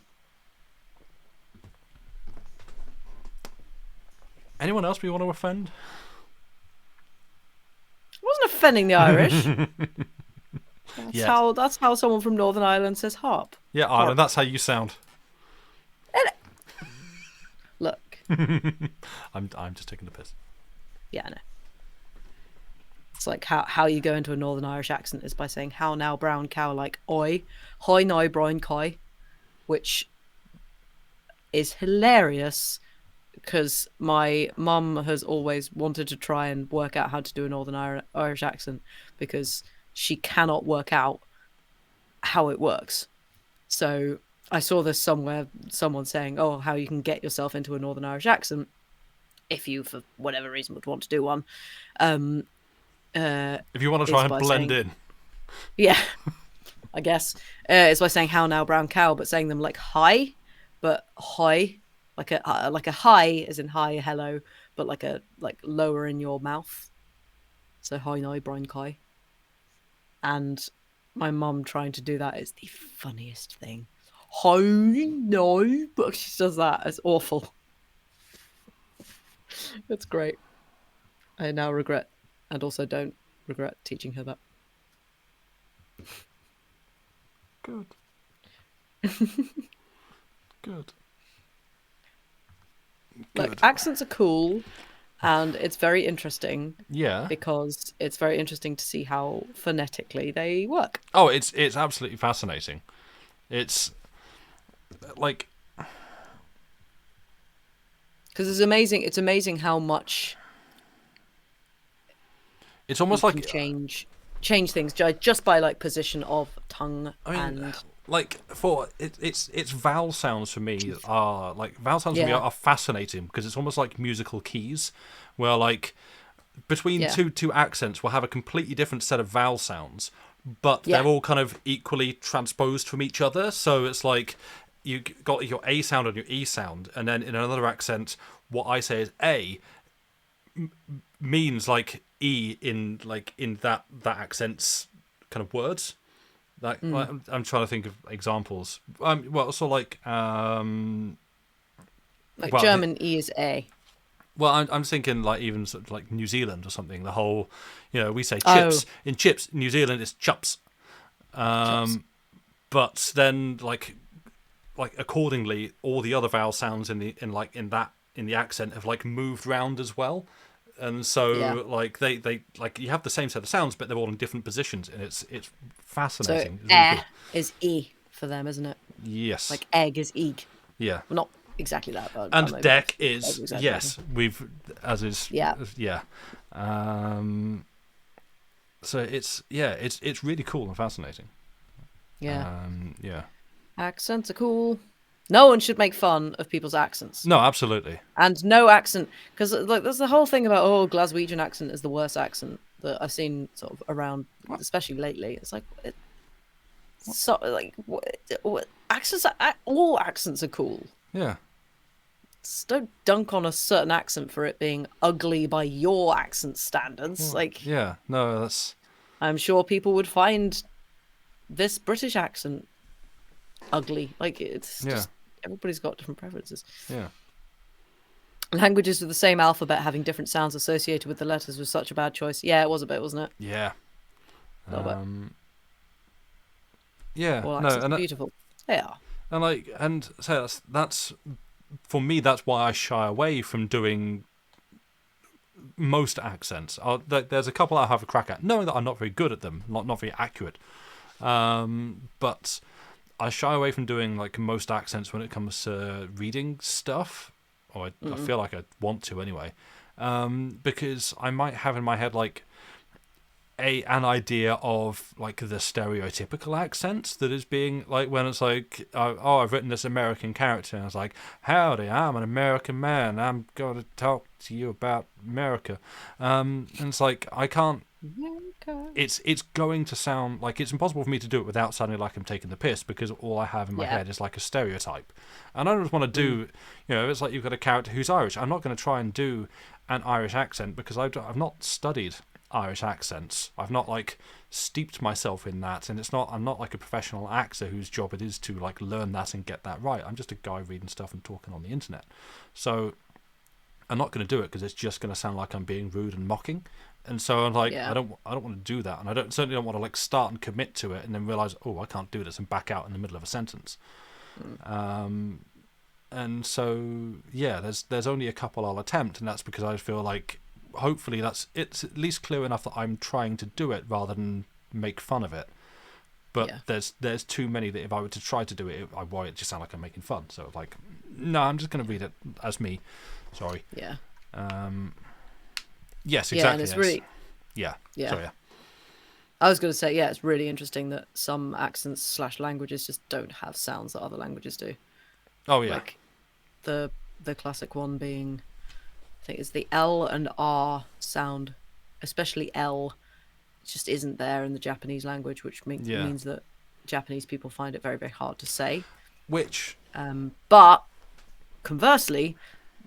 Anyone else we want to offend? I wasn't offending the Irish. Yeah. That's how someone from Northern Ireland says harp. Yeah, Ireland. That's how you sound. Look. I'm just taking the piss. Yeah, I know. It's like how you go into a Northern Irish accent is by saying "how now brown cow," like "oi, hi now brown cow," which is hilarious because my mum has always wanted to try and work out how to do a Northern Irish accent because she cannot work out how it works. So I saw this somewhere, someone saying, oh, how you can get yourself into a Northern Irish accent if you, for whatever reason, would want to do one. If you want to try and blend in. Yeah, I guess. It's by saying how now brown cow, but saying them like hi, but hi, like a hi as in hi, hello, but like lower in your mouth. So hi now brown cow. And my mum trying to do that is the funniest thing. Hi no, but she does that. It's awful. It's great. I now regret, and also don't regret teaching her that. Good. Good. Look, accents are cool, and it's very interesting. Yeah. Because it's very interesting to see how phonetically they work. Oh, it's absolutely fascinating. It's like because it's amazing. It's amazing how much. It's almost like change things just by like position of tongue. And like for it's vowel sounds for me are like vowel sounds for me are fascinating because it's almost like musical keys where like between two accents we'll have a completely different set of vowel sounds, but Yeah. they're all kind of equally transposed from each other. So it's like you got your A sound and your E sound, and then in another accent, what I say is A means like E in that accent's kind of words. Like I'm trying to think of examples. Well, so Like well, German E is A. well, I'm thinking like even sort of like New Zealand or something. The whole, we say Oh. chips in chips. New Zealand is chups. Chops. But then like accordingly, all the other vowel sounds in the accent have like moved round as well. And Yeah. so like they like you have the same set of sounds, but they're all in different positions, and it's So fascinating. It's really cool. is E for them, isn't it? Yes. Like egg is eeg. Yeah. Well, not exactly that, but And deck is over-exaggerating. yes. As is Yeah. yeah. So it's really cool and fascinating. Yeah. Yeah. Accents are cool. No one should make fun of people's accents. No, absolutely. And no accent, because like there's the whole thing about Glaswegian accent is the worst accent that I've seen sort of around, especially lately. It's like what accents? All accents are cool. Yeah. Just don't dunk on a certain accent for it being ugly by your accent standards. Like, Yeah. No, that's I'm sure people would find this British accent ugly. Like, it's just everybody's got different preferences. yeah. Languages with the same alphabet having different sounds associated with the letters was such a bad choice. Yeah, it was a bit, wasn't it? Yeah. A little bit. Yeah. All No, accents and are beautiful. They are. and so that's for me. That's why I shy away from doing most accents. There's a couple I have a crack at, knowing that I'm not very good at them, not very accurate. But I shy away from doing like most accents when it comes to reading stuff, or I feel like I want to anyway, because I might have in my head like an idea of like the stereotypical accent that is being like when it's like I've written this American character and it's like, howdy, I'm an American man, I'm going to talk to you about America, and it's like I can't. It's going to sound like it's impossible for me to do it without sounding like I'm taking the piss, because all I have in my head is like a stereotype, and I don't want to do, it's like you've got a character who's Irish. I'm not going to try and do an Irish accent because I've not studied Irish accents. I've not like steeped myself in that, and I'm not like a professional actor whose job it is to like learn that and get that right. I'm just a guy reading stuff and talking on the internet, so I'm not going to do it because it's just going to sound like I'm being rude and mocking. And so I'm like, I don't want to do that, and I certainly don't want to like start and commit to it and then realize, I can't do this, and back out in the middle of a sentence. And so there's only a couple I'll attempt, and that's because I feel like hopefully it's at least clear enough that I'm trying to do it rather than make fun of it. But there's too many that if I were to try to do it, I worry it just sound like I'm making fun. So like, no, I'm just going to read it as me. Sorry. Yeah. Yes, exactly. Yeah, and it's really... Yeah. Yeah. So, yeah. I was going to say, it's really interesting that some accents / languages just don't have sounds that other languages do. Oh, yeah. Like the classic one being, I think it's the L and R sound, especially L, just isn't there in the Japanese language, which means that Japanese people find it very, very hard to say. But conversely,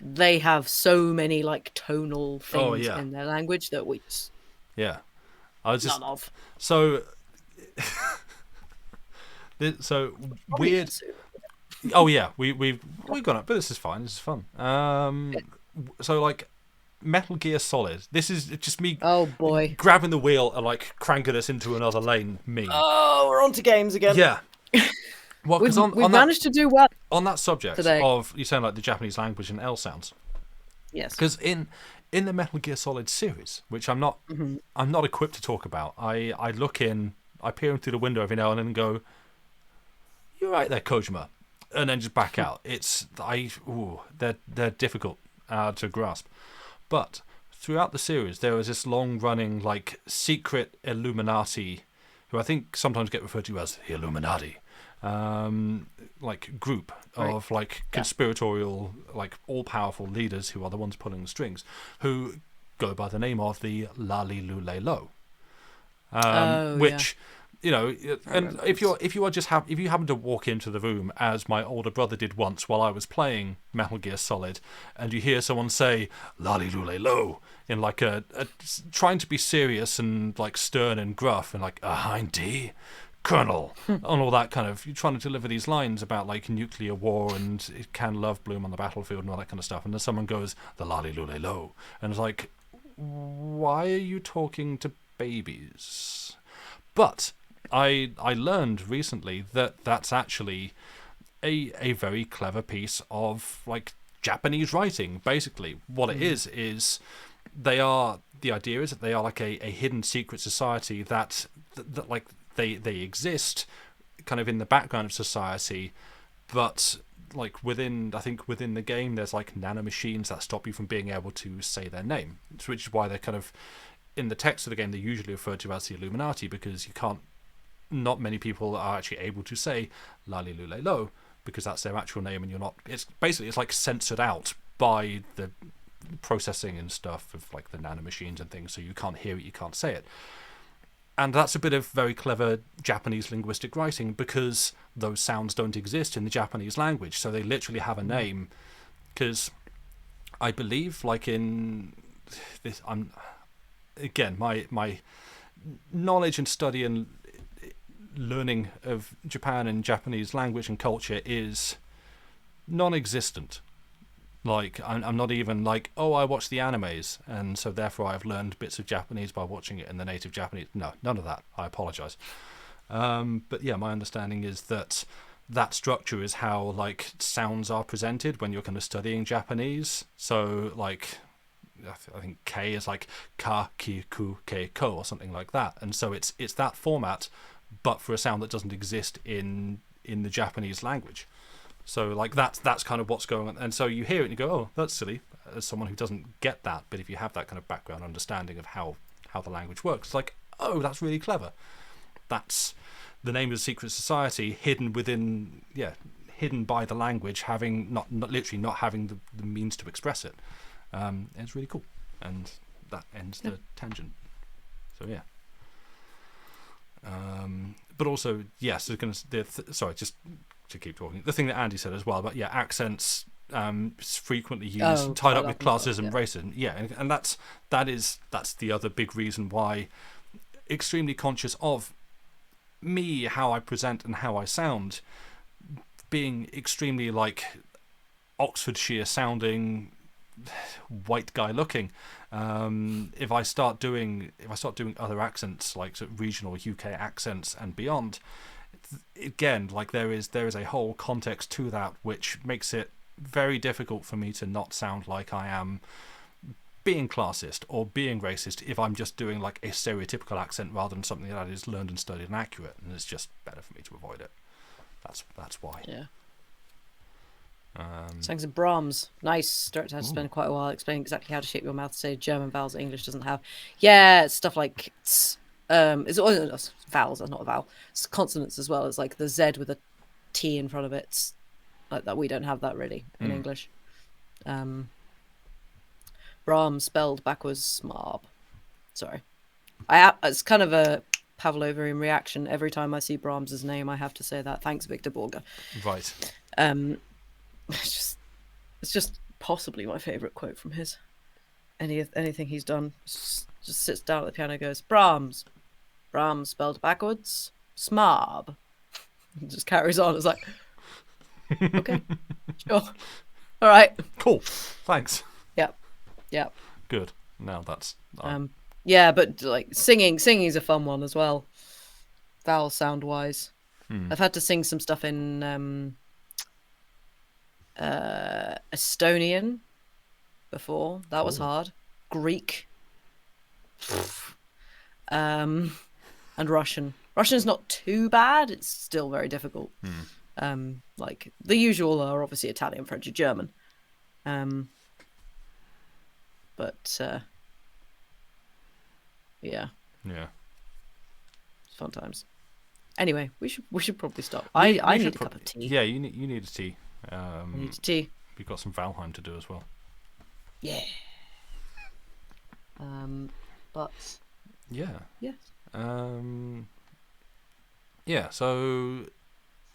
they have so many like tonal things in their language that we just I was just none of. So weird. Oh yeah, we've gone up, but this is fine. This is fun. So like Metal Gear Solid. This is just me. Oh boy, grabbing the wheel and like cranking us into another lane. Me. Oh, we're on to games again. Yeah. Well, we've managed to do well on that subject today. Of you sound like the Japanese language and L sounds. Yes. Because in the Metal Gear Solid series, which I'm not equipped to talk about, I peer in through the window every now and then and go, "You're right there, Kojima," and then just back out. They're difficult to grasp, but throughout the series there was this long running like secret Illuminati, who I think sometimes get referred to as the Illuminati. Like group of like conspiratorial, like all-powerful leaders who are the ones pulling the strings, who go by the name of the Lali Lule Lo, which You know, and remember if you happen to walk into the room as my older brother did once while I was playing Metal Gear Solid, and you hear someone say "lolly lule lo" in like a trying to be serious and like stern and gruff and like hindy Colonel and all that kind of, you're trying to deliver these lines about like nuclear war and can love bloom on the battlefield and all that kind of stuff, and then someone goes the lolly lule lo, and it's like, why are you talking to babies? But I learned recently that that's actually a very clever piece of like Japanese writing. Basically, what it is the idea is that they are like a hidden secret society that like they exist kind of in the background of society, but like within the game there's like nanomachines that stop you from being able to say their name, which is why they're kind of in the text of the game they're usually referred to as the Illuminati, because not many people are actually able to say lali lule lo because that's their actual name, and it's like censored out by the processing and stuff of like the nanomachines and things, so you can't hear it, you can't say it. And that's a bit of very clever Japanese linguistic writing, because those sounds don't exist in the Japanese language, so they literally have a name. Because I believe, like in this, again, my knowledge and study and learning of Japan and Japanese language and culture is non-existent. Like, I'm not even like, oh, I watch the animes, and so therefore I've learned bits of Japanese by watching it in the native Japanese. No, none of that. I apologize. But yeah, my understanding is that structure is how like sounds are presented when you're kind of studying Japanese. So like, I think K is like ka, ki, ku, ke, ko, or something like that. And so it's that format, but for a sound that doesn't exist in the Japanese language. So like that's kind of what's going on, and so you hear it and you go, oh, that's silly, as someone who doesn't get that. But if you have that kind of background understanding of how the language works, it's like, oh, that's really clever. That's the name of the secret society hidden by the language, having not literally not having the means to express it. It's really cool, and that ends the tangent. So yeah. But also, yes, sorry, just to keep talking. The thing that Andy said as well about accents frequently used tied up with classism, racism. Yeah, and that's the other big reason why extremely conscious of me, how I present and how I sound, being extremely like Oxfordshire sounding, white guy looking. If I start doing other accents, like sort of regional UK accents and beyond, again, like there is a whole context to that which makes it very difficult for me to not sound like I am being classist or being racist if I'm just doing like a stereotypical accent rather than something that is learned and studied and accurate, and it's just better for me to avoid it. That's why. Yeah. Songs of Brahms. Nice. Direct had to spend quite a while explaining exactly how to shape your mouth to say German vowels that English doesn't have. Yeah, it's stuff like it's vowels. That's not a vowel. It's consonants as well. It's like the Z with a T in front of it. It's like that. We don't have that really in English. Brahms spelled backwards. Smarb. Sorry. It's kind of a Pavlovian reaction. Every time I see Brahms's name, I have to say that. Thanks, Victor Borger. Right. It's just possibly my favorite quote from his. Anything he's done. Just sits down at the piano and goes, Brahms spelled backwards. Smarb. And just carries on. It's like, okay, sure, all right, cool, thanks. Yep. Good. Now that's yeah, but like singing is a fun one as well, vowel sound wise. I've had to sing some stuff in Estonian before. That was hard. Greek, and Russian. Russian's not too bad. It's still very difficult. Like the usual are obviously Italian, French, and German. But yeah, it's fun times. Anyway, we should probably stop. I need a cup of tea. Yeah, you need a tea. I need a tea. We've got some Valheim to do as well. Yeah. But yeah. Yes. yeah. So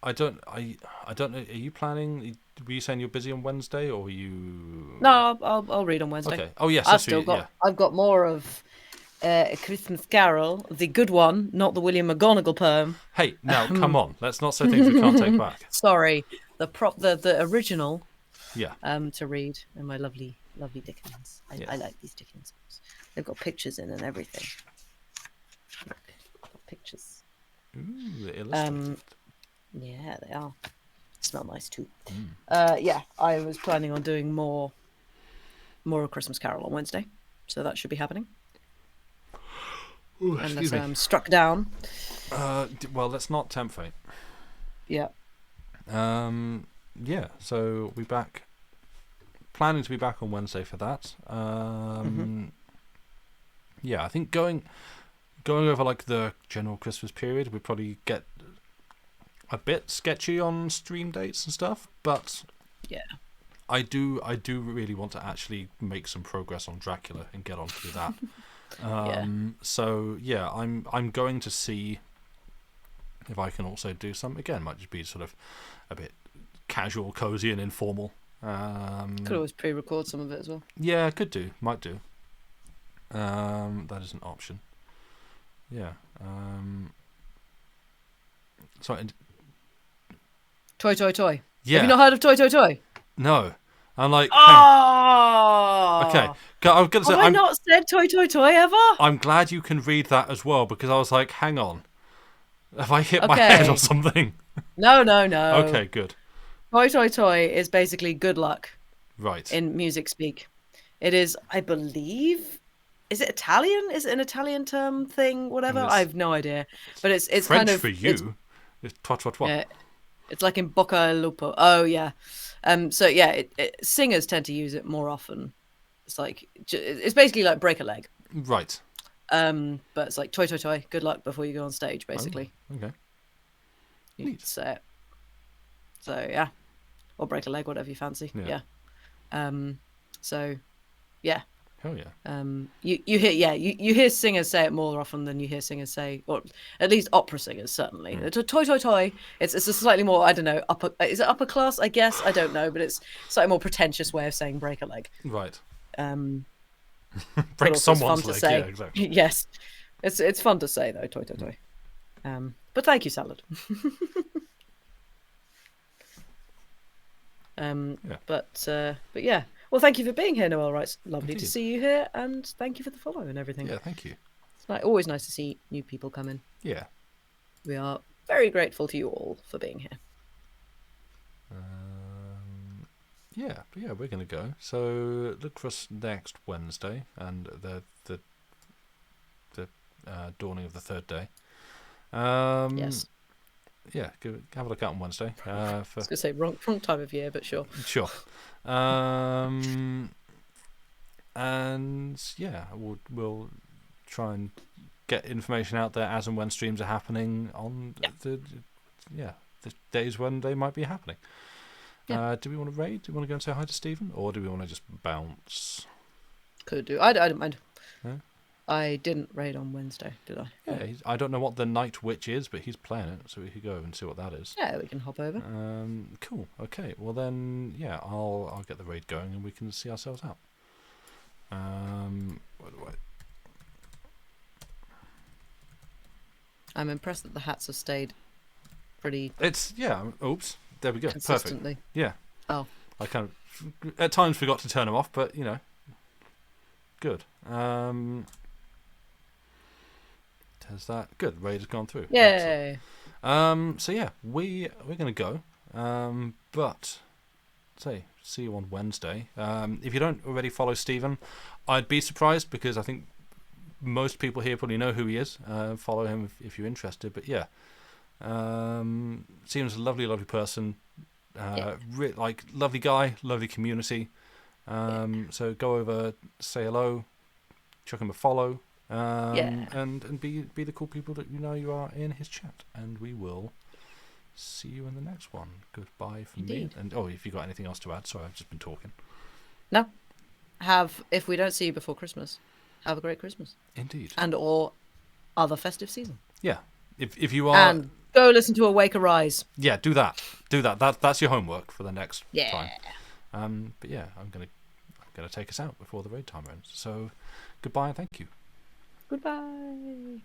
I don't know. Are you planning? Were you saying you're busy on Wednesday, or were No, you? I'll read on Wednesday. Okay. Oh yes, that's right. Yeah. I've got more of A Christmas Carol, the good one, not the William McGonagall poem. Hey, now come on. Let's not say things we can't take back. Sorry, the original Yeah. to read, and my lovely Dickens. Yeah. I like these Dickens books. They've got pictures in and everything. Look, got pictures. Ooh, illustrated. Yeah, they are. Smell nice too. Mm. Yeah, I was planning on doing more A Christmas Carol on Wednesday, so that should be happening. Ooh, Unless excuse me. I'm struck down. Well, let's not tempt fate. Yeah. Yeah. So we're back. Planning to be back on Wednesday for that. Yeah, I think going over like the general Christmas period, we probably get a bit sketchy on stream dates and stuff, but yeah, I do really want to actually make some progress on Dracula and get on to that. So yeah, I'm going to see if I can also do some. Again, might just be sort of a bit casual, cozy, and informal. Could always pre-record some of it as well. Yeah, could do, might do. That is an option. Yeah. Sorry. Toy, toy, toy. Yeah. Have you not heard of Toy, toy, toy? No. I'm like. Oh. Okay. I'm gonna say. Have I not said toy, toy, toy ever? I'm glad you can read that as well, because I was like, hang on, have I hit my head or something? No. Okay, good. Toy, toy, toy is basically good luck. Right. In music speak, it is, I believe. Is it Italian? Is it an Italian term thing? Whatever. I have no idea. But it's French kind of for you. It's toi toi toi. Yeah, it's like in Bocca al Lupo. Oh yeah. So yeah, singers tend to use it more often. It's like it's basically like break a leg. Right. But it's like toy toy toy. Good luck before you go on stage, basically. Oh, okay. You say it. So yeah, or break a leg, whatever you fancy. Yeah. So yeah. Hell yeah. You hear singers say it more often than you hear singers say, or at least opera singers certainly. Toy toy toy. It's a slightly more, I don't know, is it upper class? I guess, I don't know, but it's slightly more pretentious way of saying break a leg. Right. Break someone's leg. Yeah, exactly. Yes, it's fun to say though. Toy toy toy. But thank you, Salad. Yeah. But yeah. Well, thank you for being here, Noel. Right, it's lovely Indeed. to see you here, and thank you for the follow and everything. Yeah, thank you. It's always nice to see new people come in. Yeah. We are very grateful to you all for being here. Yeah, we're gonna go. So look for us next Wednesday and the dawning of the third day. Yes. Yeah, have a look out on Wednesday. I was gonna say wrong time of year, but sure. Sure. And yeah, we'll try and get information out there as and when streams are happening on the days when they might be happening. Yeah. Do we want to raid? Do we want to go and say hi to Stephen, or do we want to just bounce? Could do. I don't mind. Yeah? I didn't raid on Wednesday, did I? Yeah, I don't know what the Night Witch is, but he's playing it, so we could go and see what that is. Yeah, we can hop over. Cool. Okay. Well then, yeah, I'll get the raid going and we can see ourselves out. Where do I'm impressed that the hats have stayed pretty. Oops. There we go. Consistently. Perfect. Yeah. Oh. I kind of at times forgot to turn them off, but good. Has that good? Raid has gone through. Yay. So yeah, we're gonna go. But see you on Wednesday. If you don't already follow Stephen, I'd be surprised because I think most people here probably know who he is. Follow him if you're interested. But yeah, seems a lovely person. Lovely guy, lovely community. So go over, say hello, chuck him a follow. And be the cool people that you are in his chat, and we will see you in the next one. Goodbye from me. And if you got anything else to add, sorry, I've just been talking. No, if we don't see you before Christmas, have a great Christmas. Indeed. And or other festive season. Yeah, if you are and go listen to Awake Arise. Yeah, do that. Do that. That's your homework for the next Yeah. time. But yeah, I'm gonna take us out before the raid timer ends. So, goodbye and thank you. Goodbye.